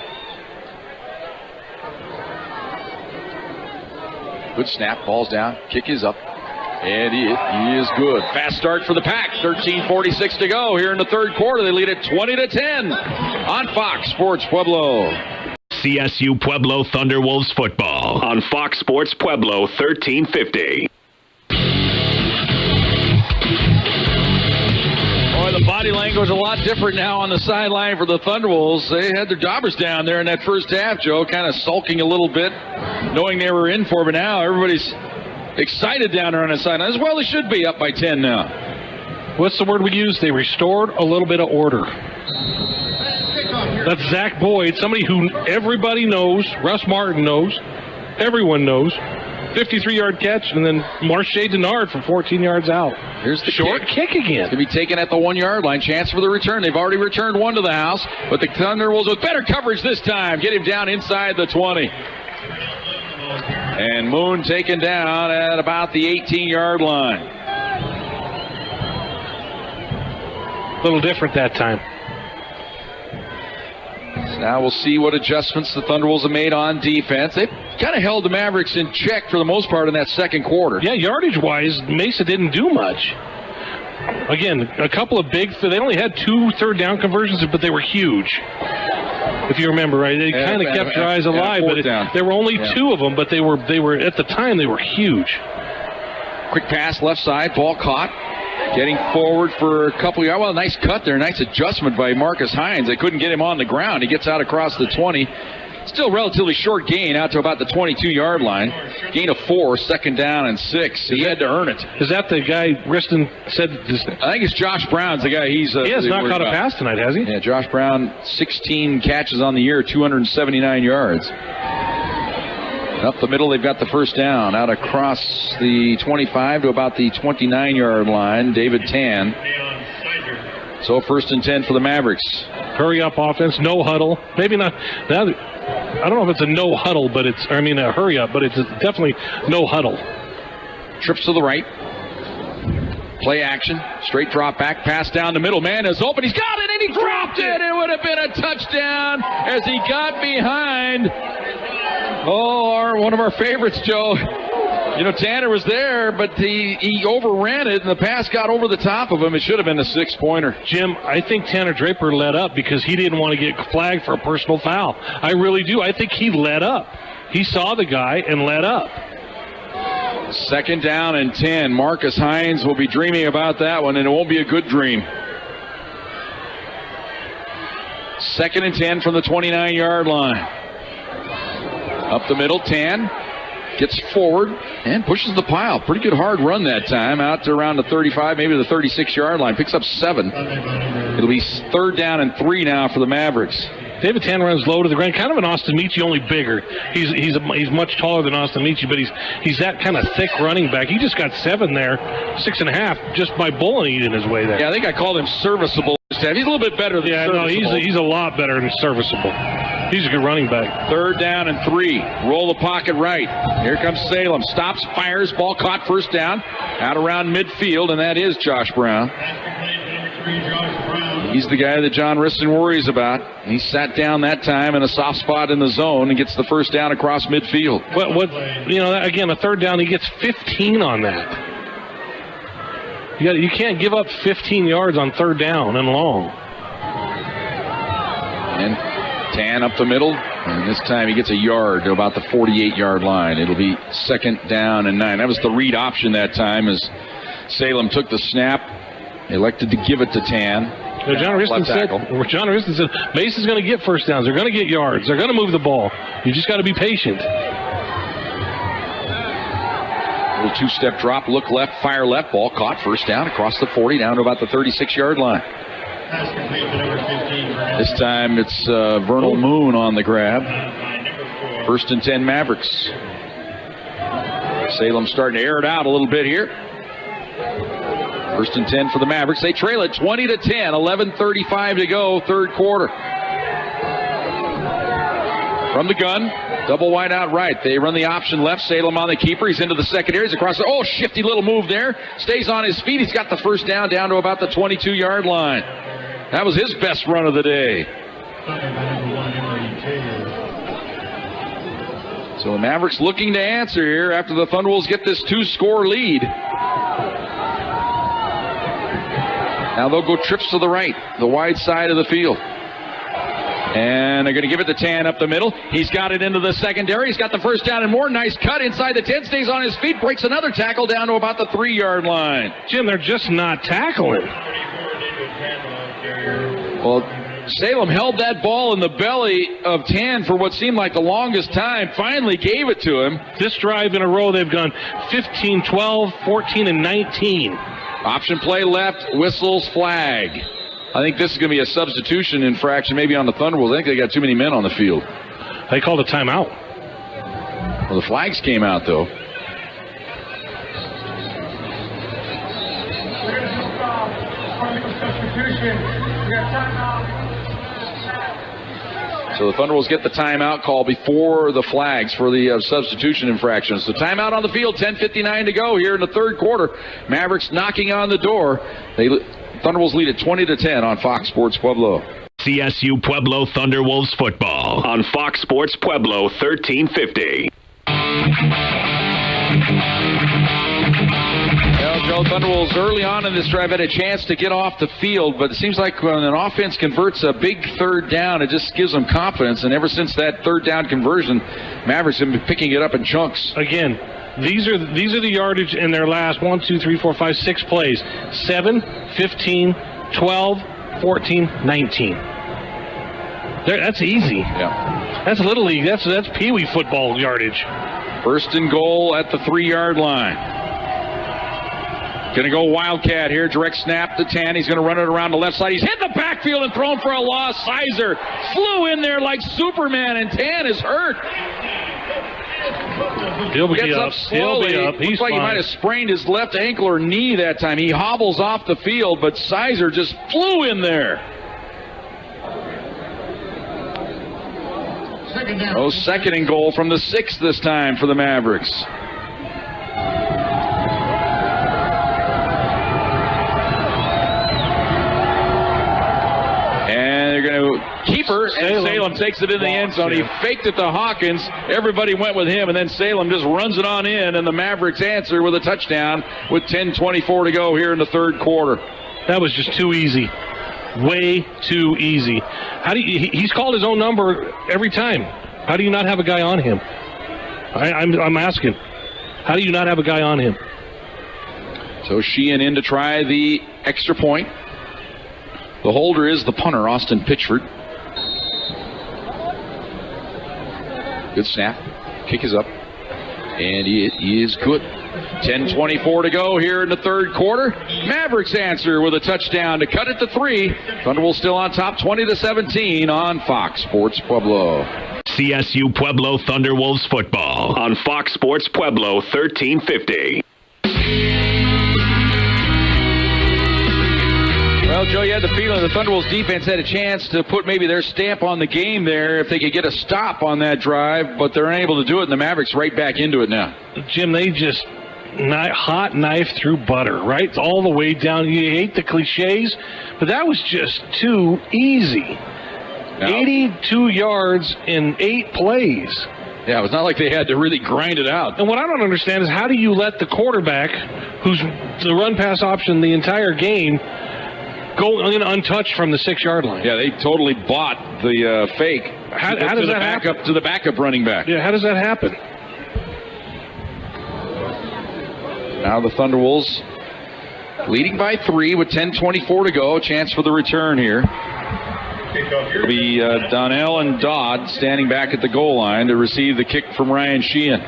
Good snap, ball's down, kick is up, and he is good. Fast start for the Pack, 13:46 to go here in the third quarter. They lead it 20-10 on Fox Sports Pueblo. CSU Pueblo Thunderwolves football on Fox Sports Pueblo 1350. Boy, the body language is a lot different now on the sideline for the Thunderwolves. They had their jobbers down there in that first half, Joe, kind of sulking a little bit, knowing they were in for it, but now everybody's excited down there on the sideline. As well they should be, up by 10 now. What's the word we use? They restored a little bit of order. That's Zach Boyd, somebody who everybody knows, Russ Martin knows, everyone knows. 53-yard catch, and then Marche Denard from 14 yards out. Here's the short kick again. It's going to be taken at the 1-yard line. Chance for the return. They've already returned 1 to the house, but the Thunderwolves with better coverage this time. Get him down inside the 20. And Moon taken down at about the 18-yard line. A little different that time. Now we'll see what adjustments the Thunderwolves have made on defense. They've kind of held the Mavericks in check for the most part in that second quarter. Yeah, yardage-wise, Mesa didn't do much. Again, a couple of big, they only had 2 third-down conversions, but they were huge. If you remember, right? They kind of kept your eyes alive, but there were only 2 of them, but they were at the time, they were huge. Quick pass left side, ball caught. Getting forward for a couple of yards. Well, nice cut there. Nice adjustment by Marcus Hines. They couldn't get him on the ground. He gets out across the 20. Still relatively short gain out to about the 22-yard line. Gain of 4, second down and 6. He had to earn it. Is that the guy Riston said? I think it's Josh Brown's the guy. He has not caught a pass tonight, has he? Yeah, Josh Brown, 16 catches on the year, 279 yards. Up the middle, they've got the first down. Out across the 25 to about the 29-yard line, David Tan. So 1st and 10 for the Mavericks. Hurry up offense, no huddle. Maybe not. I don't know if it's a no huddle, but it's, I mean, a hurry up, but it's definitely no huddle. Trips to the right. Play action. Straight drop back. Pass down the middle. Man is open. He's got it, and he dropped it. It would have been a touchdown as he got behind. One of our favorites, Joe. You know, Tanner was there, but he overran it, and the pass got over the top of him. It should have been a 6-pointer. Jim, I think Tanner Draper let up because he didn't want to get flagged for a personal foul. I really do. I think he let up. He saw the guy and let up. 2nd down and 10. Marcus Hines will be dreaming about that one, and it won't be a good dream. 2nd and 10 from the 29-yard line. Up the middle, Tan gets forward and pushes the pile. Pretty good hard run that time. Out to around the 35, maybe the 36-yard line. Picks up 7. It'll be 3rd down and 3 now for the Mavericks. David Tan runs low to the ground, kind of an Austin Meachie, only bigger. He's much taller than Austin Meachie, but he's that kind of thick running back. He just got 7 there, 6.5, just by bullying his way there. Yeah, I think I called him serviceable. He's a little bit better than serviceable. No, he's a lot better than serviceable. He's a good running back. 3rd down and 3. Roll the pocket right. Here comes Salem. Stops, fires, ball caught, 1st down. Out around midfield, and that is Josh Brown. He's the guy that John Riston worries about. He sat down that time in a soft spot in the zone and gets the 1st down across midfield. Again, a 3rd down, he gets 15 on that. You can't give up 15 yards on 3rd down and long. And Tan up the middle, and this time he gets a yard to about the 48-yard line. It'll be 2nd down and 9. That was the read option that time as Salem took the snap, elected to give it to Tan. John Riston said, Mesa's going to get 1st downs. They're going to get yards. They're going to move the ball. You just got to be patient. Little 2-step drop, look left, fire left, ball caught, 1st down across the 40, down to about the 36-yard line. This time it's Vernal Moon on the grab. 1st and 10 Mavericks. Salem starting to air it out a little bit here. 1st and 10 for the Mavericks. They trail it 20-10, 11:35 to go, 3rd quarter. From the gun, double wide out right. They run the option left. Salem on the keeper. He's into the secondary. He's across the, shifty little move there. Stays on his feet. He's got the 1st down to about the 22-yard line. That was his best run of the day. So the Mavericks looking to answer here after the Thunderwolves get this 2-score lead. Now they'll go trips to the right, the wide side of the field. And they're going to give it to Tan up the middle. He's got it into the secondary. He's got the 1st down and more. Nice cut inside the 10. Stays on his feet. Breaks another tackle down to about the 3-yard line. Jim, they're just not tackling. Well, Salem held that ball in the belly of Tan for what seemed like the longest time. Finally gave it to him. This drive in a row, they've gone 15, 12, 14, and 19. Option play left, whistles, flag. I think this is going to be a substitution infraction maybe on the Thunderwolves. I think they got too many men on the field. They called a timeout. Well, the flags came out, though. So the Thunderwolves get the timeout call before the flags for the substitution infractions. So timeout on the field, 10:59 to go here in the 3rd quarter. Mavericks knocking on the door. Thunderwolves lead at 20-10 on Fox Sports Pueblo. CSU Pueblo Thunderwolves football on Fox Sports Pueblo 1350. Well, Joe, Thunderwolves early on in this drive had a chance to get off the field, but it seems like when an offense converts a big 3rd down, it just gives them confidence. And ever since that 3rd down conversion, Mavericks have been picking it up in chunks. Again, these are the yardage in their last 1, 2, 3, 4, 5, 6 plays. 7, 15, 12, 14, 19. That's easy. Yeah. That's Little League. That's Pee Wee football yardage. 1st and goal at the 3-yard line. Going to go Wildcat here. Direct snap to Tan. He's going to run it around the left side. He's hit the backfield and thrown for a loss. Sizer flew in there like Superman, and Tan is hurt. He'll be Gets up. up slowly. He'll be up. He's Looks like he fine. might have sprained his left ankle or knee that time. He hobbles off the field, but Sizer just flew in there. Second and goal from the 6 this time for the Mavericks. And they're going to keep her, and Salem takes it in the end zone. He faked it to Hawkins. Everybody went with him, and then Salem just runs it on in, and the Mavericks answer with a touchdown with 10:24 to go here in the third quarter. That was just too easy. Way too easy. How do you, he's called his own number every time. How do you not have a guy on him? I'm asking. How do you not have a guy on him? So Sheehan in to try the extra point. The holder is the punter, Austin Pitchford. Good snap. Kick is up. And it is good. 10:24 to go here in the third quarter. Mavericks answer with a touchdown to cut it to 3. Thunderbolts still on top, 20-17 on Fox Sports Pueblo. CSU Pueblo Thunderwolves football on Fox Sports Pueblo 1350. Well, Joe, you had the feeling the Thunderbolts defense had a chance to put maybe their stamp on the game there if they could get a stop on that drive, but they're unable to do it, and the Mavericks right back into it now. Jim, they just hot knife through butter, right? It's all the way down. You hate the cliches, but that was just too easy. Now, 82 yards in 8 plays. Yeah, it was not like they had to really grind it out. And what I don't understand is how do you let the quarterback, who's the run-pass option the entire game, go untouched from the 6-yard line? Yeah, they totally bought the fake. How does that happen? To the backup running back. Yeah, how does that happen? Now the Thunderwolves leading by 3 with 10:24 to go. Chance for the return here. It'll be Donnell and Dodd standing back at the goal line to receive the kick from Ryan Sheehan.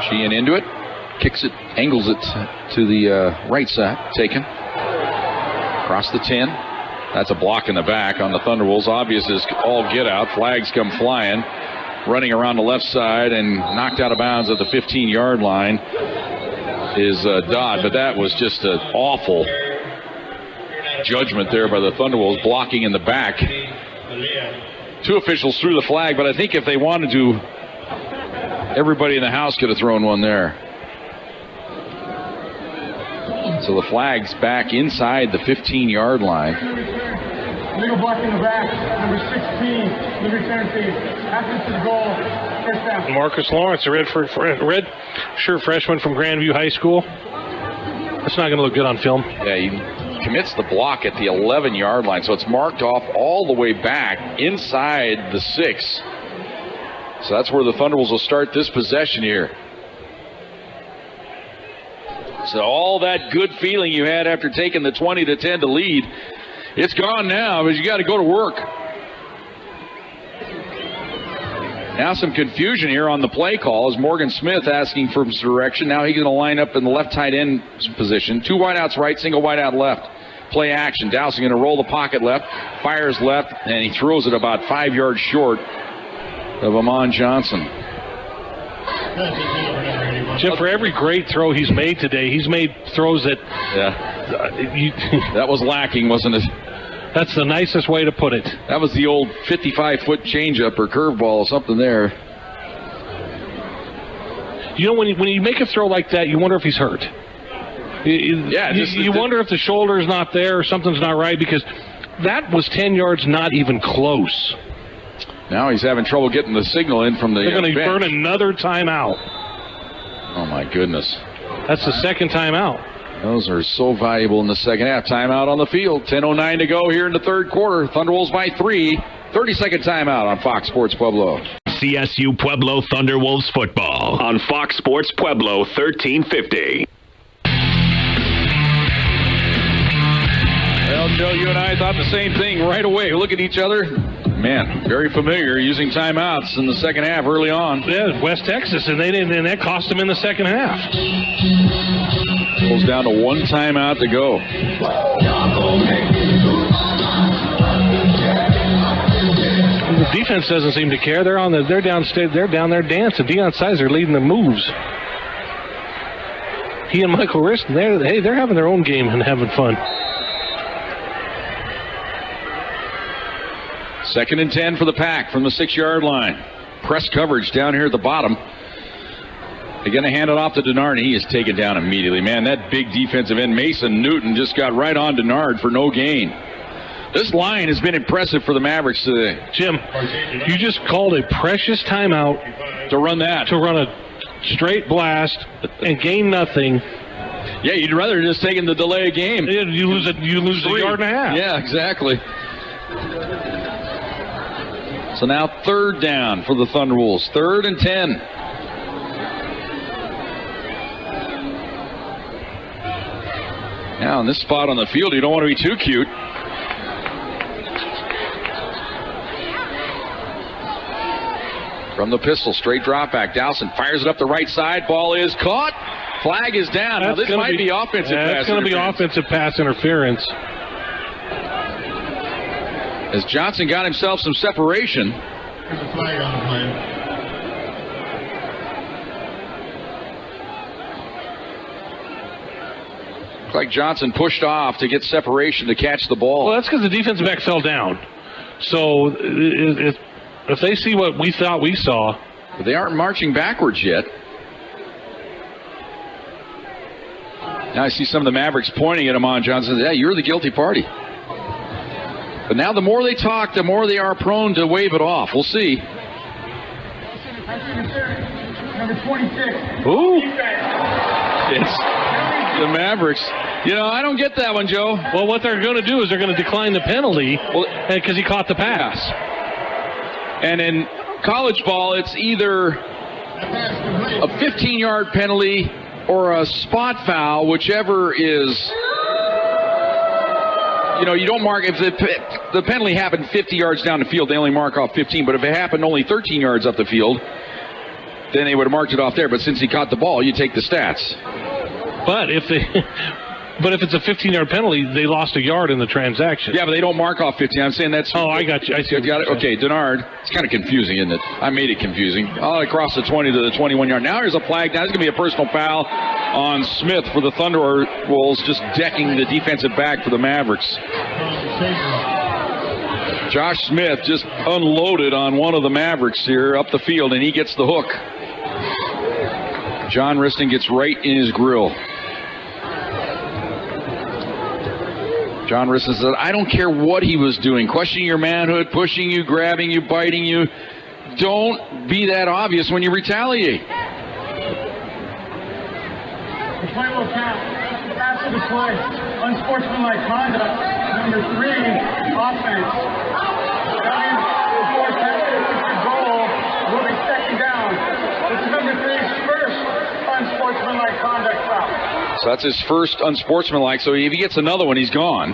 Sheehan into it, kicks it, angles it to the right side, taken. Across the 10. That's a block in the back on the Thunderwolves. Obvious as all get out. Flags come flying. Running around the left side and knocked out of bounds at the 15-yard line is Dodd. But that was just an awful judgment there by the Thunderwolves, blocking in the back. 2 officials threw the flag, but I think if they wanted to, everybody in the house could have thrown one there. So the flag's back inside the 15-yard line. Legal block in the back, number 16, the return team. After the goal, first down. Marcus Lawrence, a red shirt freshman from Grandview High School. That's not going to look good on film. Yeah, he commits the block at the 11-yard line, so it's marked off all the way back inside the 6. So that's where the Thunderbolts will start this possession here. So all that good feeling you had after taking the 20-10 to lead, it's gone now, but you got to go to work. Now some confusion here on the play call as Morgan Smith asking for some direction. Now he's going to line up in the left tight end position. 2 wideouts right, single wideout left. Play action. Dowsing going to roll the pocket left, fires left, and he throws it about 5 yards short of Amon Johnson. Jeff, for every great throw he's made today, he's made throws that... that was lacking, wasn't it? That's the nicest way to put it. That was the old 55-foot changeup or curveball or something there. You know, when you make a throw like that, you wonder if he's hurt. You wonder if the shoulder's not there or something's not right, because that was 10 yards not even close. Now he's having trouble getting the signal in from the They're going to bench. burn another timeout. Oh, my goodness. That's the second timeout. Those are so valuable in the second half. Timeout on the field. 10:09 to go here in the third quarter. Thunderwolves by 3. 30-second timeout on Fox Sports Pueblo. CSU Pueblo Thunderwolves football on Fox Sports Pueblo 1350. Well, Joe, you and I thought the same thing right away. Look at each other. Man, very familiar using timeouts in the second half early on. Yeah, West Texas, and that cost them in the second half. Goes down to 1 timeout to go. The defense doesn't seem to care. They're down there dancing. Deion Sizer leading the moves. He and Michael Riston, they're having their own game and having fun. 2nd and 10 for the Pack from the 6-yard line. Press coverage down here at the bottom. They're going to hand it off to Denard. He is taken down immediately. Man, that big defensive end, Mason Newton, just got right on Denard for no gain. This line has been impressive for the Mavericks today. Jim, you just called a precious timeout to run that. To run a straight blast and gain nothing. Yeah, you'd rather just take in the delay of game. You lose a yard and a half. Yeah, exactly. So now 3rd down for the Thunderwolves. 3rd and 10. Now in this spot on the field, you don't want to be too cute. From the pistol, straight drop back. Dowson fires it up the right side. Ball is caught. Flag is down. Now this might be offensive pass interference. It's going to be offensive pass interference. As Johnson got himself some separation. There's a flag on the play. Looks like Johnson pushed off to get separation to catch the ball. Well, that's because the defensive back fell down. So if they see what we thought we saw. But they aren't marching backwards yet. Now I see some of the Mavericks pointing at him on Johnson. Yeah, you're the guilty party. But now the more they talk, the more they are prone to wave it off. We'll see. Number 26. Ooh. It's the Mavericks. You know, I don't get that one, Joe. Well, what they're going to do is they're going to decline the penalty because he caught the pass. And in college ball, it's either a 15-yard penalty or a spot foul, whichever is... You know, you don't mark if the penalty happened 50 yards down the field, they only mark off 15. But if it happened only 13 yards up the field, then they would have marked it off there. But since he caught the ball, you take the stats. But if it's a 15-yard penalty, they lost a yard in the transaction. Yeah, but they don't mark off 15. I'm saying that's... Oh, I got you. I see. Got it. Okay, Denard. It's kind of confusing, isn't it? I made it confusing. All across the 20 to the 21-yard. Now there's a flag. Now there's going to be a personal foul on Smith for the Thunderwolves, just decking the defensive back for the Mavericks. Josh Smith just unloaded on one of the Mavericks here up the field, and he gets the hook. John Riston gets right in his grill. John Riston said, I don't care what he was doing, questioning your manhood, pushing you, grabbing you, biting you. Don't be that obvious when you retaliate. The play will count. After the play, unsportsmanlike conduct. Number 3, offense. That means the fourth goal will be 2nd down. This is number 3's first unsportsmanlike conduct foul. So that's his first unsportsmanlike. So if he gets another one, he's gone.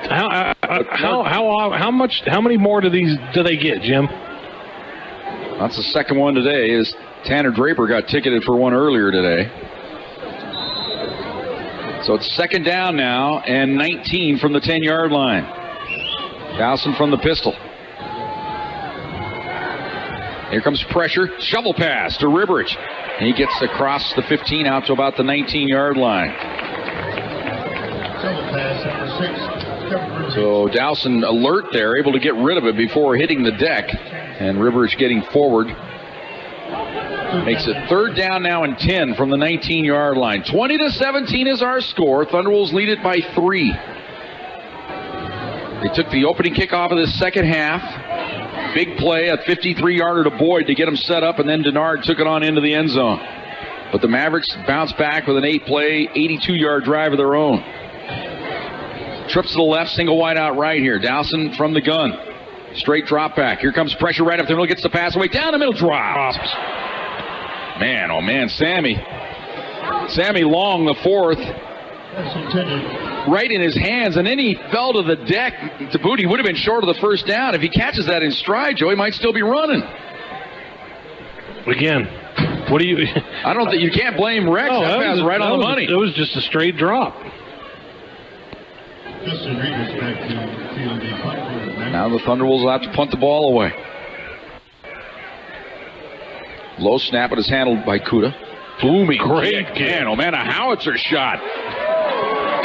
How many more do they get, Jim? That's the second one today. Is Tanner Draper got ticketed for one earlier today. So it's 2nd down now and 19 from the 10-yard line. Dowson from the pistol. Here comes pressure. Shovel pass to Ribberich. And he gets across the 15 out to about the 19-yard line. Shovel pass, number 6. So Dowson alert there, able to get rid of it before hitting the deck. And Ribberich getting forward. Makes it 3rd down now and 10 from the 19-yard line. 20-17 is our score. Thunderwolves lead it by 3. They took the opening kickoff of the second half. Big play, a 53-yarder to Boyd to get him set up, and then Denard took it on into the end zone. But the Mavericks bounced back with an 8-play, 82-yard drive of their own. Trips to the left, single wide out right here. Dowson from the gun. Straight drop back. Here comes pressure right up the middle, gets the pass away. Down the middle, drops. Man, oh man, Sammy Long, the 4th. Right in his hands, and then he fell to the deck to boot. He would have been short of the first down. If he catches that in stride, Joe, he might still be running. Again, what do you... I don't think you can't blame Rex. That pass right on the money. It was just a straight drop. Justin Reedus back to field the punt for the Mavericks. Now the Thunderwolves will have to punt the ball away. Low snap, it is handled by Kuda. Booming Great kick. kick. Man, oh man, a howitzer shot.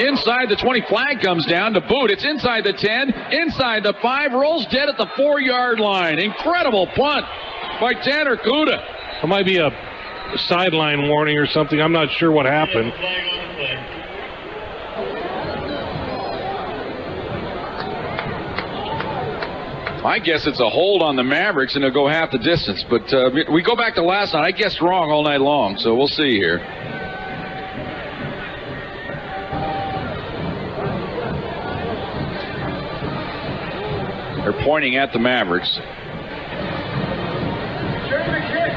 Inside the 20, flag comes down to boot. It's inside the 10, inside the 5, rolls dead at the 4-yard line. Incredible punt by Tanner Kuda. It might be a sideline warning or something. I'm not sure what happened. Flag on the play. I guess it's a hold on the Mavericks, and they'll go half the distance. But we go back to last night. I guessed wrong all night long, so we'll see here. They're pointing at the Mavericks. Cervi kick.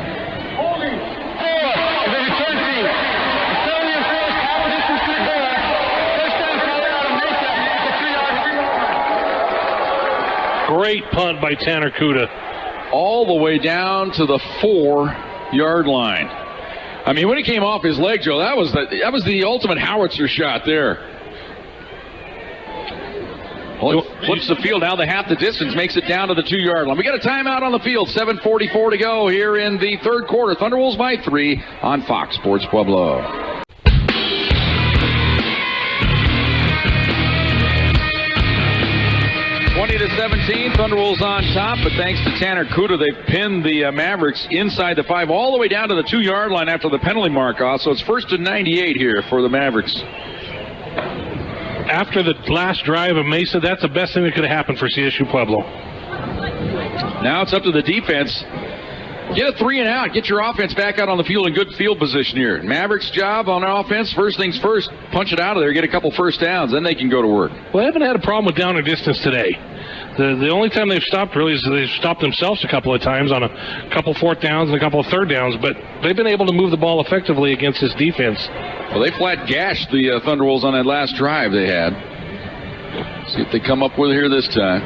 Holding. The return team. Stellian first, half distance to the goal. Touchdown Colorado Mesa at the 3-yard line. Great punt by Tanner Kuda. All the way down to the 4-yard line. I mean, when he came off his leg, Joe, that was the ultimate howitzer shot there. Well, it flips the field now. The half the distance makes it down to the 2-yard line. We got a timeout on the field. 7:44 to go here in the third quarter. Thunderwolves by 3 on Fox Sports Pueblo. To 17, Thunderwolves on top, but thanks to Tanner Kuda, they've pinned the Mavericks inside the 5 all the way down to the 2-yard line after the penalty mark off. So it's 1st and 98 here for the Mavericks. After the last drive of Mesa, that's the best thing that could have happened for CSU Pueblo. Now it's up to the defense. Get a 3 and out. Get your offense back out on the field in good field position here. Mavericks' job on offense, first things first, punch it out of there, get a couple first downs, then they can go to work. Well, they haven't had a problem with down or distance today. The only time they've stopped really is they've stopped themselves a couple of times on a couple 4th downs and a couple of 3rd downs, but they've been able to move the ball effectively against this defense. Well, they flat gashed the Thunderwolves on that last drive they had. See if they come up with it here this time.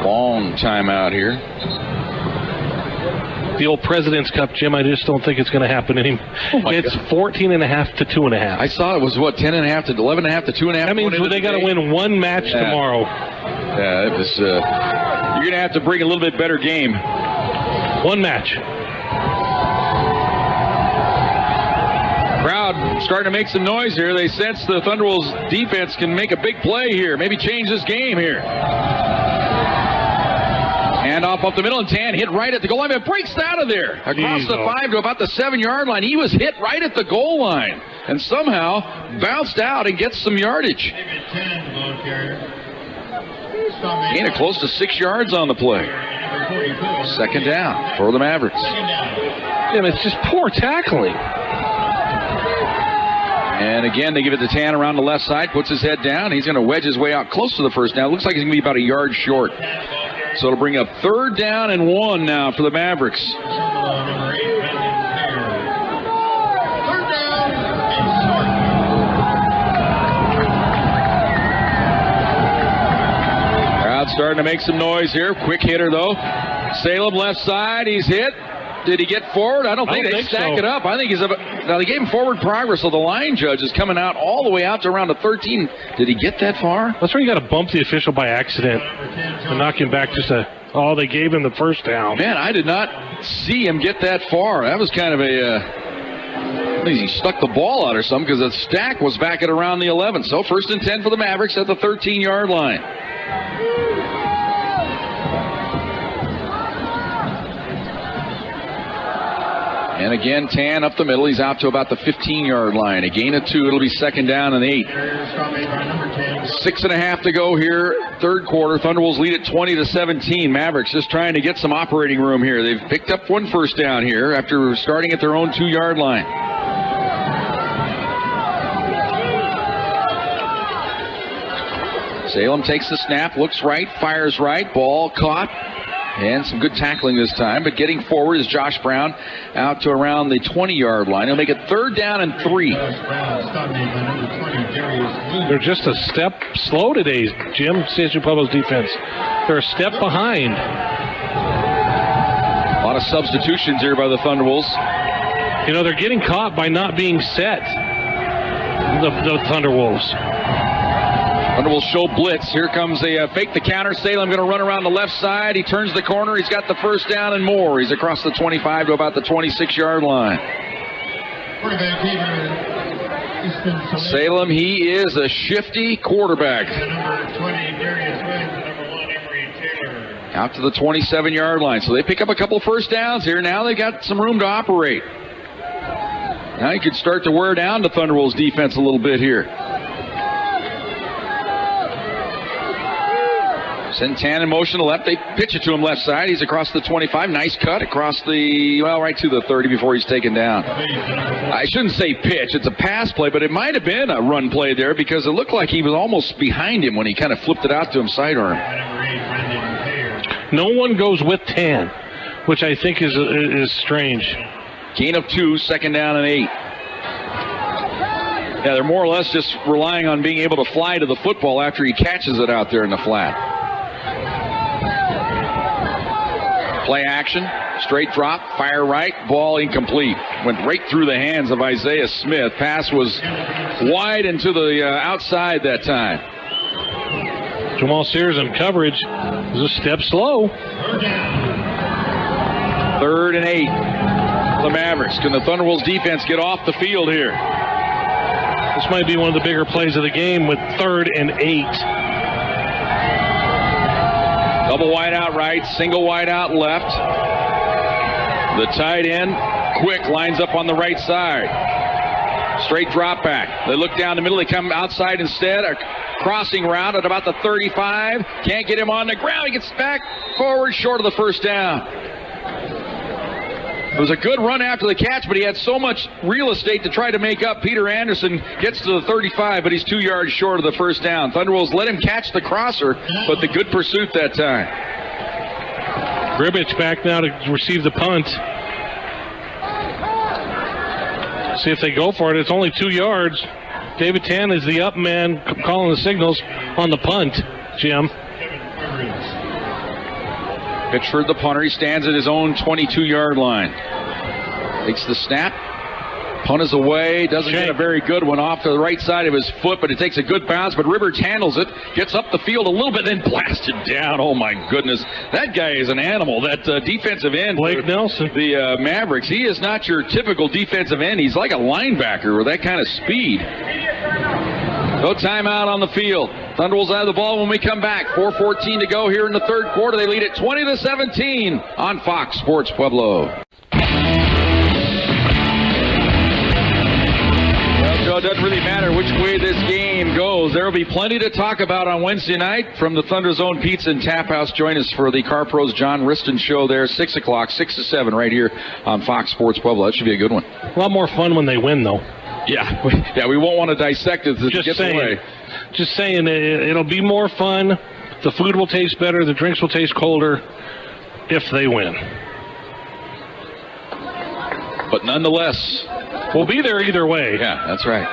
Long timeout here. The old President's Cup, Jim, I just don't think it's going to happen anymore. It's 14.5 to 2.5. I saw it was, 10.5 to 11.5 to 2.5? That means they got to win one match tomorrow. Yeah, it was, you're going to have to bring a little bit better game. One match. Crowd starting to make some noise here. They sense the Thunderwolves defense can make a big play here. Maybe change this game here. Hand off up the middle, and Tan hit right at the goal line. It breaks out of there. Across the 5 to about the 7-yard line. He was hit right at the goal line and somehow bounced out and gets some yardage. Gain of close to 6 yards on the play. 2nd down for the Mavericks. Yeah, it's just poor tackling. And again, they give it to Tan around the left side, puts his head down. He's going to wedge his way out close to the first down. It looks like he's going to be about a yard short. So it'll bring up 3rd down and 1 now for the Mavericks. Crowd starting to make some noise here. Quick hitter, though. Salem left side. He's hit. Did he get forward? I don't think they stack it up. I think he's now they gave him forward progress, so the line judge is coming out all the way out to around the 13. Did he get that far? That's where you got to bump the official by accident and knock him back just they gave him the first down. Man, I did not see him get that far. That was kind of I think he stuck the ball out or something because the stack was back at around the 11. So 1st and 10 for the Mavericks at the 13-yard line. And again, Tan up the middle. He's out to about the 15-yard line. A gain of 2. It'll be 2nd down and 8. 6.5 to go here. 3rd quarter. Thunderwolves lead at 20-17. Mavericks just trying to get some operating room here. They've picked up 1 first down here after starting at their own 2-yard line. Salem takes the snap, looks right, fires right. Ball caught. And some good tackling this time, but getting forward is Josh Brown out to around the 20-yard line. He'll make it 3rd down and 3. They're just a step slow today, Jim, CSU Pueblo's defense. They're a step behind. A lot of substitutions here by the Thunderwolves. You know, they're getting caught by not being set, the Thunderwolves. Thunderwolves show blitz. Here comes a fake the counter. Salem going to run around the left side. He turns the corner. He's got the first down and more. He's across the 25 to about the 26-yard line. Salem, he is a shifty quarterback. Out to the 27-yard line. So they pick up a couple first downs here. Now they got some room to operate. Now you could start to wear down the Thunderwolves defense a little bit here. Centan in motion to left. They pitch it to him left side. He's across the 25. Nice cut across the, well, right to the 30 before he's taken down. I shouldn't say pitch. It's a pass play, but it might have been a run play there because it looked like he was almost behind him when he kind of flipped it out to him sidearm. No one goes with Tan, which I think is strange. Gain of 2, second down and 8. Yeah, they're more or less just relying on being able to fly to the football after he catches it out there in the flat. Play action, straight drop, fire right, ball incomplete. Went right through the hands of Isaiah Smith. Pass was wide into the outside that time. Jamal Sears in coverage is a step slow. 3rd and 8. The Mavericks. Can the Thunderwolves defense get off the field here? This might be one of the bigger plays of the game with 3rd and 8. Double wide out right, single wide out left. The tight end, quick, lines up on the right side. Straight drop back. They look down the middle. They come outside instead. A crossing route at about the 35. Can't get him on the ground. He gets back forward, short of the first down. It was a good run after the catch, but he had so much real estate to try to make up. Peter Anderson gets to the 35, but he's 2 yards short of the first down. Thunderwolves let him catch the crosser, but the good pursuit that time. Gribich back now to receive the punt. See if they go for it. It's only 2 yards. David Tan is the up man calling the signals on the punt, Jim. Pitchford, the punter, he stands at his own 22-yard line. Takes the snap. Punt is away. Doesn't get a very good one off to the right side of his foot, but it takes a good bounce. But Rivers handles it, gets up the field a little bit, then blasted down. Oh, my goodness. That guy is an animal. That defensive end. Blake Nelson. The Mavericks. He is not your typical defensive end. He's like a linebacker with that kind of speed. No timeout on the field. Thunderwolves out of the ball when we come back. 4:14 to go here in the third quarter. They lead it 20-17 on Fox Sports Pueblo. Well, Joe, it doesn't really matter which way this game goes. There will be plenty to talk about on Wednesday night from the Thunder Zone Pizza and Tap House. Join us for the Car Pros John Riston show there, 6 o'clock, 6 to 7 right here on Fox Sports Pueblo. That should be a good one. A lot more fun when they win, though. Yeah, we won't want to dissect it to get away. Just saying, it'll be more fun. The food will taste better. The drinks will taste colder if they win. But nonetheless, we'll be there either way. Yeah, that's right.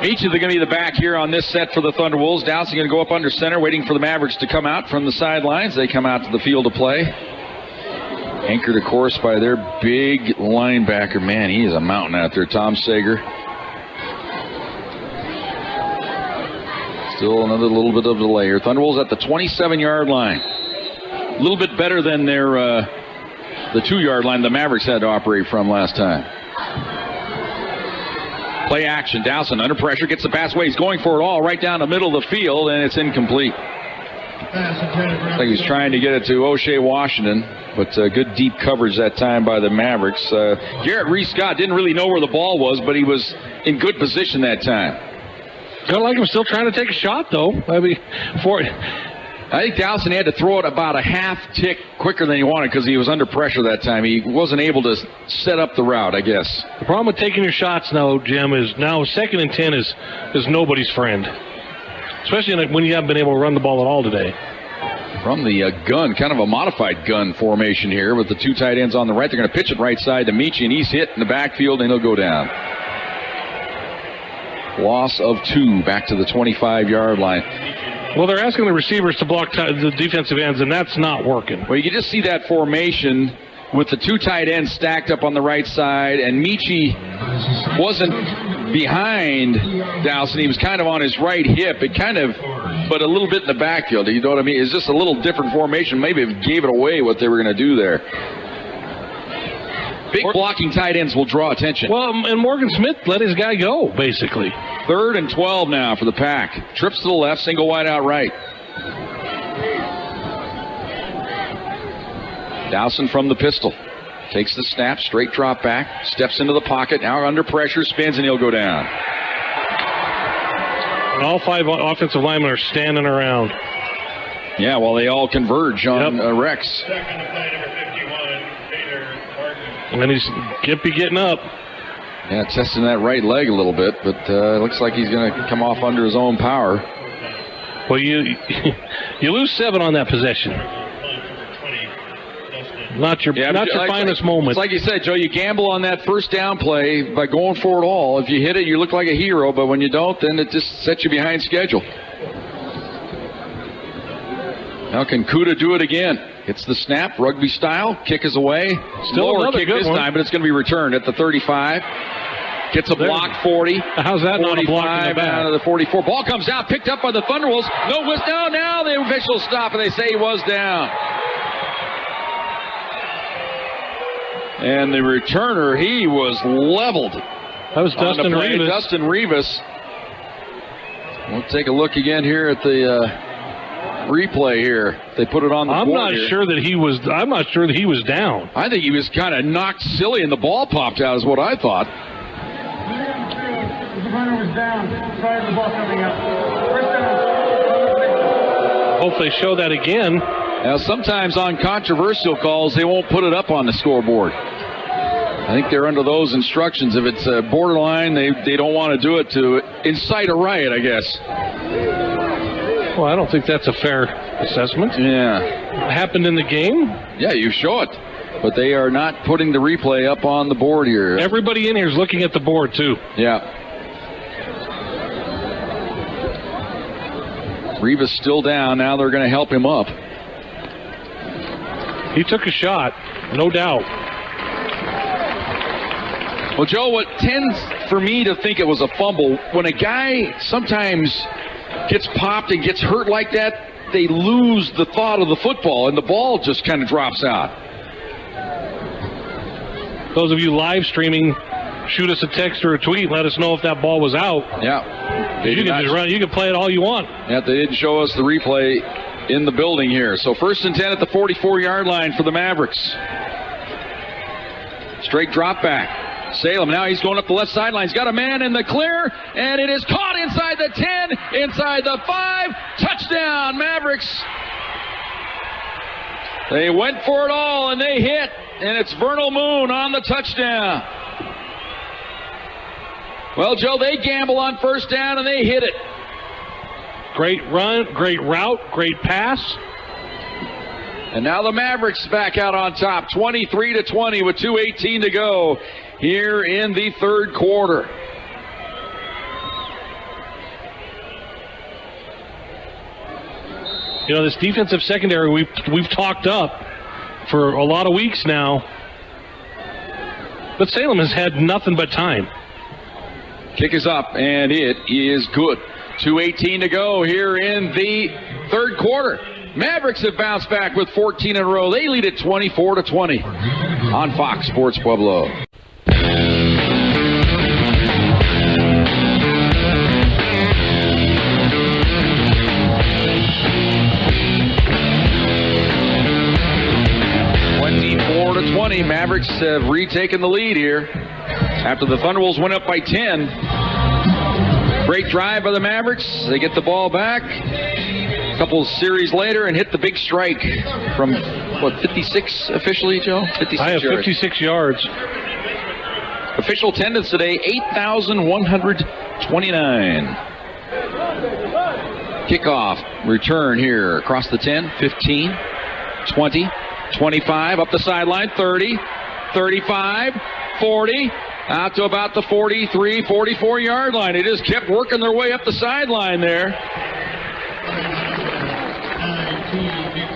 Each of them going to be the back here on this set for the Thunderwolves. Dowsing going to go up under center, waiting for the Mavericks to come out from the sidelines. They come out to the field to play. Anchored, of course, by their big linebacker. Man, he is a mountain out there, Tom Sager. Still another little bit of delay here. Thunderwolves at the 27-yard line. A little bit better than their the 2-yard line the Mavericks had to operate from last time. Play action. Dowson under pressure, gets the pass away. He's going for it all right down the middle of the field, and it's incomplete. Looks like he's trying to get it to O'Shea Washington, but good deep coverage that time by the Mavericks. Garrett Reese-Scott didn't really know where the ball was, but he was in good position that time. Kind of like him still trying to take a shot, though. I mean, I think Dowson had to throw it about a half tick quicker than he wanted because he was under pressure that time. He wasn't able to set up the route, I guess. The problem with taking your shots now, Jim, is now 2nd and 10 is nobody's friend. Especially when you haven't been able to run the ball at all today. From the gun, kind of a modified gun formation here with the 2 tight ends on the right. They're going to pitch it right side to Michi, and he's hit in the backfield, and he'll go down. Loss of 2 back to the 25-yard line. Well, they're asking the receivers to block the defensive ends, and that's not working. Well, you can just see that formation with the two tight ends stacked up on the right side, and Michi wasn't behind Dowson. He was kind of on his right hip. It kind of, but a little bit in the backfield. You know what I mean? It's just a little different formation. Maybe it gave it away what they were going to do there. Big blocking tight ends will draw attention. Well, and Morgan Smith let his guy go, basically. 3rd and 12 now for the Pack. Trips to the left, single wide out right. Dowson from the pistol. Takes the snap, straight drop back, steps into the pocket, now under pressure, spins, and he'll go down. And all 5 offensive linemen are standing around. Yeah, while they all converge on Rex. Second to play, number 51, Taylor Martin. And he's getting up. Yeah, testing that right leg a little bit, but it looks like he's going to come off under his own power. Well, you lose 7 on that possession. Not your finest moment. It's like you said, Joe, you gamble on that first down play by going for it all. If you hit it, you look like a hero, but when you don't, then it just sets you behind schedule. Now can Kuda do it again? Hits the snap, rugby style, kick is away. Still lower another kick good this one. time, but it's going to be returned at the 35. Gets a block 40. How's that not a block in the back? Out of the 44. Ball comes out, picked up by the Thunderwolves. No whistle. Now the officials stop and they say he was down. And the returner, he was leveled. That was Dustin Rivas. Dustin Rivas. We'll take a look again here at the replay here. They put it on the board. I'm not sure that he was down. I think he was kind of knocked silly and the ball popped out is what I thought. The runner was down. Sorry, the ball coming up. First down. Hope they show that again. Now, sometimes on controversial calls, they won't put it up on the scoreboard. I think they're under those instructions. If it's borderline, they don't want to do it to incite a riot, I guess. Well, I don't think that's a fair assessment. Yeah. It happened in the game? Yeah, you show it. But they are not putting the replay up on the board here. Everybody in here is looking at the board, too. Yeah. Rivas still down. Now they're going to help him up. He took a shot, no doubt. Well, Joe, what tends for me to think it was a fumble, when a guy sometimes gets popped and gets hurt like that, they lose the thought of the football, and the ball just kind of drops out. Those of you live streaming, shoot us a text or a tweet. Let us know if that ball was out. Yeah. You can just run. You can play it all you want. Yeah, they didn't show us the replay in the building here. So 1st and 10 at the 44-yard line for the Mavericks. Straight drop back. Salem, now he's going up the left sideline. He's got a man in the clear, and it is caught inside the 10, inside the 5. Touchdown, Mavericks. They went for it all, and they hit, and it's Vernal Moon on the touchdown. Well, Joe, they gamble on first down, and they hit it. Great run, great route, great pass. And now the Mavericks back out on top, 23-20 with 2:18 to go here in the third quarter. You know, this defensive secondary we've talked up for a lot of weeks now. But Salem has had nothing but time. Kick is up, and it is good. 2:18 to go here in the third quarter. Mavericks have bounced back with 14 in a row. They lead at 24-20 on Fox Sports Pueblo. Mavericks have retaken the lead here after the Thunderwolves went up by 10. Great drive by the Mavericks. They get the ball back a couple series later and hit the big strike from, 56 officially, Joe? 56 I have 56 yards. Official attendance today, 8,129. Kickoff, return here across the 10, 15, 20. 25, up the sideline, 30, 35, 40, out to about the 43, 44-yard line. They just kept working their way up the sideline there.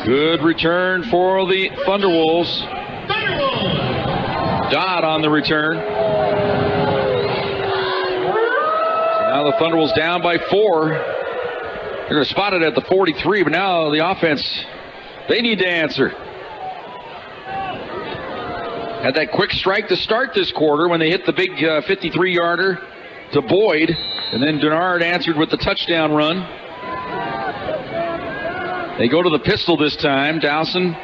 Good return for the Thunderwolves. Dodd on the return. So now the Thunderwolves down by 4. They're going to spot it at the 43, but now the offense, they need to answer. Had that quick strike to start this quarter when they hit the big 53-yarder to Boyd, and then Denard answered with the touchdown run. They go to the pistol this time. Dowson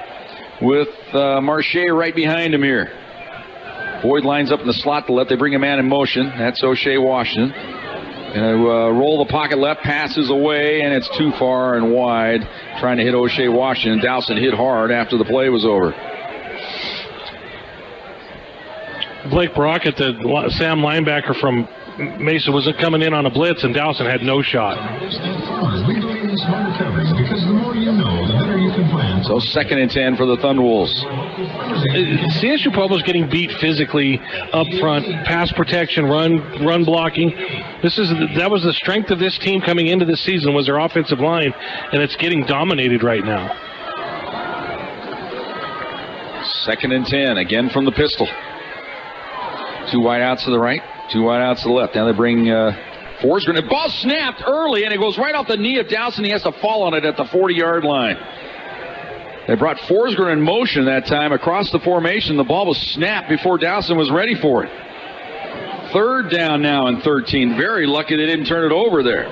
with Marche right behind him here. Boyd lines up in the slot to let they bring a man in motion. That's O'Shea Washington. And roll the pocket left, passes away, and it's too far and wide. Trying to hit O'Shea Washington. Dowson hit hard after the play was over. Blake Brockett, the Sam linebacker from Mesa, was coming in on a blitz, and Dowson had no shot. So 2nd and 10 for the Thunderwolves. CSU Pueblo's getting beat physically up front, pass protection, run blocking. That was the strength of this team coming into this season, was their offensive line, and it's getting dominated right now. 2nd and 10, again from the pistol. 2 wide outs to the right, 2 wide outs to the left. Now they bring Forsgren. The ball snapped early, and it goes right off the knee of Dowson. He has to fall on it at the 40-yard line. They brought Forsgren in motion that time across the formation. The ball was snapped before Dowson was ready for it. 3rd down now and 13. Very lucky they didn't turn it over there.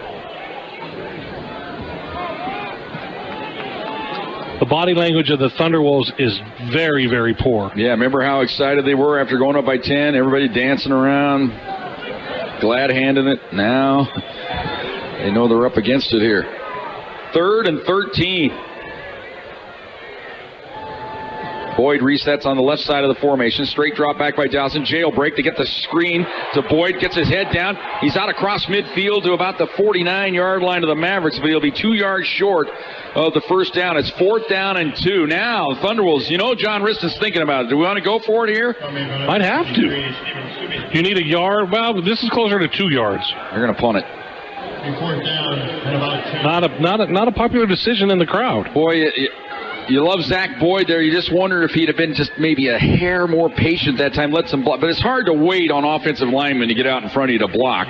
The body language of the Thunderwolves is very, very poor. Yeah, remember how excited they were after going up by 10? Everybody dancing around, glad-handing it. Now they know they're up against it here. 3rd and 13. Boyd resets on the left side of the formation. Straight drop back by Dowson. Jailbreak to get the screen to Boyd. Gets his head down. He's out across midfield to about the 49-yard line of the Mavericks, but he'll be 2 yards short of the first down. It's 4th down and 2. Now, Thunderwolves, John Riston's thinking about it. Do we want to go for it here? I'd have to. You need a yard. Well, this is closer to 2 yards. They're going to punt it. 4th down and about 10. Not a popular decision in the crowd. Boy, you love Zach Boyd there. You just wonder if he'd have been just maybe a hair more patient that time, let some block. But it's hard to wait on offensive linemen to get out in front of you to block.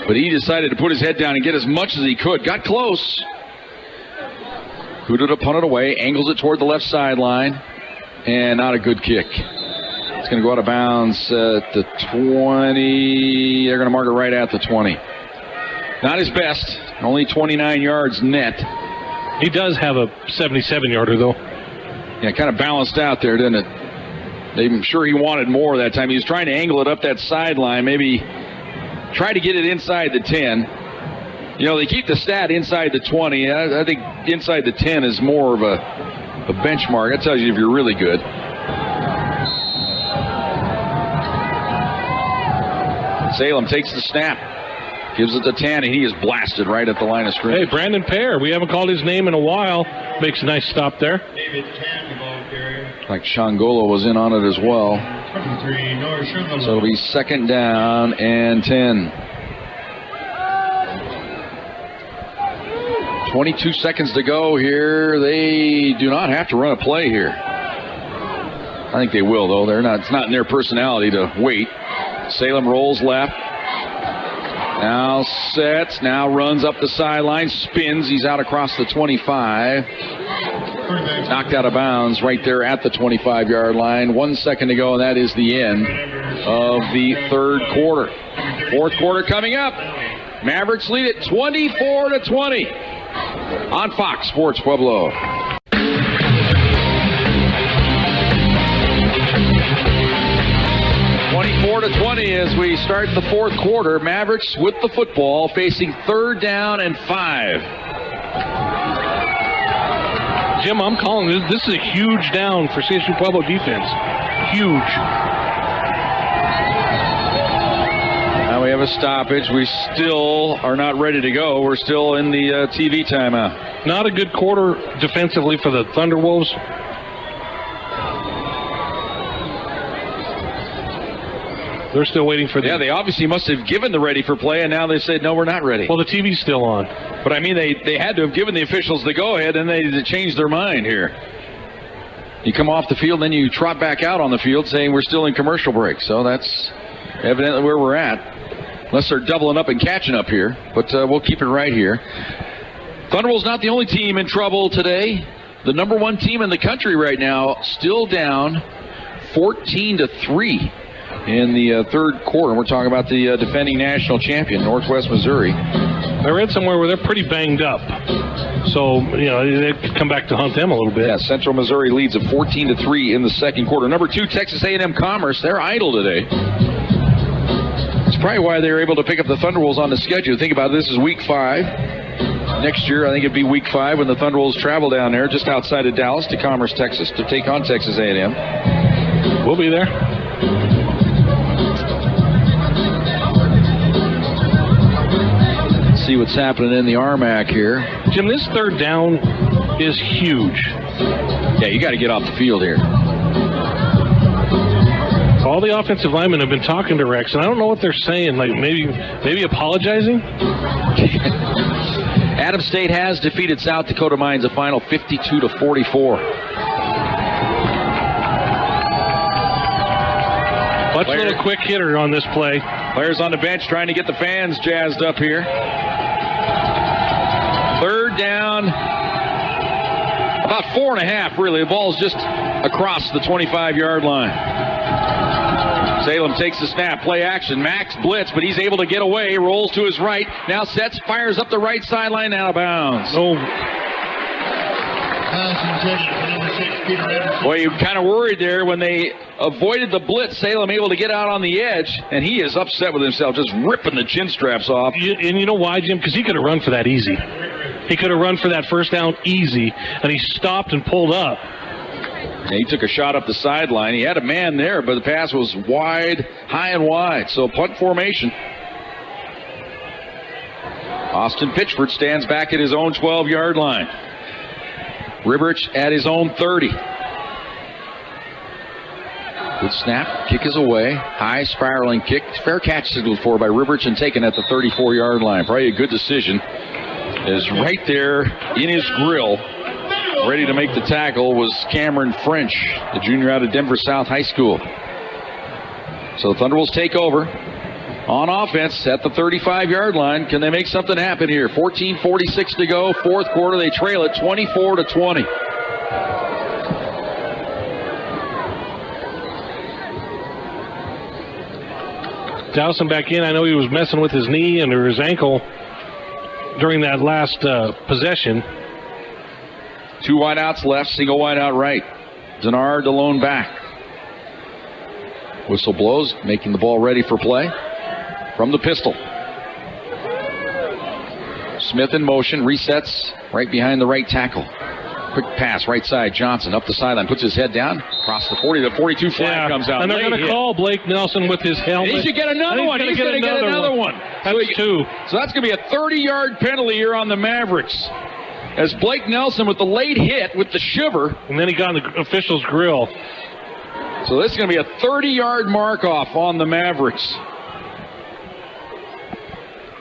But he decided to put his head down and get as much as he could. Got close. Kudo to punt it away. Angles it toward the left sideline. And not a good kick. It's going to go out of bounds at the 20. They're going to mark it right at the 20. Not his best. Only 29 yards net. He does have a 77-yarder, though. Yeah, kind of balanced out there, didn't it? I'm sure he wanted more that time. He was trying to angle it up that sideline, maybe try to get it inside the 10. They keep the stat inside the 20. I think inside the 10 is more of a benchmark. That tells you if you're really good. Salem takes the snap. Gives it to Tanny. He is blasted right at the line of scrimmage. Hey, Brandon Pear. We haven't called his name in a while. Makes a nice stop there. David Tan, the ball carrier. Like Shangolo was in on it as well. 23, Norris Shangolo. So it'll be 2nd down and 10. 22 seconds to go here. They do not have to run a play here. I think they will, though. It's not in their personality to wait. Salem rolls left. Now sets, now runs up the sideline, spins. He's out across the 25. Knocked out of bounds right there at the 25-yard line. 1 second to go, and that is the end of the 3rd quarter. 4th quarter coming up. Mavericks lead it 24-20 on Fox Sports Pueblo. 24-20 as we start the 4th quarter. Mavericks with the football, facing 3rd down and 5. Jim, I'm calling this. This is a huge down for CSU Pueblo defense. Huge. Now we have a stoppage. We still are not ready to go. We're still in the TV timeout. Not a good quarter defensively for the Thunderwolves. They're still waiting for the... Yeah, they obviously must have given the ready for play, and now they said, no, we're not ready. Well, the TV's still on. But, I mean, they had to have given the officials the go-ahead, and they changed their mind here. You come off the field, then you trot back out on the field saying we're still in commercial break. So that's evidently where we're at. Unless they're doubling up and catching up here. But we'll keep it right here. Thunderbolts not the only team in trouble today. The number one team in the country right now still down 14-3 in the third quarter. We're talking about the defending national champion, Northwest Missouri. I read somewhere where they're pretty banged up. So, they could come back to hunt them a little bit. Yeah, Central Missouri leads at 14-3 in the second quarter. Number 2, Texas A&M Commerce. They're idle today. It's probably why they were able to pick up the Thunderwolves on the schedule. Think about it, this is week 5. Next year, I think it'd be week 5 when the Thunderwolves travel down there just outside of Dallas to Commerce, Texas to take on Texas A&M. We'll be there. See what's happening in the RMAC here. Jim, this third down is huge. Yeah, you got to get off the field here. All the offensive linemen have been talking to Rex, and I don't know what they're saying. Like maybe apologizing. Adams State has defeated South Dakota Mines a final 52-44. Much little quick hitter on this play. Players on the bench trying to get the fans jazzed up here. Third down. About 4.5, really. The ball's just across the 25-yard line. Salem takes the snap. Play action. Max blitz, but he's able to get away. Rolls to his right. Now sets, fires up the right sideline, out of bounds. Oh. Boy, you kind of worried there when they avoided the blitz. Salem able to get out on the edge, and he is upset with himself, just ripping the chin straps off. And you know why, Jim? Because he could have run for that easy. He could have run for that first down easy, and he stopped and pulled up. And he took a shot up the sideline. He had a man there, but the pass was wide, high and wide. So punt formation. Austin Pitchford stands back at his own 12-yard line. Ribberich at his own 30. Good snap. Kick is away. High spiraling kick. Fair catch signaled for by Ribberich and taken at the 34-yard line. Probably a good decision. Is right there in his grill. Ready to make the tackle was Cameron French, the junior out of Denver South High School. So the Thunderbolts take over on offense at the 35-yard line. Can they make something happen here? 14:46 to go, fourth quarter. They trail it 24-20. Dowson back in. I know he was messing with his knee and or his ankle during that last possession. 2 wideouts left, single wideout right. Denard, the lone back. Whistle blows, making the ball ready for play from the pistol. Smith in motion, resets right behind the right tackle. Quick pass, right side, Johnson up the sideline, puts his head down, across the 40, the 42 flag comes out. And they're going to call Blake Nelson with his helmet. He should get another one. He's going to get another one. That's 2. So that's going to be a 30-yard penalty here on the Mavericks. As Blake Nelson with the late hit with the shiver. And then he got in the official's grill. So this is going to be a 30-yard mark-off on the Mavericks.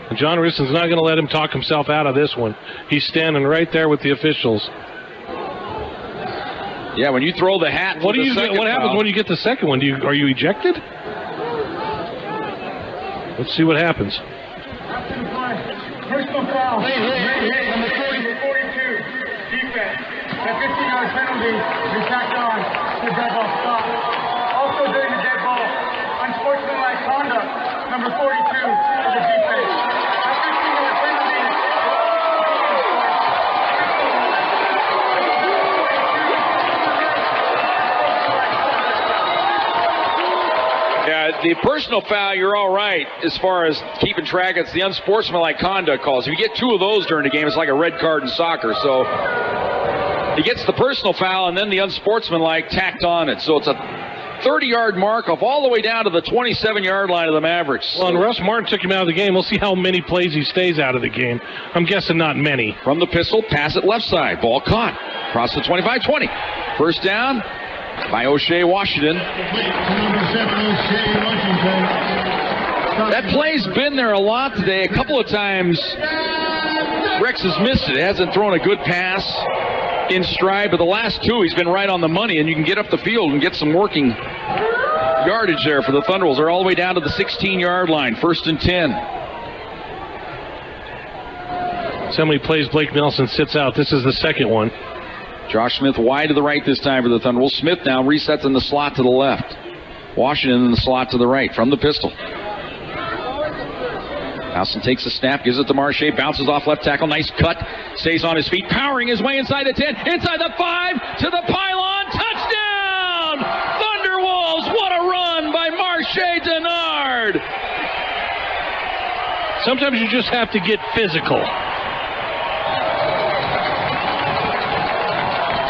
And John Rissen's not going to let him talk himself out of this one. He's standing right there with the officials. Yeah, when you throw the hat. What happens when you get the second one? Are you ejected? Let's see what happens. Personal foul. Number 42, defense. That 15-yard penalty is tacked on to the dead ball stop. Also during the dead ball, unsportsmanlike conduct. Number 42 of the defense. That 15-yard penalty. Yeah, the personal foul, you're all right as far as keeping track. It's the unsportsmanlike conduct calls. If you get 2 of those during the game, it's like a red card in soccer. So he gets the personal foul and then the unsportsmanlike tacked on it. So it's a 30-yard mark off all the way down to the 27-yard line of the Mavericks. Well, and Russ Martin took him out of the game. We'll see how many plays he stays out of the game. I'm guessing not many. From the pistol, pass it left side. Ball caught. Across the 25-20. First down by O'Shea Washington. That play's been there a lot today. A couple of times Rex has missed it. Hasn't thrown a good pass in stride, but the last two he's been right on the money, and you can get up the field and get some working yardage there for the Thunderwolves. They're all the way down to the 16-yard line, 1st and 10. Somebody plays, Blake Nelson sits out. This is the second one. Josh Smith wide to the right this time for the Thunderwolves. Smith now resets in the slot to the left. Washington in the slot to the right from the pistol. Nelson takes the snap, gives it to Marche, bounces off left tackle. Nice cut. Stays on his feet, powering his way inside the 10, inside the 5, to the pylon. Touchdown! Thunderwolves, what a run by Marche Denard! Sometimes you just have to get physical.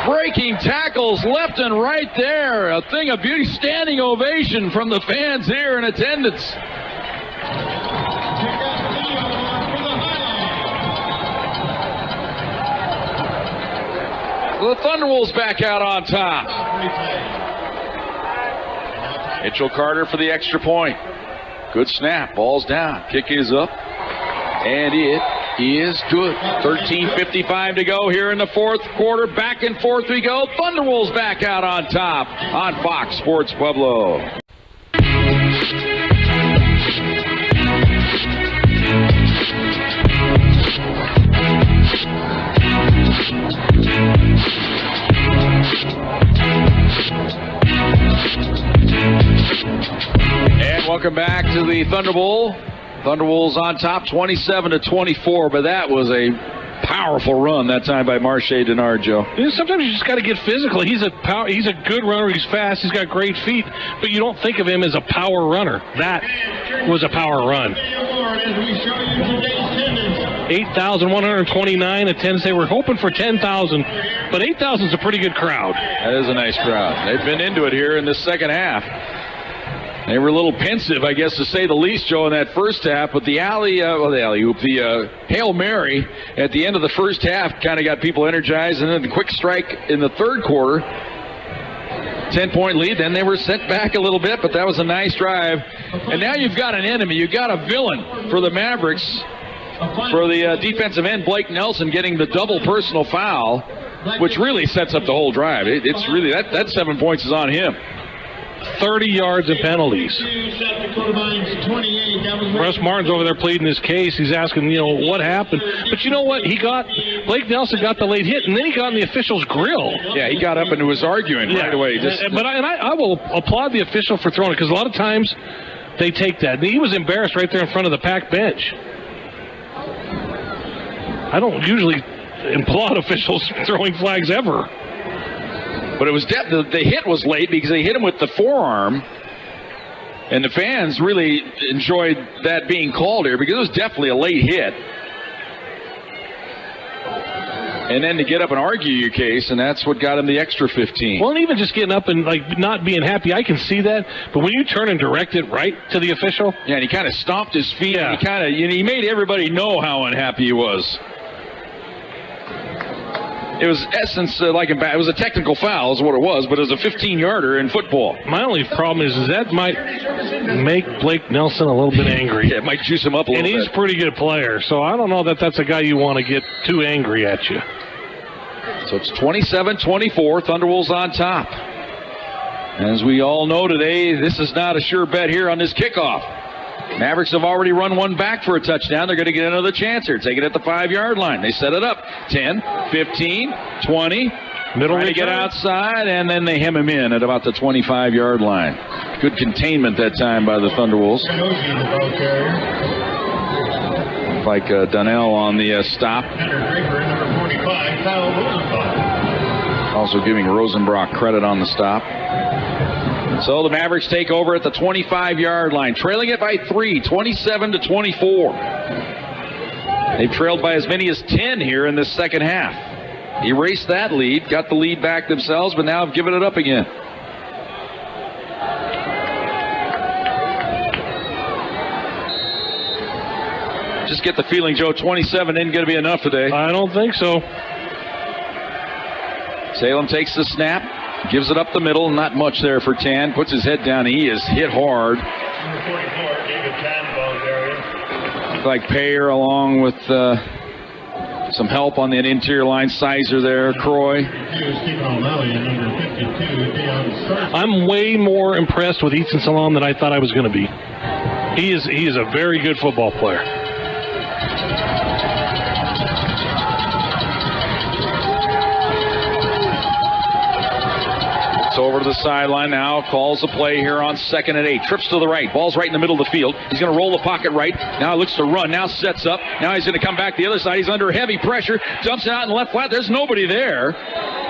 Breaking tackles left and right there. A thing of beauty. Standing ovation from the fans here in attendance. The Thunderwolves back out on top. Mitchell Carter for the extra point. Good snap. Ball's down. Kick is up. And it is good. 13:55 to go here in the fourth quarter. Back and forth we go. Thunderwolves back out on top on Fox Sports Pueblo. And welcome back to the Thunder Bowl. Thunderwolves on top, 27-24, but that was a powerful run that time by Marche Denard, Joe. Sometimes you just got to get physical. He's a good runner. He's fast. He's got great feet, but you don't think of him as a power runner. That was a power run. 8,129 attendance. They were hoping for 10,000, but 8,000 is a pretty good crowd. That is a nice crowd. They've been into it here in the second half. They were a little pensive, I guess, to say the least, Joe, in that first half. But the alley-oop, the Hail Mary at the end of the first half kind of got people energized. And then the quick strike in the third quarter, 10-point lead. Then they were sent back a little bit, but that was a nice drive. And now you've got an enemy. You've got a villain for the Mavericks, for the defensive end, Blake Nelson, getting the double personal foul, which really sets up the whole drive. It's really, that 7 points is on him. 30 yards and penalties. Russ Martin's over there pleading his case. He's asking, what happened. But you know what? Blake Nelson got the late hit, and then he got in the official's grill. Yeah, he got up and was arguing right away. I will applaud the official for throwing it, because a lot of times they take that. And he was embarrassed right there in front of the packed bench. I don't usually applaud officials throwing flags ever. But it was the hit was late because they hit him with the forearm, and the fans really enjoyed that being called here because it was definitely a late hit. And then to get up and argue your case, and that's what got him the extra 15. Well, and even just getting up and not being happy, I can see that. But when you turn and direct it right to the official, yeah, and he kind of stomped his feet. Yeah. And he made everybody know how unhappy he was. It was essence it was a technical foul is what it was, but it was a 15-yarder in football. My only problem is that might make Blake Nelson a little bit angry. Yeah, it might juice him up a little bit. And he's a pretty good player, so I don't know that that's a guy you want to get too angry at you. So it's 27-24, Thunderwolves on top. As we all know today, this is not a sure bet here on this kickoff. Mavericks have already run one back for a touchdown. They're going to get another chance here. Take it at the 5-yard line. They set it up. 10, 15, 20. Middle to get outside, and then they hem him in at about the 25-yard line. Good containment that time by the Thunderwolves. Like Donnell on the stop. Also giving Rosenbrock credit on the stop. So the Mavericks take over at the 25-yard line, trailing it by 3, 27-24. They've trailed by as many as 10 here in this second half. Erased that lead, got the lead back themselves, but now have given it up again. Just get the feeling, Joe, 27 isn't going to be enough today. I don't think so. Salem takes the snap. Gives it up the middle, not much there for Tan. Puts his head down. He is hit hard. Like Payer along with Some help on that interior line. Sizer there, Croy. I'm way more impressed with Ethan Salam than I thought I was going to be. He is a very good football player. It's over to the sideline now. Calls the play here on 2nd and 8. Trips to the right. Ball's right in the middle of the field. He's going to roll the pocket right. Now he looks to run. Now sets up. Now he's going to come back the other side. He's under heavy pressure. Jumps out in the left flat. There's nobody there.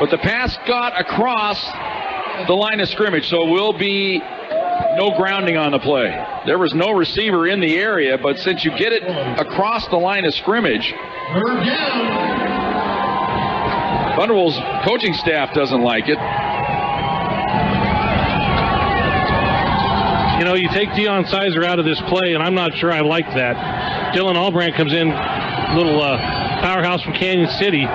But the pass got across the line of scrimmage, so it will be no grounding on the play. There was no receiver in the area, but since you get it across the line of scrimmage, Thunderbolts coaching staff doesn't like it. You know, you take Deion Sizer out of this play, and I'm not sure I like that. Dylan Albrandt comes in, little powerhouse from Canyon City.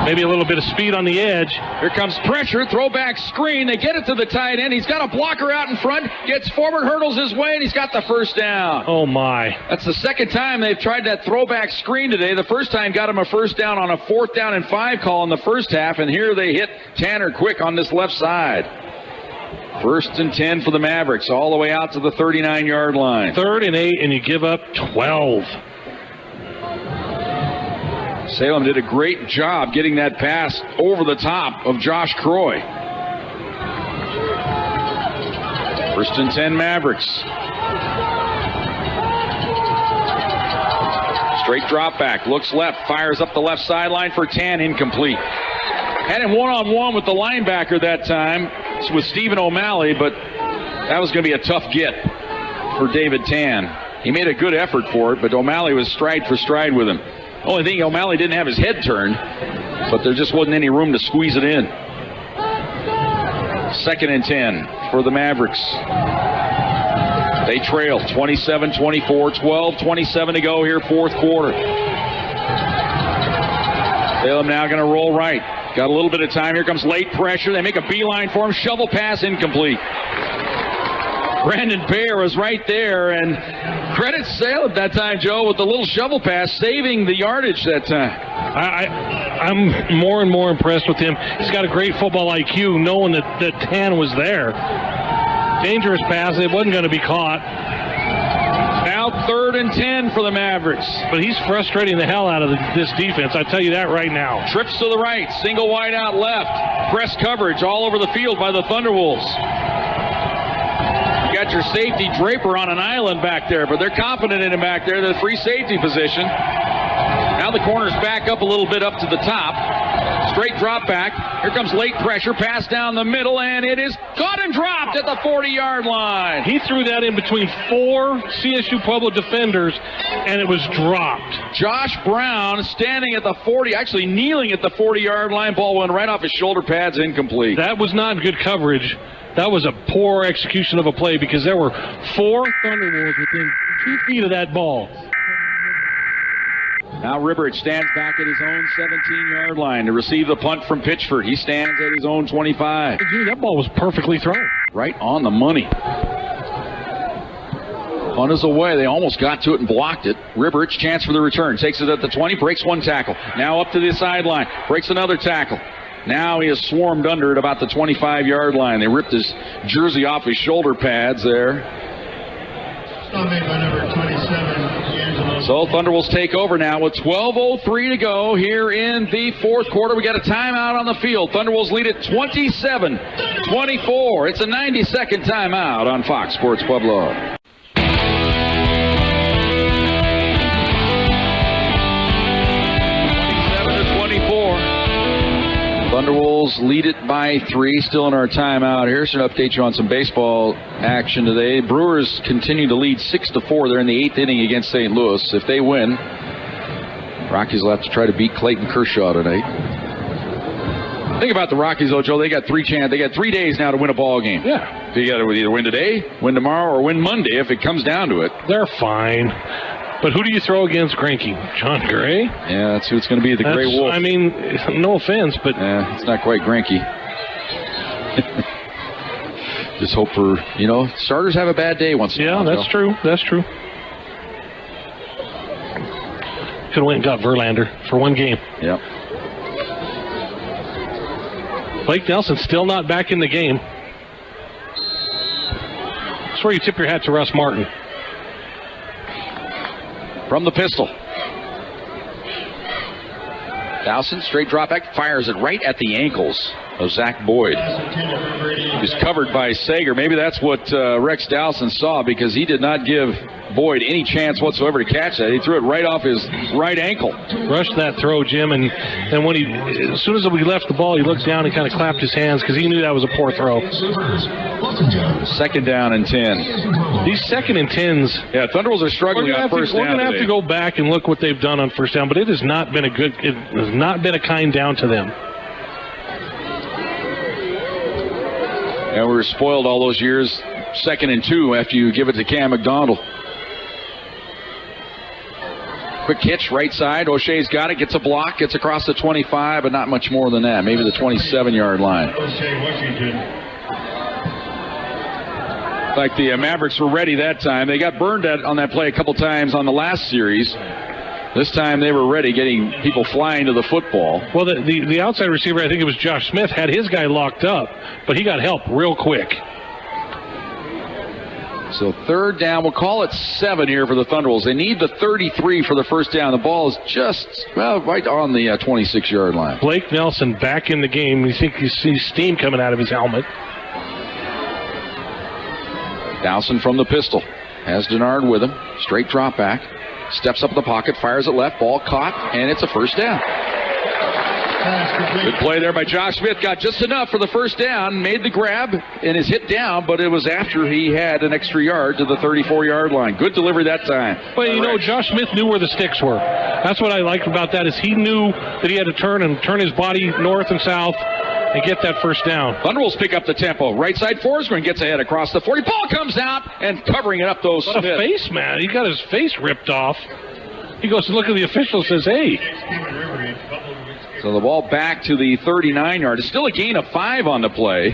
Maybe a little bit of speed on the edge. Here comes pressure, throwback screen. They get it to the tight end. He's got a blocker out in front, gets forward, hurdles his way, and he's got the first down. Oh, my. That's the second time they've tried that throwback screen today. The first time got him a first down on a 4th down and 5 call in the first half, and here they hit Tanner Quick on this left side. 1st and 10 for the Mavericks, all the way out to the 39-yard line. 3rd and 8, and you give up 12. Salem did a great job getting that pass over the top of Josh Croy. 1st and 10 Mavericks. Straight drop back, looks left, fires up the left sideline for Tan, incomplete. Had him one-on-one with the linebacker that time. It's with Stephen O'Malley, but that was going to be a tough get for David Tan. He made a good effort for it, but O'Malley was stride for stride with him. Only thing, O'Malley didn't have his head turned, but there just wasn't any room to squeeze it in. 2nd and 10 for the Mavericks. They trail 27-24, 12-27 to go here, 4th quarter. Salem now going to roll right. Got a little bit of time. Here comes late pressure. They make a beeline for him. Shovel pass incomplete. Brandon Baer was right there, and credit Salem that time, Joe, with the little shovel pass, saving the yardage that time. I'm more and more impressed with him. He's got a great football IQ, knowing that Tan was there. Dangerous pass. It wasn't going to be caught. Now 3rd and 10 for the Mavericks. But he's frustrating the hell out of this defense. I tell you that right now. Trips to the right. Single wide out left. Press coverage all over the field by the Thunderwolves. You got your safety Draper on an island back there, but they're confident in him back there. The free safety position. Now the corner's back up a little bit up to the top. Straight drop back. Here comes late pressure. Pass down the middle, and it is caught and dropped at the 40-yard line. He threw that in between 4 CSU Pueblo defenders, and it was dropped. Josh Brown standing at the 40, actually kneeling at the 40-yard line. Ball went right off his shoulder pads, incomplete. That was not good coverage. That was a poor execution of a play because there were 4 Thunderwolves within 2 feet of that ball. Now Ribbert stands back at his own 17-yard line to receive the punt from Pitchford. He stands at his own 25. Gee, that ball was perfectly thrown. Right on the money. Punt is away. They almost got to it and blocked it. Ribbert's chance for the return. Takes it at the 20, breaks 1 tackle. Now up to the sideline, breaks another tackle. Now he is swarmed under at about the 25-yard line. They ripped his jersey off his shoulder pads there. Made by number 27. So Thunderwolves take over now with 12:03 to go here in the 4th quarter. We got a timeout on the field. Thunderwolves lead it 27-24. It's a 90-second timeout on Fox Sports Pueblo. Thunderwolves lead it by 3, still in our timeout. Here's an update you on some baseball action today. Brewers continue to lead 6-4. They're in the 8th inning against St. Louis. If they win, Rockies will have to try to beat Clayton Kershaw tonight. Think about the Rockies, though, Joe. They got 3 days now to win a ball game. Yeah. You got to either win today, win tomorrow, or win Monday if it comes down to it. They're fine. But who do you throw against Greinke? John Gray? Yeah, that's who it's going to be, the Gray Wolf. I mean, no offense, but... Yeah, it's not quite Greinke. Just hope for, starters have a bad day once in a while. Yeah, that's true. That's true. Could have went and got Verlander for one game. Yep. Blake Nelson still not back in the game. That's where you tip your hat to Russ Martin. From the pistol. Dowson, straight drop back, fires it right at the ankles of Zach Boyd. He's covered by Sager. Maybe that's what Rex Dowson saw, because he did not give Boyd any chance whatsoever to catch that. He threw it right off his right ankle. Rushed that throw, Jim, and when as soon as we left the ball, he looked down and kind of clapped his hands because he knew that was a poor throw. 2nd down and 10. These 2nd and 10s. Yeah, Thunderbolts are struggling on first down. We're going to have to go back and look what they've done on first down, but it has not been a kind down to them. And we were spoiled all those years, 2nd and 2 after you give it to Cam McDonald. Quick hitch, right side. O'Shea's got it, gets a block, gets across the 25, but not much more than that. Maybe the 27-yard line. O'Shea, Washington. Like the Mavericks were ready that time. They got burned on that play a couple times on the last series. This time they were ready, getting people flying to the football. Well, the outside receiver, I think it was Josh Smith, had his guy locked up, but he got help real quick. So 3rd down, we'll call it 7 here for the Thunderbolts. They need the 33 for the first down. The ball is just, right on the 26-yard line. Blake Nelson back in the game. You think you see steam coming out of his helmet. Dowson from the pistol. Has Denard with him. Straight drop back. Steps up in the pocket, fires it left, ball caught, and it's a first down. Good play there by Josh Smith. Got just enough for the first down, made the grab, and is hit down, but it was after he had an extra yard to the 34-yard line. Good delivery that time. Well, you know, Josh Smith knew where the sticks were. That's what I liked about that, is he knew that he had to turn his body north and south and get that first down. Thunderbolts pick up the tempo. Right side, Forsgren gets ahead across the 40. Ball comes out, and covering it up, though, What Smith. a face, man. He got his face ripped off. He goes to look at the official and says, hey. So the ball back to the 39-yard. It's still a gain of 5 on the play.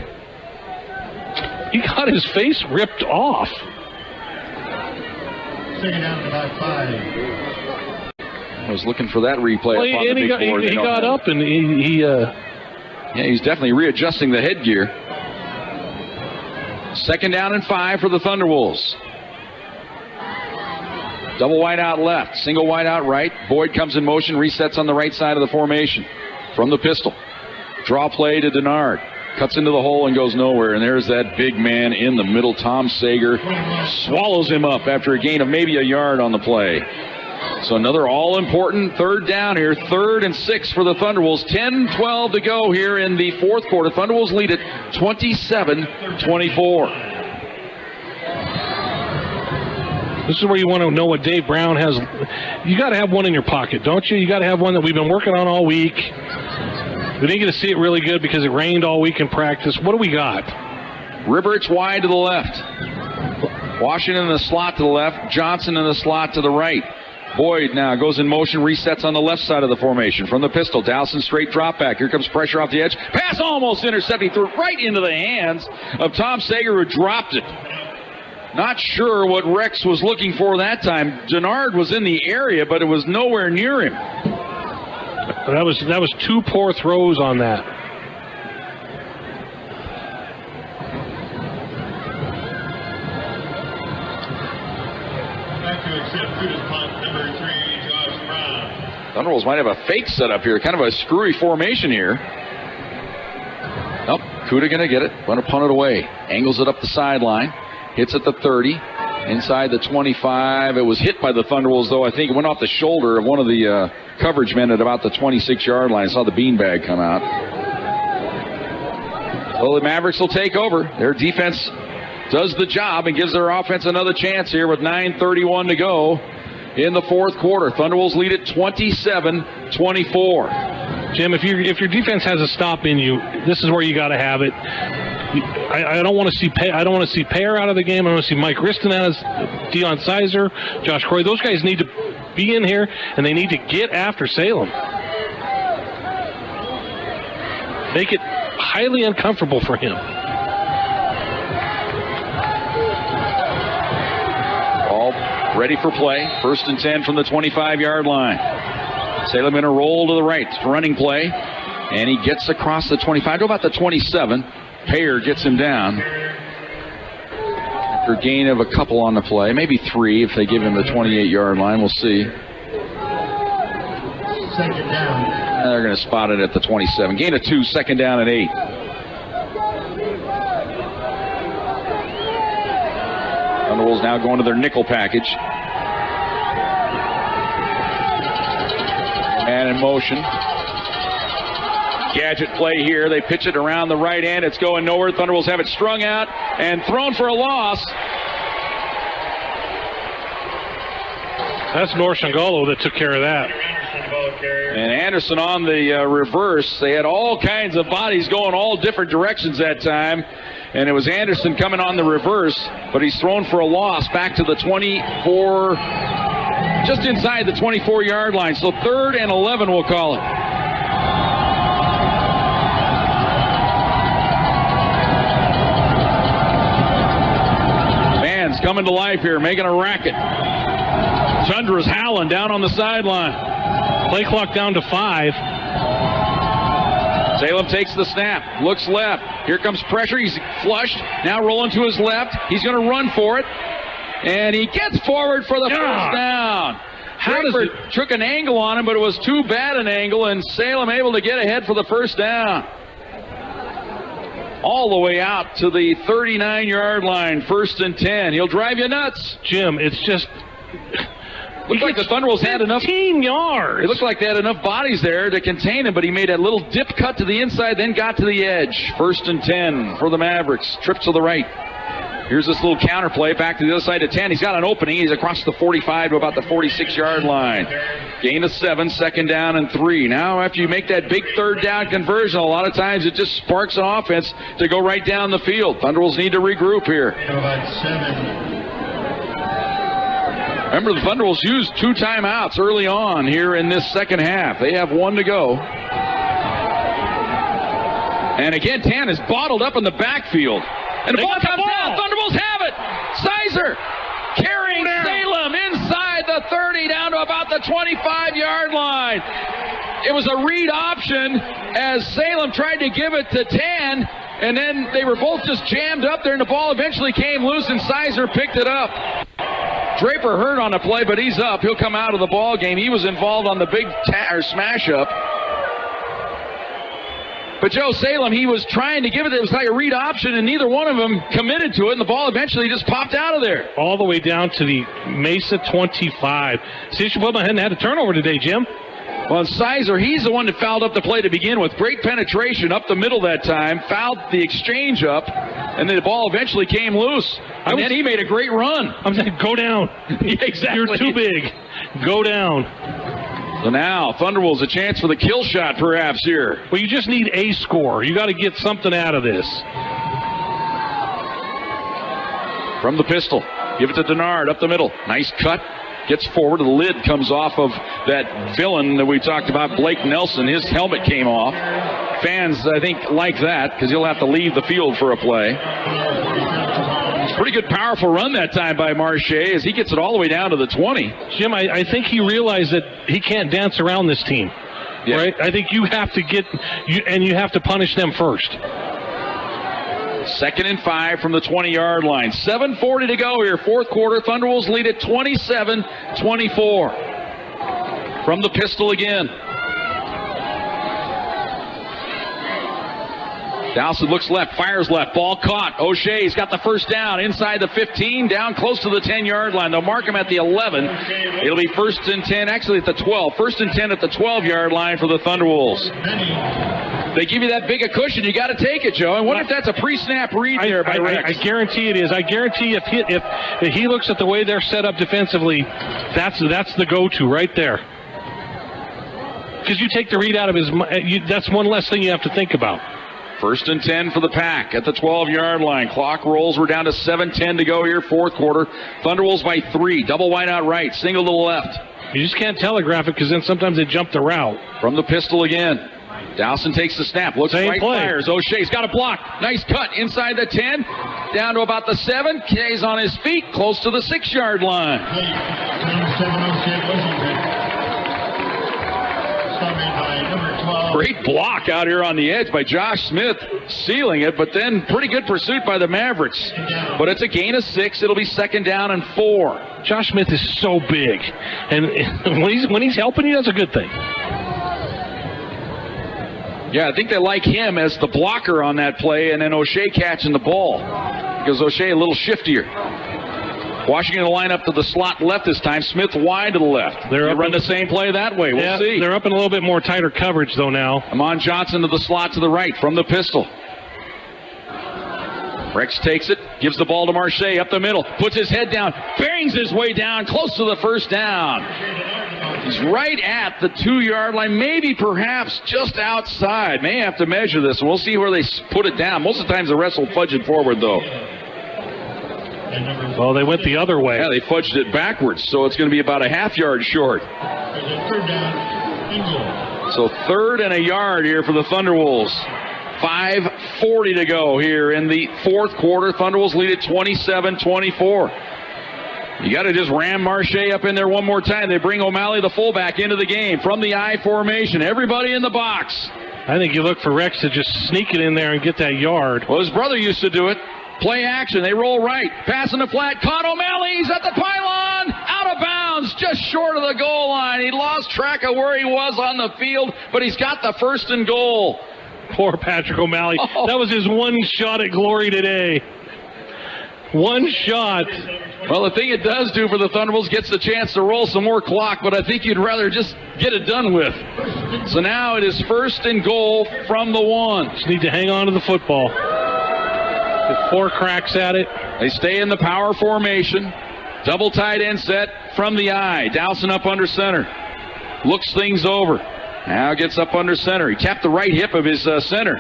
He got his face ripped off. 2nd down, about 5. I was looking for that replay. Well, up on the and big board. he got up and he Yeah, he's definitely readjusting the headgear. 2nd down and 5 for the Thunderwolves. Double wide out left, single wide out right. Boyd comes in motion, resets on the right side of the formation. From the pistol. Draw play to Denard. Cuts into the hole and goes nowhere. And there's that big man in the middle. Tom Sager swallows him up after a gain of maybe a yard on the play. So another all-important 3rd down here. 3rd and 6 for the Thunderwolves. 10-12 to go here in the 4th quarter. Thunderwolves lead it 27-24. This is where you want to know what Dave Brown has. You got to have one in your pocket, don't you? You got to have one that we've been working on all week. We didn't get to see it really good because it rained all week in practice. What do we got? Rivers wide to the left. Washington in the slot to the left. Johnson in the slot to the right. Boyd now goes in motion, resets on the left side of the formation. From the pistol, Dowson straight drop back. Here comes pressure off the edge. Pass almost intercepted. He threw it right into the hands of Tom Sager, who dropped it. Not sure what Rex was looking for that time. Denard was in the area, but it was nowhere near him. That was 2 poor throws on that. Back to accept good punt, number 3, Josh Brown. Thunderbolts might have a fake setup here, kind of a screwy formation here. Nope, Kuda going to get it, going to punt it away. Angles it up the sideline. Hits at the 30, inside the 25. It was hit by the Thunderwolves, though. I think it went off the shoulder of one of the coverage men at about the 26-yard line. I saw the beanbag come out. Well, the Mavericks will take over. Their defense does the job and gives their offense another chance here with 9:31 to go in the 4th quarter. Thunderwolves lead it 27-24. Jim, if your defense has a stop in you, this is where you got to have it. I don't want to see Payer out of the game. I want to see Mike Riston out, Deion Sizer, Josh Croy. Those guys need to be in here, and they need to get after Salem. Make it highly uncomfortable for him. All ready for play. 1st and 10 from the 25-yard line. Salem in a roll to the right. Running play. And he gets across the 25 to about the 27. Payer gets him down. After a gain of a couple on the play. Maybe 3 if they give him the 28-yard line. We'll see. Second down. They're going to spot it at the 27. Gain of 2, second down and 8. Thunderwolves now going to their nickel package. And in motion. Gadget play here. They pitch it around the right end. It's going nowhere. Thunderwolves have it strung out and thrown for a loss. That's Norshangolo that took care of that. And Anderson on the reverse. They had all kinds of bodies going all different directions that time. And it was Anderson coming on the reverse, but he's thrown for a loss back to the 24, just inside the 24-yard line. So 3rd and 11, we'll call it. Fans coming to life here, making a racket. Tundra's howling down on the sideline. Play clock down to 5. Salem takes the snap, looks left. Here comes pressure. He's flushed. Now rolling to his left. He's going to run for it. And he gets forward for the first down. Draper took an angle on him, but it was too bad an angle, and Salem able to get ahead for the first down. All the way out to the 39-yard line, 1st and 10. He'll drive you nuts. Jim, it's just... Looked like the Thunderwolves had enough. 15 yards. It looked like they had enough bodies there to contain him, but he made a little dip cut to the inside, then got to the edge. 1st and 10 for the Mavericks. Trip to the right. Here's this little counter play back to the other side of 10. He's got an opening. He's across the 45 to about the 46-yard line. Gain of 7, 2nd down and 3. Now, after you make that big 3rd down conversion, a lot of times it just sparks an offense to go right down the field. Thunderwolves need to regroup here. About 7. Remember, the Thunderwolves used 2 timeouts early on here in this second half. They have 1 to go. And again, Tan is bottled up in the backfield. And the ball comes down. Thunderwolves have it. Sizer carrying Salem inside the 30 down to about the 25-yard line. It was a read option as Salem tried to give it to Tan. And then they were both just jammed up there, and the ball eventually came loose, and Sizer picked it up. Draper hurt on the play, but he's up. He'll come out of the ball game. He was involved on the big smash-up. But Joe Salem, he was trying to give it. It was like a read option, and neither one of them committed to it, and the ball eventually just popped out of there. All the way down to the Mesa 25. CSU-Pueblo hadn't had a turnover today, Jim. Well, Sizer, he's the one that fouled up the play to begin with. Great penetration up the middle that time. Fouled the exchange up, and then the ball eventually came loose. And then he made a great run. I'm saying, go down. Yeah, exactly. You're too big. Go down. So now, Thunderwolves a chance for the kill shot perhaps here. Well, you just need a score. You got to get something out of this. From the pistol. Give it to Denard up the middle. Nice cut. Gets forward. The lid comes off of that villain that we talked about, Blake Nelson. His helmet came off. Fans, I think, like that because he'll have to leave the field for a play. Pretty good, powerful run that time by Marche as he gets it all the way down to the 20. Jim, I think he realized that he can't dance around this team. Yeah. Right? I think you have to you have to punish them first. 2nd and 5 from the 20-yard line. 7:40 to go here, 4th quarter. Thunderwolves lead at 27-24. From the pistol again. Dowson looks left, fires left, ball caught. O'Shea's got the first down inside the 15, down close to the 10-yard line. They'll mark him at the 11. It'll be 1st and 10, actually at the 12. 1st and 10 at the 12-yard line for the Thunderwolves. They give you that big a cushion, you got to take it, Joe. I wonder if that's a pre-snap read there by Rex. I guarantee it is. I guarantee if he looks at the way they're set up defensively, that's the go-to right there. Because you take the read out of his, that's one less thing you have to think about. 1st and 10 for the Pack at the 12-yard line. Clock rolls. We're down to 7:10 to go here, 4th quarter. Thunderwolves by 3. Double wide out right. Single to the left. You just can't telegraph it because then sometimes they jump the route. From the pistol again. Dowson takes the snap. Looks right, fires. O'Shea's got a block. Nice cut inside the 10. Down to about the 7. Kay's on his feet. Close to the 6-yard line. tackle made by number 12. Great block out here on the edge by Josh Smith, sealing it, but then pretty good pursuit by the Mavericks. But it's a gain of 6. It'll be 2nd down and 4. Josh Smith is so big, and when he's helping you, that's a good thing. Yeah, I think they like him as the blocker on that play, and then O'Shea catching the ball because O'Shea a little shiftier. Washington will line up to the slot left this time. Smith wide to the left. They run the same play that way. We'll see. They're up in a little bit more tighter coverage, though, now. Amon Johnson to the slot to the right from the pistol. Rex takes it, gives the ball to Marche up the middle, puts his head down, bangs his way down, close to the first down. He's right at the 2-yard line, maybe perhaps just outside. May have to measure this. We'll see where they put it down. Most of the times the refs will fudge it forward, though. Well, they went the other way. Yeah, they fudged it backwards, so it's going to be about a half-yard short. So 3rd and a yard here for the Thunderwolves. 5:40 to go here in the 4th quarter. Thunderwolves lead at 27-24. You got to just ram Marche up in there one more time. They bring O'Malley, the fullback, into the game from the I formation. Everybody in the box. I think you look for Rex to just sneak it in there and get that yard. Well, his brother used to do it. Play action. They roll right. Pass in the flat. Caught O'Malley. He's at the pylon. Out of bounds. Just short of the goal line. He lost track of where he was on the field, but he's got the 1st and goal. Poor Patrick O'Malley. Oh. That was his one shot at glory today. One shot. Well, the thing it does do for the Thunderbolts, gets the chance to roll some more clock, but I think you'd rather just get it done with. So now it is 1st and goal from the 1. Just need to hang on to the football. Get 4 cracks at it. They stay in the power formation. Double tight end set from the I. Dowson up under center. Looks things over. Now gets up under center. He tapped the right hip of his center.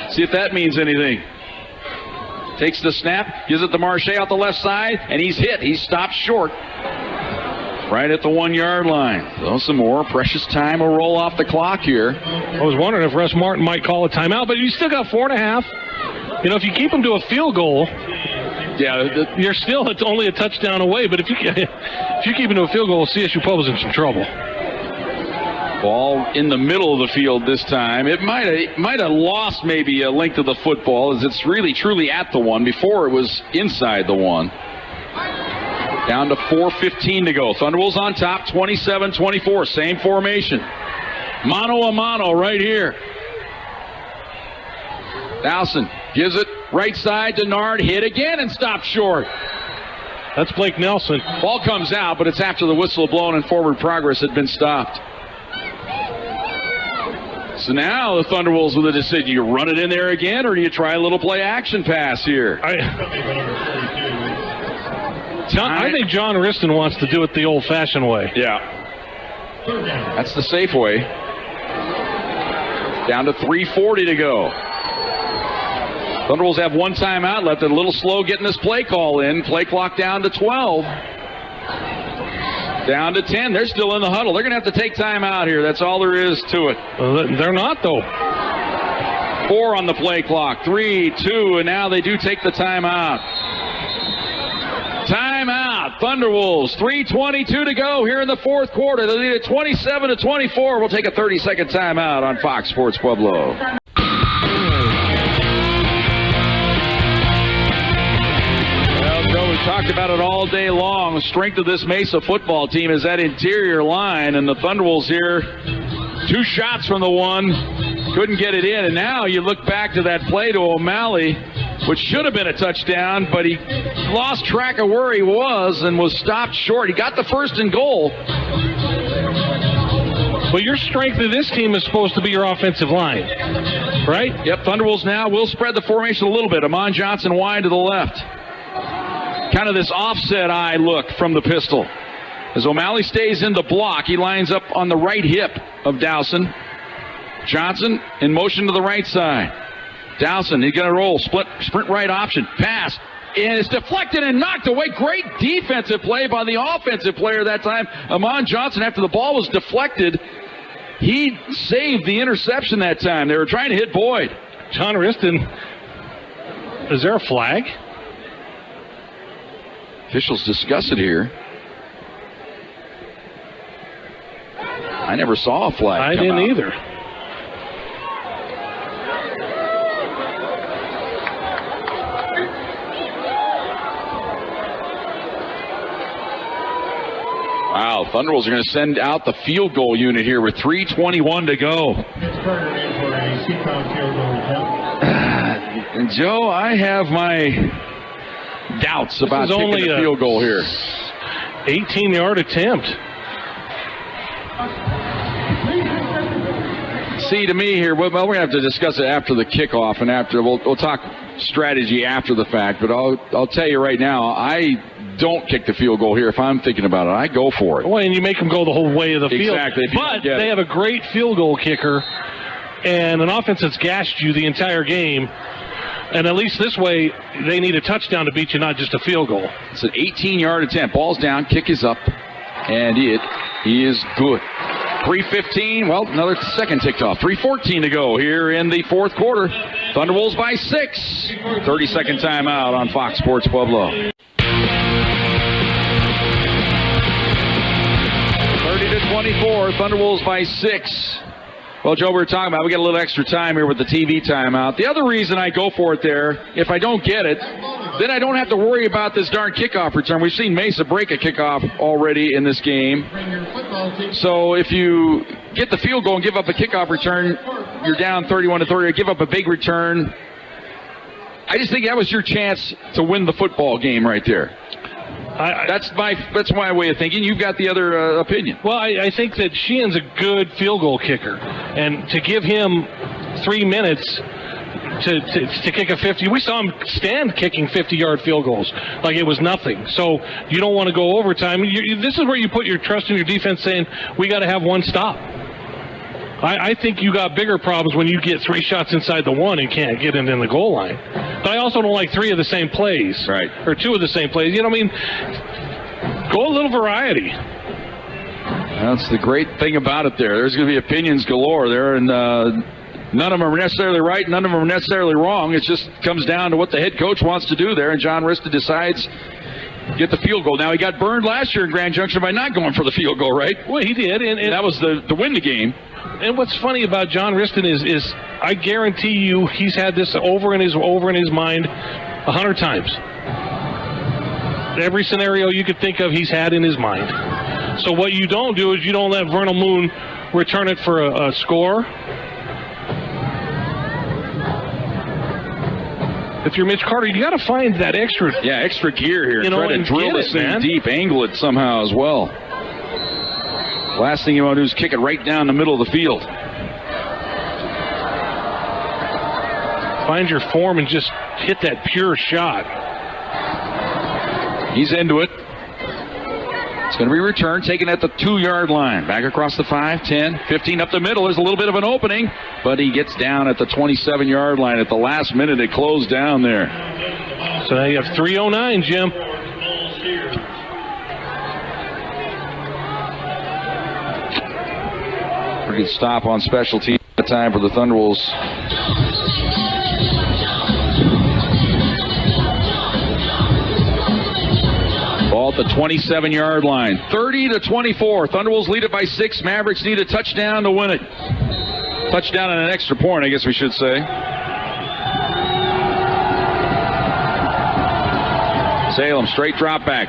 See if that means anything. Takes the snap, gives it to Marche out the left side, and he's hit. He's stopped short. Right at the 1-yard line. So some more precious time will roll off the clock here. I was wondering if Russ Martin might call a timeout, but you still got 4.5. You know, if you keep him to a field goal, yeah, you're still only a touchdown away. But if you keep him to a field goal, CSU-PUEBLO'S in some trouble. Ball in the middle of the field this time. It might have lost maybe a length of the football, as it's really truly at the 1. Before it was inside the 1. Down to 4:15 to go. Thunderwolves on top, 27-24. Same formation. Mano a mano right here. Dowson gives it right side to Nard. Hit again and stopped short. That's Blake Nelson. Ball comes out, but it's after the whistle blown and forward progress had been stopped. So now the Thunderwolves with a decision. You run it in there again, or do you try a little play action pass here? I think John Riston wants to do it the old-fashioned way. Yeah. That's the safe way. Down to 3:40 to go. Thunderwolves have 1 timeout left. A little slow getting this play call in. Play clock down to 12. Down to 10. They're still in the huddle. They're going to have to take time out here. That's all there is to it. They're not, though. 4 on the play clock. 3, 2, and now they do take the timeout. Timeout. Thunderwolves. 3:22 to go here in the 4th quarter. They lead at 27-24. We'll take a 30-second timeout on Fox Sports Pueblo. Talked about it all day long. The strength of this Mesa football team is that interior line, and the Thunderwolves here, 2 shots from the 1, couldn't get it in. And now you look back to that play to O'Malley, which should have been a touchdown, but he lost track of where he was and was stopped short. He got the 1st and goal. Well, your strength of this team is supposed to be your offensive line, right? Yep, Thunderwolves now will spread the formation a little bit. Amon Johnson wide to the left. Kind of this offset eye look from the pistol. As O'Malley stays in the block, he lines up on the right hip of Dowson. Johnson in motion to the right side. Dowson, he's going to roll. Sprint right option. Pass. And it's deflected and knocked away. Great defensive play by the offensive player that time. Amon Johnson, after the ball was deflected, he saved the interception that time. They were trying to hit Boyd. John Riston, is there a flag? Officials discuss it here. I never saw a flag. I didn't either. Wow, Thunderbolts are going to send out the field goal unit here with 3:21 to go. Joe, I have my doubts about kicking the field goal here. 18-yard attempt. See, to me here, well, we're going to have to discuss it after the kickoff, and after we'll talk strategy after the fact. But I'll tell you right now, I don't kick the field goal here if I'm thinking about it. I go for it. Well, and you make them go the whole way of the field. Exactly. But they have a great field goal kicker and an offense that's gashed you the entire game. And at least this way, they need a touchdown to beat you, not just a field goal. It's an 18-yard attempt. Ball's down, kick is up, and it is good. 3:15, well, another second ticked off. 3:14 to go here in the fourth quarter. Thunderbolts by 6. 30-second timeout on Fox Sports Pueblo. 30-24, Thunderbolts by 6. Well, Joe, we were talking about we got a little extra time here with the TV timeout. The other reason I go for it there, if I don't get it, then I don't have to worry about this darn kickoff return. We've seen Mesa break a kickoff already in this game. So if you get the field goal and give up a kickoff return, you're down 31-30, or give up a big return. I just think that was your chance to win the football game right there. That's my way of thinking. You've got the other opinion. Well, I think that Sheehan's a good field goal kicker, and to give him 3 minutes to kick a 50, we saw him stand kicking 50-yard field goals like it was nothing. So you don't want to go overtime. This is where you put your trust in your defense, saying we got to have one stop. I think you got bigger problems when you get 3 shots inside the 1 and can't get it in the goal line. But I also don't like 3 of the same plays. Right. Or 2 of the same plays. You know what I mean? Go a little variety. That's the great thing about it there. There's going to be opinions galore there, and none of them are necessarily right, none of them are necessarily wrong. It just comes down to what the head coach wants to do there, and John Rista decides get the field goal. Now, he got burned last year in Grand Junction by not going for the field goal, right? Well, he did. And that was to win the game. And what's funny about John Riston is I guarantee you he's had this over in his mind 100 times. Every scenario you could think of, he's had in his mind. So what you don't do is you don't let Vernal Moon return it for a score. If you're Mitch Carter, you got to find that extra gear here. Try to drill this thing deep, angle it somehow as well. Last thing you want to do is kick it right down the middle of the field. Find your form and just hit that pure shot. He's into it. It's going to be returned, taken at the 2-yard line. Back across the 5, 10, 15 up the middle. There's a little bit of an opening, but he gets down at the 27-yard line. At the last minute, it closed down there. So now you have 3:09, Jim. Pretty good stop on special teams at the time for the Thunderbolts. Ball at the 27-yard line. 30-24. Thunderbolts lead it by 6. Mavericks need a touchdown to win it. Touchdown and an extra point, I guess we should say. Salem, straight drop back.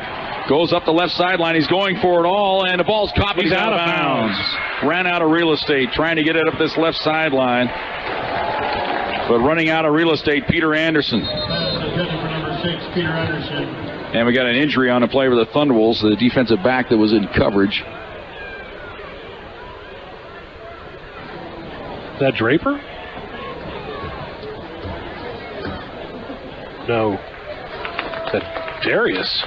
Goes up the left sideline. He's going for it all, and the ball's caught, but he's out of bounds. Ran out of real estate trying to get it up this left sideline. But running out of real estate, Peter Anderson. Number 6, Peter Anderson. And we got an injury on the play for the Thunderbolts, the defensive back that was in coverage. Is that Draper? No. Is that Darius?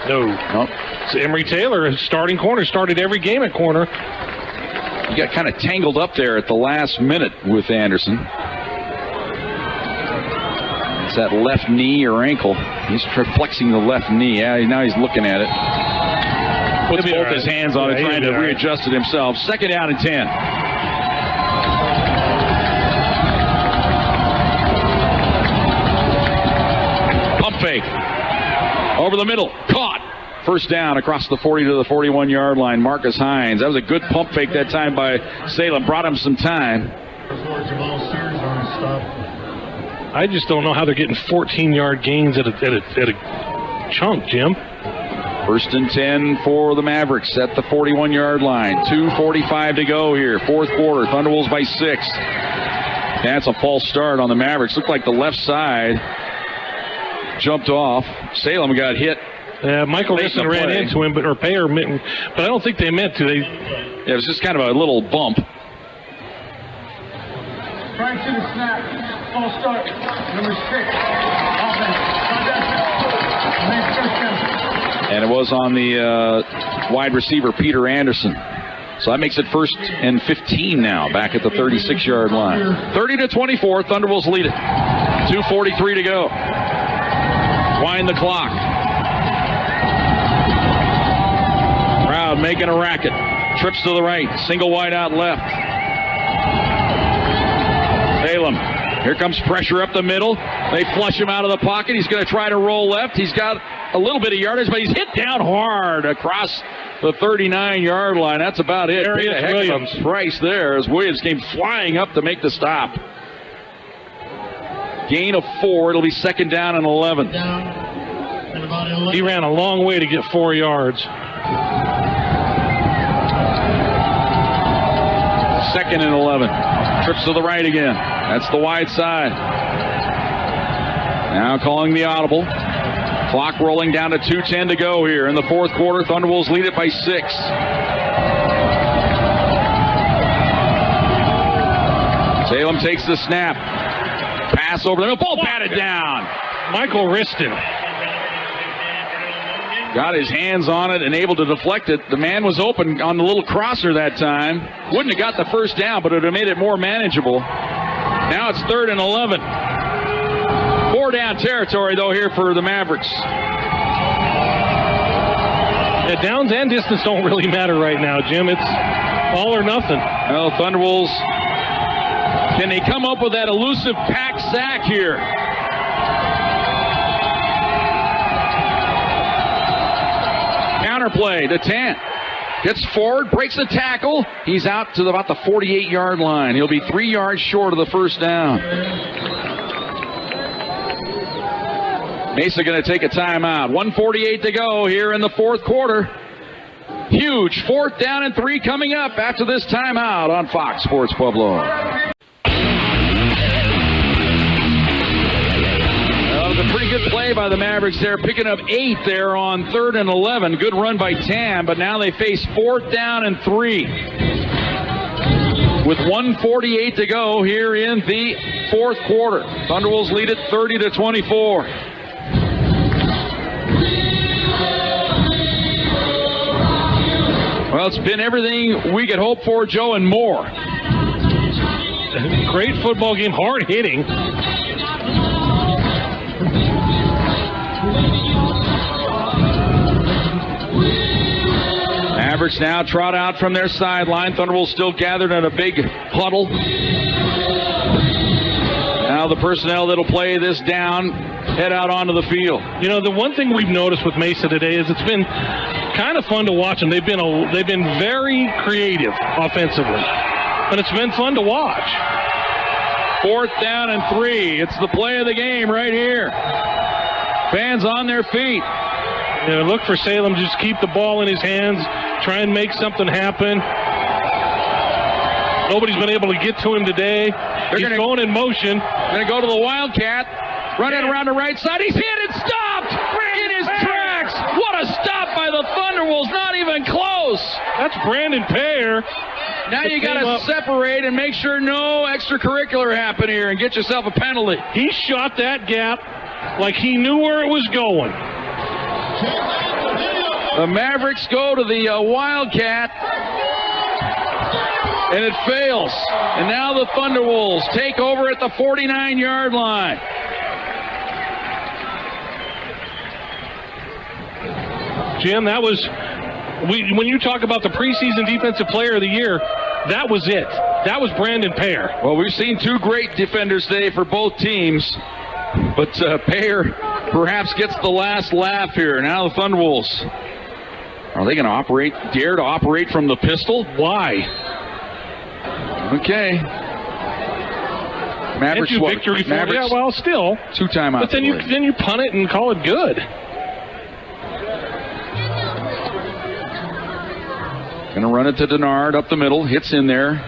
No. Nope. It's Emery Taylor, starting corner, started every game at corner. He got kind of tangled up there at the last minute with Anderson. It's that left knee or ankle. He's flexing the left knee. Yeah, now he's looking at it. Puts both his hands on it, trying to readjust it himself. 2nd down and 10. Pump fake. Over the middle. Caught. First down across the 40 to the 41-yard line. Marcus Hines. That was a good pump fake that time by Salem. Brought him some time. I just don't know how they're getting 14-yard gains at a chunk, Jim. First and 10 for the Mavericks at the 41-yard line. 2:45 to go here. Fourth quarter. Thunderwolves by 6. That's a false start on the Mavericks. Looked like the left side jumped off. Salem got hit. Michael Risson ran into him, but I don't think they meant to. It was just kind of a little bump. Right to the snap. False start. Number 6. Offense. And it was on the wide receiver, Peter Anderson. So that makes it first and 15 now, back at the 36-yard line. 30-24, Thunderwolves lead it. 2:43 to go. Wind the clock. Crowd making a racket. Trips to the right. Single wide out left. Salem. Here comes pressure up the middle. They flush him out of the pocket. He's going to try to roll left. He's got a little bit of yardage, but he's hit down hard across the 39-yard line. That's about it. Paid a heck of a price there as Williams came flying up to make the stop. Gain of 4. It'll be second down and 11. He ran a long way to get 4 yards. Second and 11. Trips to the right again. That's the wide side. Now calling the audible. Clock rolling down to 2:10 to go here in the fourth quarter. Thunderwolves lead it by 6. Salem takes the snap. Pass over the ball, batted down. Michael Riston got his hands on it and able to deflect it. The man was open on the little crosser that time. Wouldn't have got the first down, but it would have made it more manageable. Now it's 3rd and 11. 4 down territory, though, here for the Mavericks. Yeah, downs and distance don't really matter right now, Jim. It's all or nothing. Well, Thunderwolves, can they come up with that elusive pack sack here? Counterplay to Tant. Gets forward, breaks the tackle. He's out to about the 48-yard line. He'll be 3 yards short of the first down. Mesa going to take a timeout. 1:48 to go here in the fourth quarter. Huge 4th down and 3 coming up after this timeout on Fox Sports Pueblo. That was a pretty good play by the Mavericks there, picking up 8 there on 3rd and 11. Good run by Tam, but now they face 4th down and 3. With 1:48 to go here in the fourth quarter. Thunderwolves lead it 30-24. Well, it's been everything we could hope for, Joe, and more. Great football game, hard hitting. Mavericks now trot out from their sideline. Thunderwolves still gathered in a big huddle. Now the personnel that'll play this down head out onto the field. You know, the one thing we've noticed with Mesa today is it's been kind of fun to watch them. They've been very creative offensively, and it's been fun to watch. 4th down and 3. It's the play of the game right here. Fans on their feet. You know, look for Salem, just keep the ball in his hands, try and make something happen. Nobody's been able to get to him today. He's going in motion. Going to go to the Wildcat. Running around the right side. He's hit and stopped in his tracks. What a stop by the Thunderwolves. Not even close. That's Brandon Payer. Now you got to separate and make sure no extracurricular happen here and get yourself a penalty. He shot that gap like he knew where it was going. The Mavericks go to the Wildcat, and it fails. And now the Thunderwolves take over at the 49-yard line. Jim, that was, when you talk about the preseason defensive player of the year, that was it. That was Brandon Payer. Well, we've seen 2 great defenders today for both teams, but Payer perhaps gets the last laugh here. Now the Thunderwolves Are they going to dare to operate from the pistol? Why? Okay. Mavericks victory for Mavericks, yeah, well, still. 2 timeouts. But then you punt it and call it good. Going to run it to Denard up the middle. Hits in there.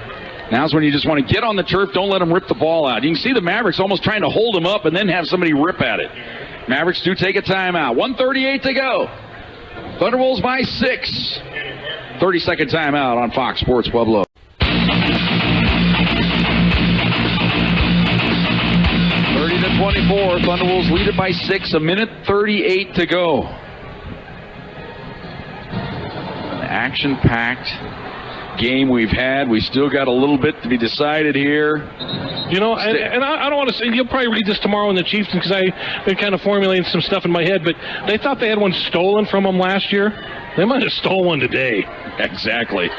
Now's when you just want to get on the turf. Don't let them rip the ball out. You can see the Mavericks almost trying to hold them up and then have somebody rip at it. Mavericks do take a timeout. 1:38 to go. Thunderwolves by 6. 30-second timeout on Fox Sports Pueblo. 30-24. Thunderwolves lead it by 6. 1:38 to go. An action-packed game we've had. We still got a little bit to be decided here. You know, and I don't want to say, you'll probably read this tomorrow in the Chiefs because I've been kind of formulating some stuff in my head, but they thought they had one stolen from them last year. They might have stole one today. Exactly.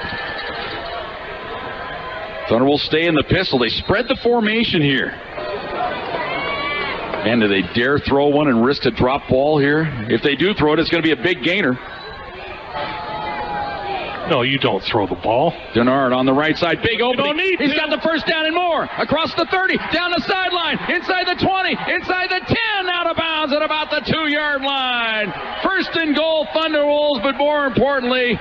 Thunderwolves stay in the pistol. They spread the formation here. And do they dare throw one and risk a drop ball here? If they do throw it, it's going to be a big gainer. No, you don't throw the ball. Denard on the right side. Big opening. He's got the first down and more. Across the 30. Down the sideline. Inside the 20. Inside the 10. Out of bounds at about the 2-yard line. First and goal, Thunderwolves. But more importantly,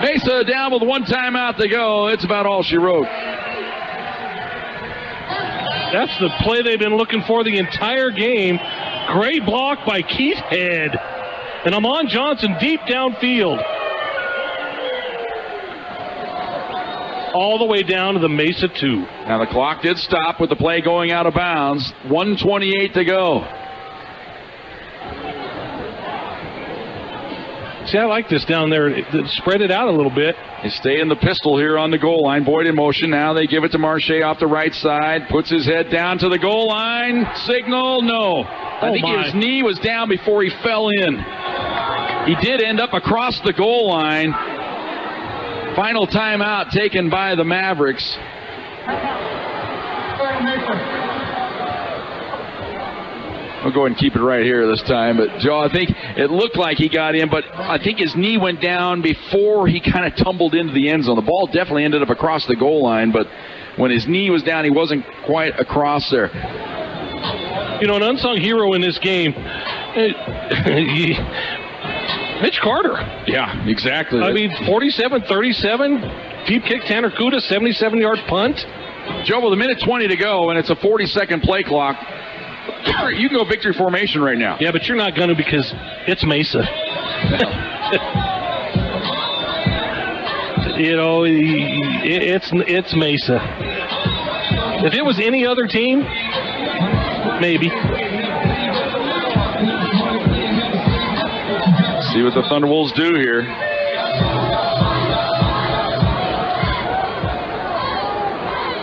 Mesa down with 1 timeout to go. It's about all she wrote. That's the play they've been looking for the entire game. Great block by Keith Head. And Amon Johnson deep downfield. All the way down to the Mesa 2. Now the clock did stop with the play going out of bounds. 1:28 to go. See, I like this down there. Spread it out a little bit. They stay in the pistol here on the goal line. Boyd in motion. Now they give it to Marche off the right side. Puts his head down to the goal line. Signal, no. I think his knee was down before he fell in. He did end up across the goal line. Final timeout taken by the Mavericks. We'll go ahead and keep it right here this time. But, Joe, I think it looked like he got in, but I think his knee went down before he kind of tumbled into the end zone. The ball definitely ended up across the goal line, but when his knee was down, he wasn't quite across there. You know, an unsung hero in this game, Mitch Carter. Yeah, exactly. I mean, 47-37, deep kick, Tanner Kuda, 77-yard punt. Joe, with 1:20 to go, and it's a 40-second play clock. You can go victory formation right now. Yeah, but you're not going to because it's Mesa. You know, it's Mesa. If it was any other team, maybe. See what the Thunderwolves do here.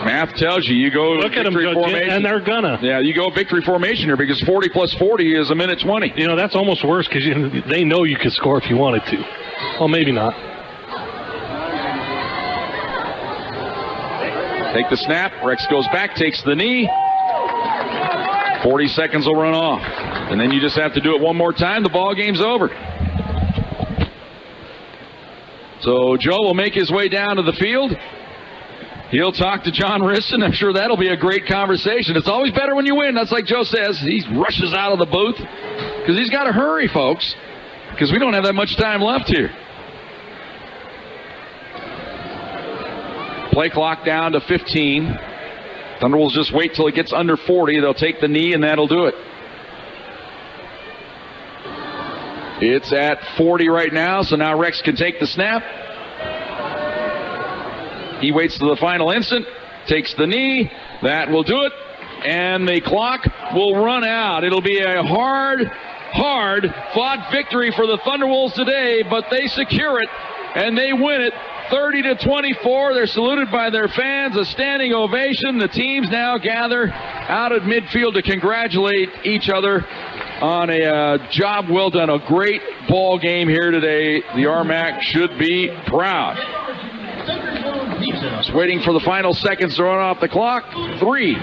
Math tells you go look at them, formation. and they're gonna. Yeah, you go victory formation here because 40 plus 40 is 1:20. You know, that's almost worse because they know you could score if you wanted to. Well, maybe not. Take the snap. Rex goes back, takes the knee. 40 seconds will run off. And then you just have to do it one more time. The ball game's over. So Joe will make his way down to the field. He'll talk to John Risson. I'm sure that'll be a great conversation. It's always better when you win. That's like Joe says. He rushes out of the booth because he's got to hurry, folks, because we don't have that much time left here. Play clock down to 15. Thunderwolves just wait till it gets under 40. They'll take the knee, and that'll do it. It's at 40 right now, so now Rex can take the snap. He waits to the final instant, takes the knee. That will do it, and the clock will run out. It'll be a hard-fought victory for the Thunderwolves today, but they secure it, and they win it 30-24. They're saluted by their fans, a standing ovation. The teams now gather out at midfield to congratulate each other on a job well done. A great ball game here today. The RMAC should be proud. Just waiting for the final seconds to run off the clock. 3,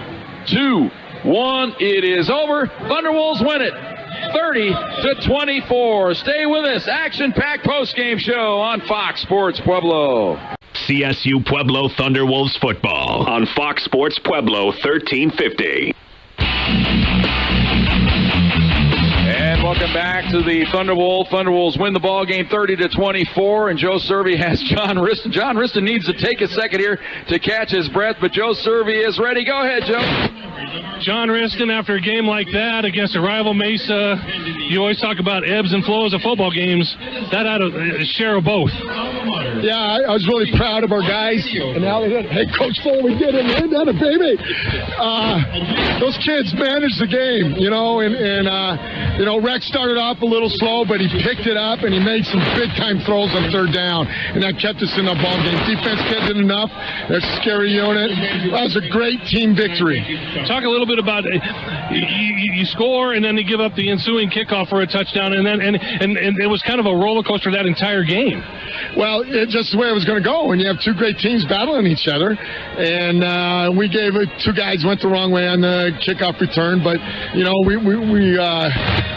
2, 1. It is over. Thunderwolves win it 30-24. Stay with us. Action-packed postgame show on Fox Sports Pueblo. CSU Pueblo Thunderwolves football on Fox Sports Pueblo 1350. And welcome back to the Thunderwolves. Thunderwolves win the ball game 30-24, and Joe Cervi has John Riston. John Riston needs to take a second here to catch his breath, but Joe Cervi is ready. Go ahead, Joe. John Riston, after a game like that against a rival Mesa, you always talk about ebbs and flows of football games. That had a share of both. Yeah, I was really proud of our guys and how they did. Hey, Coach Foley did it, man. That a baby. Those kids managed the game, you know, and Rex started off a little slow, but he picked it up and he made some big-time throws on third down, and that kept us in the ball game. Defense did enough. That's a scary unit. That was a great team victory. Talk a little bit about you score and then you give up the ensuing kickoff for a touchdown, and it was kind of a roller coaster that entire game. Well, it's just the way it was going to go when you have two great teams battling each other, and we gave it. Two guys went the wrong way on the kickoff return, but we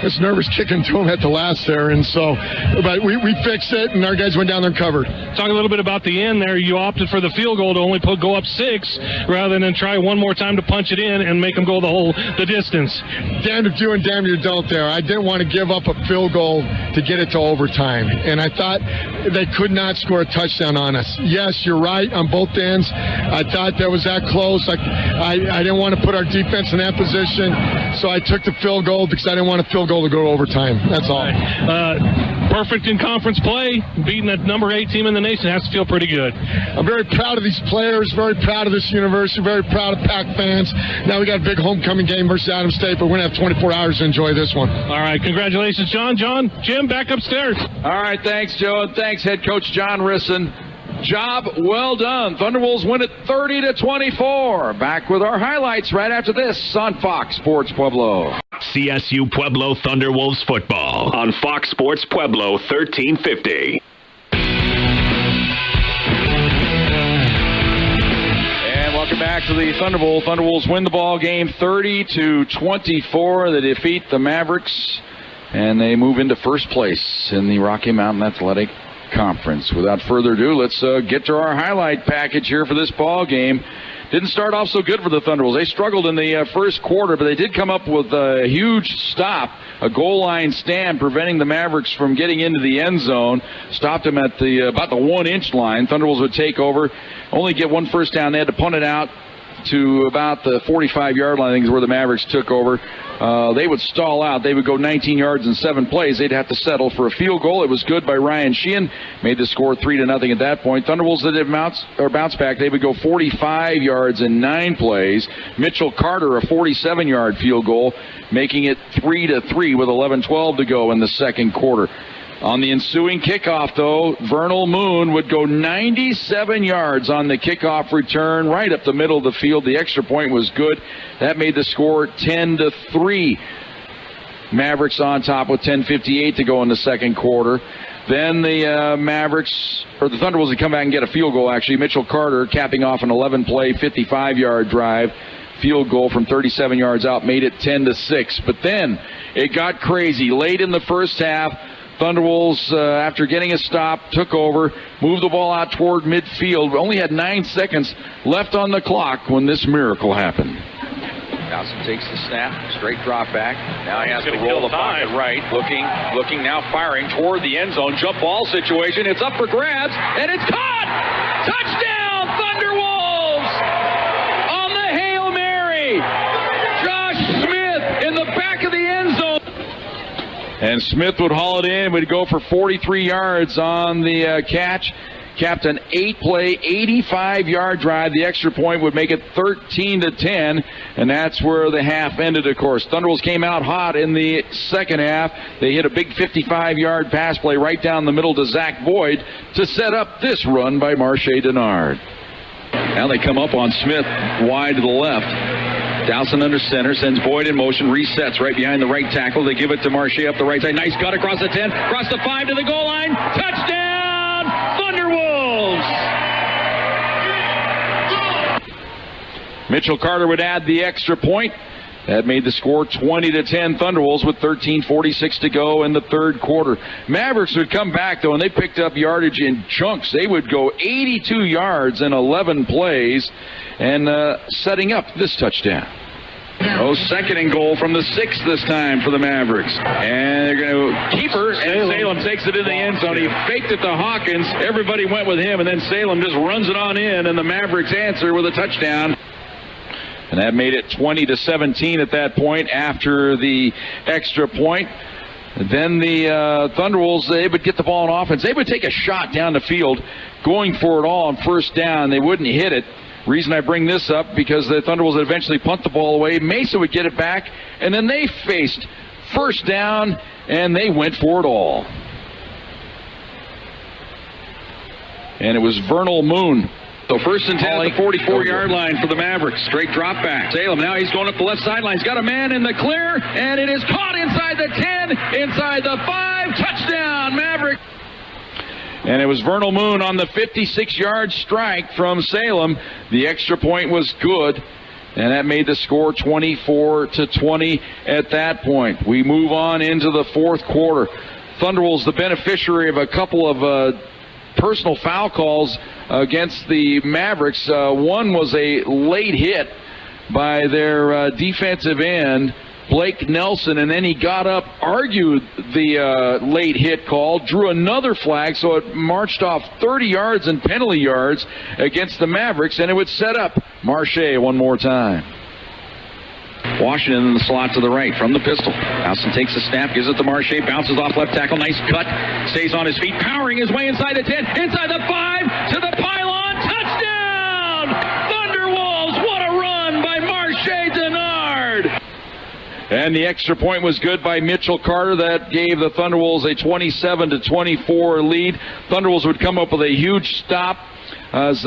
was nervous kicking to them at the last there, and so, but we fixed it, and our guys went down there and covered. Talk a little bit about the end there. You opted for the field goal to only go up 6 rather than try one more time to punch it in and make them go the distance. Damned if you and damned if you don't there. I didn't want to give up a field goal to get it to overtime, and I thought they could not score a touchdown on us. Yes, you're right on both ends. I thought that was that close. I didn't want to put our defense in that position, so I took the field goal because I didn't want a field goal to go to overtime. That's all. Perfect in conference play, beating the number 8 team in the nation has to feel pretty good. I'm very proud of these players, very proud of this university, very proud of Pac fans. Now we got a big homecoming game versus Adams State, but we're going to have 24 hours to enjoy this one. All right, congratulations, John. Jim, back upstairs. All right, thanks, Joe, and thanks, head coach John Riston. Job well done. Thunderwolves win it 30-24. Back with our highlights right after this on Fox Sports Pueblo. CSU Pueblo Thunderwolves football on Fox Sports Pueblo 1350. And welcome back to the Thunderwolves. Thunderwolves win the ball game 30-24. They defeat the Mavericks, and they move into first place in the Rocky Mountain Athletic Conference. Without further ado, let's get to our highlight package here for this ball game. Didn't start off so good for the Thunderwolves. They struggled in the first quarter, but they did come up with a huge stop, a goal line stand, preventing the Mavericks from getting into the end zone. Stopped them at about the 1-inch line. Thunderwolves would take over, only get one first down. They had to punt it out to about the 45-yard line, I think is where the Mavericks took over. They would stall out. They would go 19 yards in 7 plays. They'd have to settle for a field goal. It was good by Ryan Sheehan. Made the score 3-0 at that point. Thunderwolves did bounce back. They would go 45 yards in 9 plays. Mitchell Carter, a 47-yard field goal, making it 3-3 with 11:12 to go in the second quarter. On the ensuing kickoff, though, Vernal Moon would go 97 yards on the kickoff return, right up the middle of the field. The extra point was good. That made the score 10-3. Mavericks on top with 10:58 to go in the second quarter. Then the the Thunderwolves would come back and get a field goal, actually. Mitchell Carter capping off an 11-play, 55-yard drive. Field goal from 37 yards out made it 10-6. But then it got crazy. Late in the first half, Thunderwolves, after getting a stop, took over, moved the ball out toward midfield. We only had 9 seconds left on the clock when this miracle happened. Dawson takes the snap, straight drop back. Now he has to roll the pocket right. Looking now, firing toward the end zone. Jump ball situation. It's up for grabs, and it's caught! Touchdown, Thunderwolves! On the Hail Mary! Josh Smith in the back of the end zone. And Smith would haul it in, would go for 43 yards on the catch. Capped an 8-play, 85-yard drive. The extra point would make it 13-10, and that's where the half ended, of course. Thunderwolves came out hot in the second half. They hit a big 55-yard pass play right down the middle to Zach Boyd to set up this run by Marche Denard. Now they come up on Smith wide to the left. Dowson under center, sends Boyd in motion, resets right behind the right tackle. They give it to Marche up the right side. Nice cut across the 10, across the 5 to the goal line. Touchdown, Thunderwolves! Mitchell Carter would add the extra point. That made the score 20-10 Thunderwolves with 13:46 to go in the third quarter. Mavericks would come back, though, and they picked up yardage in chunks. They would go 82 yards in 11 plays and setting up this touchdown. Oh, second and goal from the 6 this time for the Mavericks. And they're going to keep her, and Salem takes it in the end zone. He faked it to Hawkins. Everybody went with him, and then Salem just runs it on in, and the Mavericks answer with a touchdown. And that made it 20-17 at that point after the extra point. Then the Thunderwolves, they would get the ball on offense. They would take a shot down the field, going for it all on first down. They wouldn't hit it. Reason I bring this up, because the Thunderwolves would eventually punt the ball away. Mesa would get it back, and then they faced first down, and they went for it all. And it was Vernal Moon. So first and 10 at the 44-yard line for the Mavericks. Straight drop back. Salem, now he's going up the left sideline. He's got a man in the clear, and it is caught inside the 10, inside the 5. Touchdown, Mavericks. And it was Vernal Moon on the 56-yard strike from Salem. The extra point was good, and that made the score 24-20 at that point. We move on into the fourth quarter. Thunderwolves, the beneficiary of a couple of personal foul calls against the Mavericks. One was a late hit by their defensive end, Blake Nelson, and then he got up, argued the late hit call, drew another flag, so it marched off 30 yards and penalty yards against the Mavericks, and it would set up Marche one more time. Washington in the slot to the right from the pistol. Nelson takes a snap, gives it to Marche, bounces off left tackle, nice cut, stays on his feet, powering his way inside the 10, inside the 5, to the pylon, touchdown! Thunderwolves, what a run by Marche Denard! And the extra point was good by Mitchell Carter. That gave the Thunderwolves a 27-24 lead. Thunderwolves would come up with a huge stop as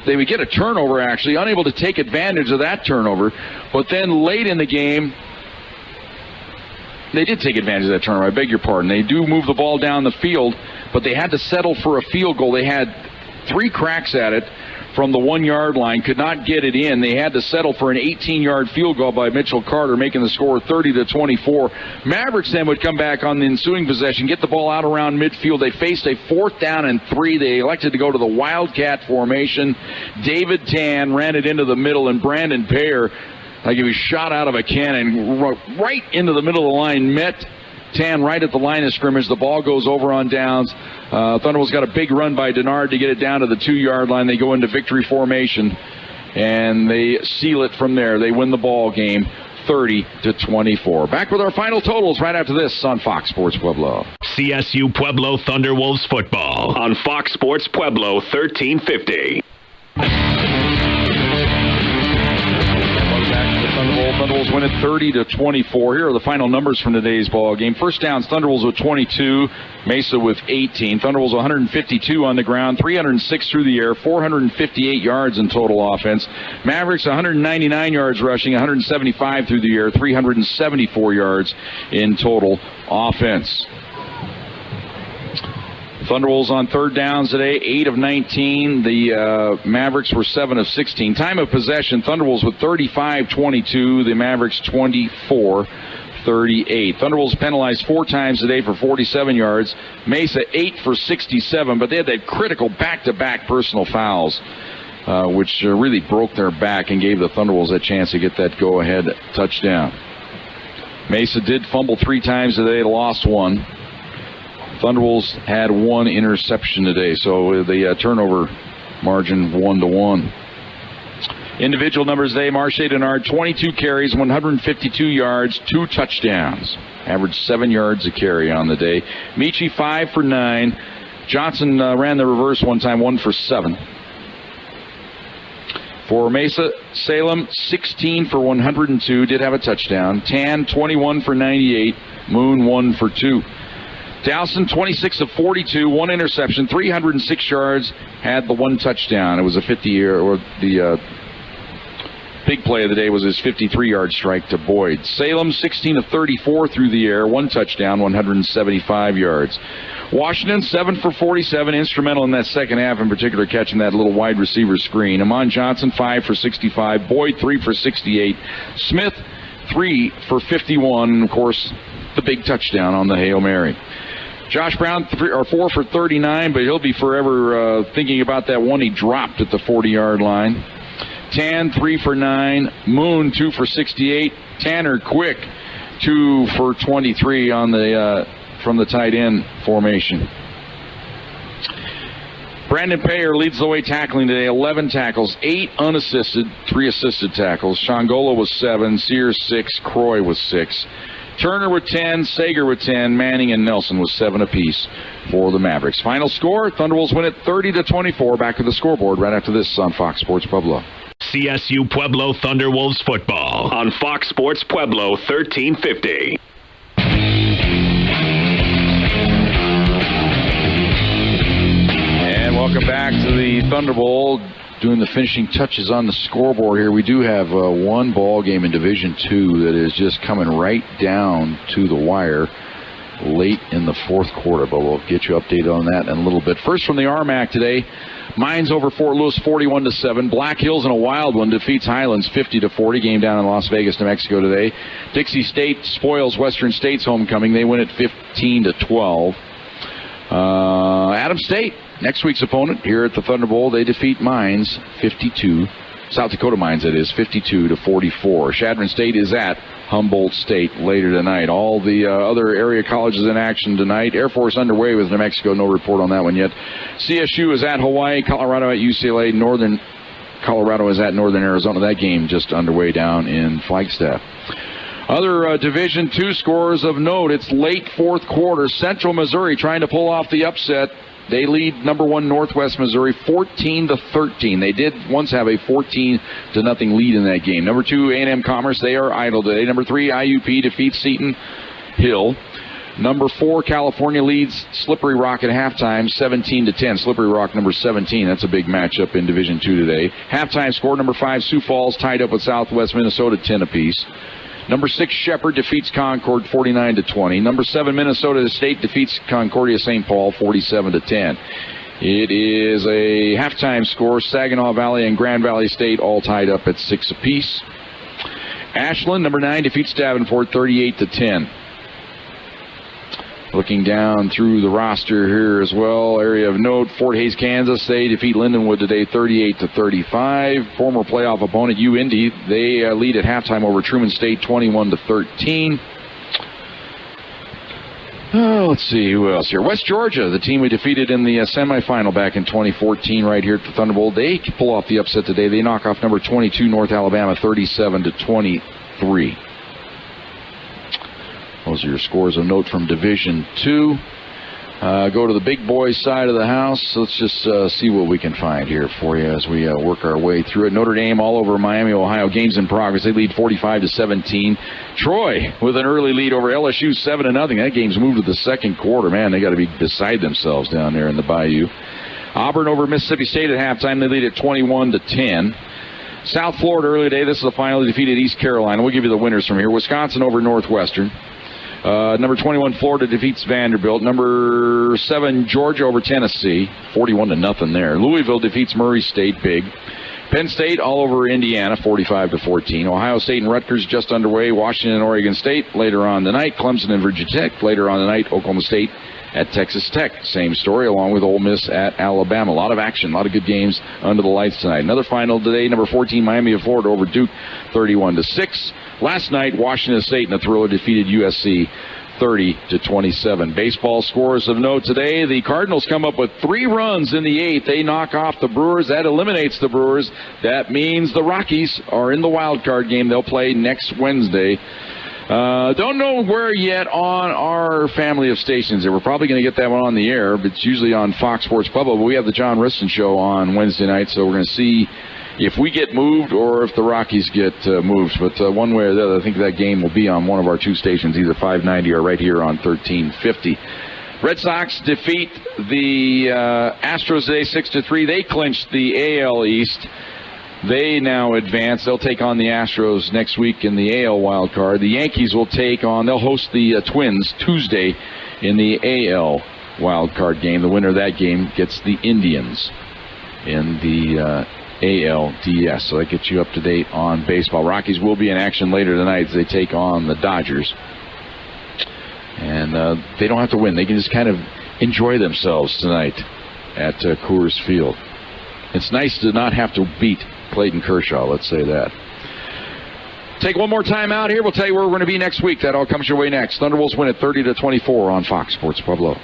they would get a turnover, actually, unable to take advantage of that turnover. But then late in the game, they did take advantage of that turnover. I beg your pardon. They do move the ball down the field, but they had to settle for a field goal. They had 3 cracks at it from the 1-yard line, could not get it in. They had to settle for an 18-yard field goal by Mitchell Carter, making the score 30-24. Mavericks then would come back on the ensuing possession, get the ball out around midfield. They faced a 4th down and 3. They elected to go to the Wildcat formation. David Tan ran it into the middle, and Brandon Payer, like he was shot out of a cannon, right into the middle of the line, met Tan right at the line of scrimmage. The ball goes over on downs. Thunderwolves got a big run by Denard to get it down to the 2-yard line. They go into victory formation, and they seal it from there. They win the ball game 30-24. Back with our final totals right after this on Fox Sports Pueblo. CSU Pueblo Thunderwolves football on Fox Sports Pueblo 1350. Thunderwolves win it 30-24. Here are the final numbers from today's ball game. First downs, Thunderwolves with 22, Mesa with 18. Thunderwolves 152 on the ground, 306 through the air, 458 yards in total offense. Mavericks 199 yards rushing, 175 through the air, 374 yards in total offense. Thunderwolves on third downs today, 8 of 19. The Mavericks were 7 of 16. Time of possession, Thunderwolves with 35-22. The Mavericks 24-38. Thunderwolves penalized 4 times today for 47 yards. Mesa 8 for 67, but they had that critical back-to-back personal fouls, which really broke their back and gave the Thunderwolves a chance to get that go-ahead touchdown. Mesa did fumble 3 times today. They lost 1. Thunderwolves had 1 interception today, so the turnover margin 1-1. Individual numbers today, Marche Denard, 22 carries, 152 yards, 2 touchdowns. Averaged 7 yards a carry on the day. Michi 5 for 9. Johnson ran the reverse one time, 1 for 7. For Mesa, Salem, 16 for 102, did have a touchdown. Tan, 21 for 98. Moon, 1 for 2. Dowson, 26 of 42, 1 interception, 306 yards, had the 1 touchdown. It was a 50-year, or the big play of the day was his 53-yard strike to Boyd. Salem, 16 of 34 through the air, 1 touchdown, 175 yards. Washington, 7 for 47, instrumental in that second half, in particular catching that little wide receiver screen. Amon Johnson, 5 for 65. Boyd, 3 for 68. Smith, 3 for 51. And, of course, the big touchdown on the Hail Mary. Josh Brown, 4 for 39, but he'll be forever thinking about that one he dropped at the 40-yard line. Tan, 3 for 9. Moon, 2 for 68. Tanner Quick, 2 for 23 on the from the tight end formation. Brandon Payer leads the way tackling today. 11 tackles, 8 unassisted, 3 assisted tackles. Shangola was 7, Sears 6, Croy was 6. Turner with 10, Sager with 10, Manning and Nelson with 7 apiece for the Mavericks. Final score, Thunderbolts win it 30-24. Back to the scoreboard right after this on Fox Sports Pueblo. CSU Pueblo Thunderwolves football on Fox Sports Pueblo 1350. And welcome back to the Thunderbolt. Doing the finishing touches on the scoreboard here. We do have one ball game in Division II that is just coming right down to the wire late in the fourth quarter, but we'll get you updated on that in a little bit. First from the RMAC today, Mines over Fort Lewis 41-7. Black Hills in a wild one defeats Highlands 50-40. Game down in Las Vegas, New Mexico today. Dixie State spoils Western State's homecoming. They win it 15-12. Adams State, next week's opponent here at the Thunderbolt, they defeat Mines 52. South Dakota Mines, that is, 52-44. Chadron State is at Humboldt State later tonight. All the other area colleges in action tonight. Air Force underway with New Mexico. No report on that one yet. CSU is at Hawaii. Colorado at UCLA. Northern Colorado is at Northern Arizona. That game just underway down in Flagstaff. Other Division II scores of note. It's late fourth quarter. Central Missouri trying to pull off the upset. They lead number 1 Northwest Missouri 14-13. They did once have a 14-0 lead in that game. Number 2 A&M Commerce, they are idle today. Number 3 IUP defeats Seton Hill. Number 4 California leads Slippery Rock at halftime 17-10. Slippery Rock number 17. That's a big matchup in Division II today. Halftime score, number 5 Sioux Falls tied up with Southwest Minnesota 10 apiece. Number 6, Shepherd defeats Concord 49-20. Number 7, Minnesota State defeats Concordia St. Paul 47-10. It is a halftime score. Saginaw Valley and Grand Valley State all tied up at 6 apiece. Ashland, number 9, defeats Davenport 38-10. Looking down through the roster here as well, area of note, Fort Hays, Kansas, they defeat Lindenwood today 38-35. Former playoff opponent UIndy, they lead at halftime over Truman State 21-13. Let's see who else here. West Georgia, the team we defeated in the semifinal back in 2014 right here at the Thunderbolt. They pull off the upset today. They knock off number 22 North Alabama 37-23. Those are your scores of note from Division II. Go to the big boys side of the house. Let's just see what we can find here for you as we work our way through it. Notre Dame all over Miami, Ohio. Games in progress. They lead 45-17. Troy with an early lead over LSU 7-0. That game's moved to the second quarter. Man, they got to be beside themselves down there in the Bayou. Auburn over Mississippi State at halftime. They lead at 21-10. South Florida early today. This is the final. They defeated East Carolina. We'll give you the winners from here. Wisconsin over Northwestern. Number 21, Florida defeats Vanderbilt. Number 7, Georgia over Tennessee, 41-0 there. Louisville defeats Murray State, big. Penn State all over Indiana, 45-14. Ohio State and Rutgers just underway. Washington and Oregon State later on tonight. Clemson and Virginia Tech later on tonight. Oklahoma State at Texas Tech. Same story, along with Ole Miss at Alabama. A lot of action, a lot of good games under the lights tonight. Another final today, number 14, Miami of Florida over Duke, 31-6. Last night, Washington State in a thriller defeated USC 30-27. Baseball scores of note today. The Cardinals come up with 3 runs in the 8th. They knock off the Brewers. That eliminates the Brewers. That means the Rockies are in the wild card game. They'll play next Wednesday. Don't know where yet on our family of stations. We're probably going to get that one on the air, but it's usually on Fox Sports Pueblo. But we have the John Riston Show on Wednesday night, so we're going to see if we get moved or if the Rockies get moved. But one way or the other, I think that game will be on one of our 2 stations, either 590 or right here on 1350. Red Sox defeat the Astros today 6-3. They clinched the AL East. They now advance. They'll take on the Astros next week in the AL wild card. The Yankees will they'll host the Twins Tuesday in the AL wild card game. The winner of that game gets the Indians in the ALDS. So that gets you up to date on baseball. Rockies will be in action later tonight as they take on the Dodgers. And they don't have to win. They can just kind of enjoy themselves tonight at Coors Field. It's nice to not have to beat Clayton Kershaw, let's say that. Take one more time out here. We'll tell you where we're going to be next week. That all comes your way next. Thunderbolts win at 30-24 on Fox Sports Pueblo.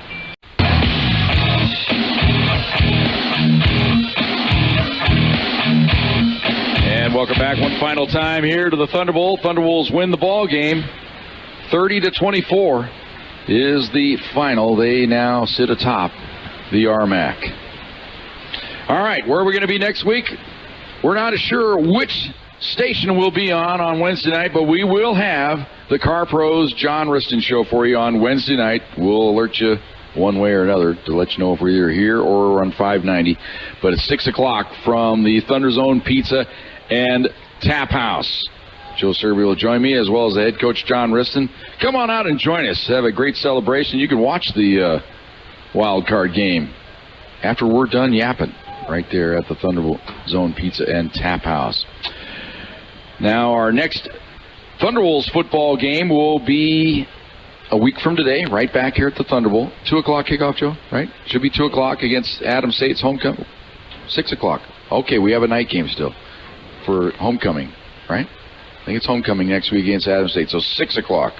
And welcome back one final time here to the Thunderbolt. Thunderbolts win the ball game. 30-24 is the final. They now sit atop the RMAC. All right, where are we going to be next week? We're not sure which station we'll be on Wednesday night, but we will have the Car Pros John Riston Show for you on Wednesday night. We'll alert you one way or another to let you know if we're either here or on 590. But it's 6 o'clock from the Thunder Zone Pizza and Tap House. Joe Cervi will join me, as well as the head coach John Riston. Come on out and join us. Have a great celebration. You can watch the wild card game after we're done yapping right there at the Thunder Zone Pizza and Tap House. Now, our next Thunderbolts football game will be a week from today, right back here at the Thunderbolt. 2 o'clock kickoff, Joe, right? Should be 2 o'clock against Adams State's homecoming. 6 o'clock. Okay, we have a night game still for homecoming, right? I think it's homecoming next week against Adams State, so 6 o'clock.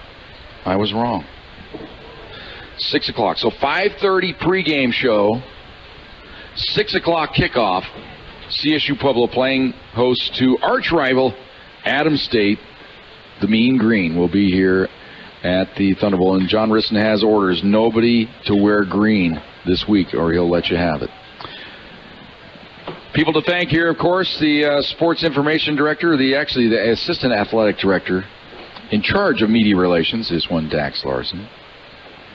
I was wrong. 6 o'clock. So 5:30 pregame show, 6 o'clock kickoff. CSU Pueblo playing host to arch rival Adams State. The Mean Green will be here at the Thunderbolt, and John Riston has orders: nobody to wear green this week, or he'll let you have it. People to thank here, of course, the sports information director, the assistant athletic director in charge of media relations is one Dax Larson.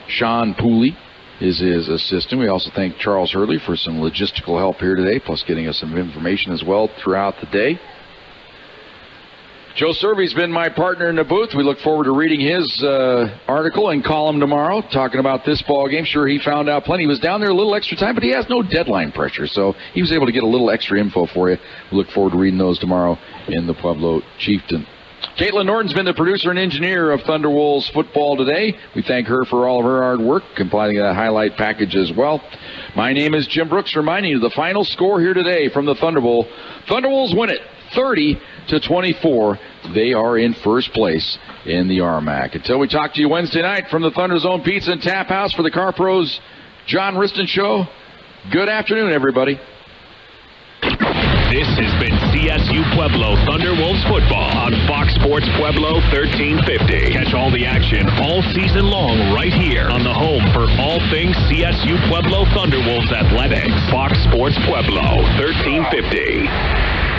Sean Pooley is his assistant. We also thank Charles Hurley for some logistical help here today, plus getting us some information as well throughout the day. Joe Cervi's been my partner in the booth. We look forward to reading his article and column tomorrow, talking about this ball game. Sure, he found out plenty. He was down there a little extra time, but he has no deadline pressure, so he was able to get a little extra info for you. We look forward to reading those tomorrow in the Pueblo Chieftain. Caitlin Norton's been the producer and engineer of Thunderwolves football today. We thank her for all of her hard work, compiling that highlight package as well. My name is Jim Brooks, reminding you of the final score here today from the Thunderbolt. Thunderwolves win it 30-24. They are in first place in the RMAC. Until we talk to you Wednesday night from the Thunder Zone Pizza and Tap House for the Car Pros John Riston Show, good afternoon, everybody. This has been CSU Pueblo Thunderwolves football on Fox Sports Pueblo 1350. Catch all the action all season long right here on the home for all things CSU Pueblo Thunderwolves athletics. Fox Sports Pueblo 1350.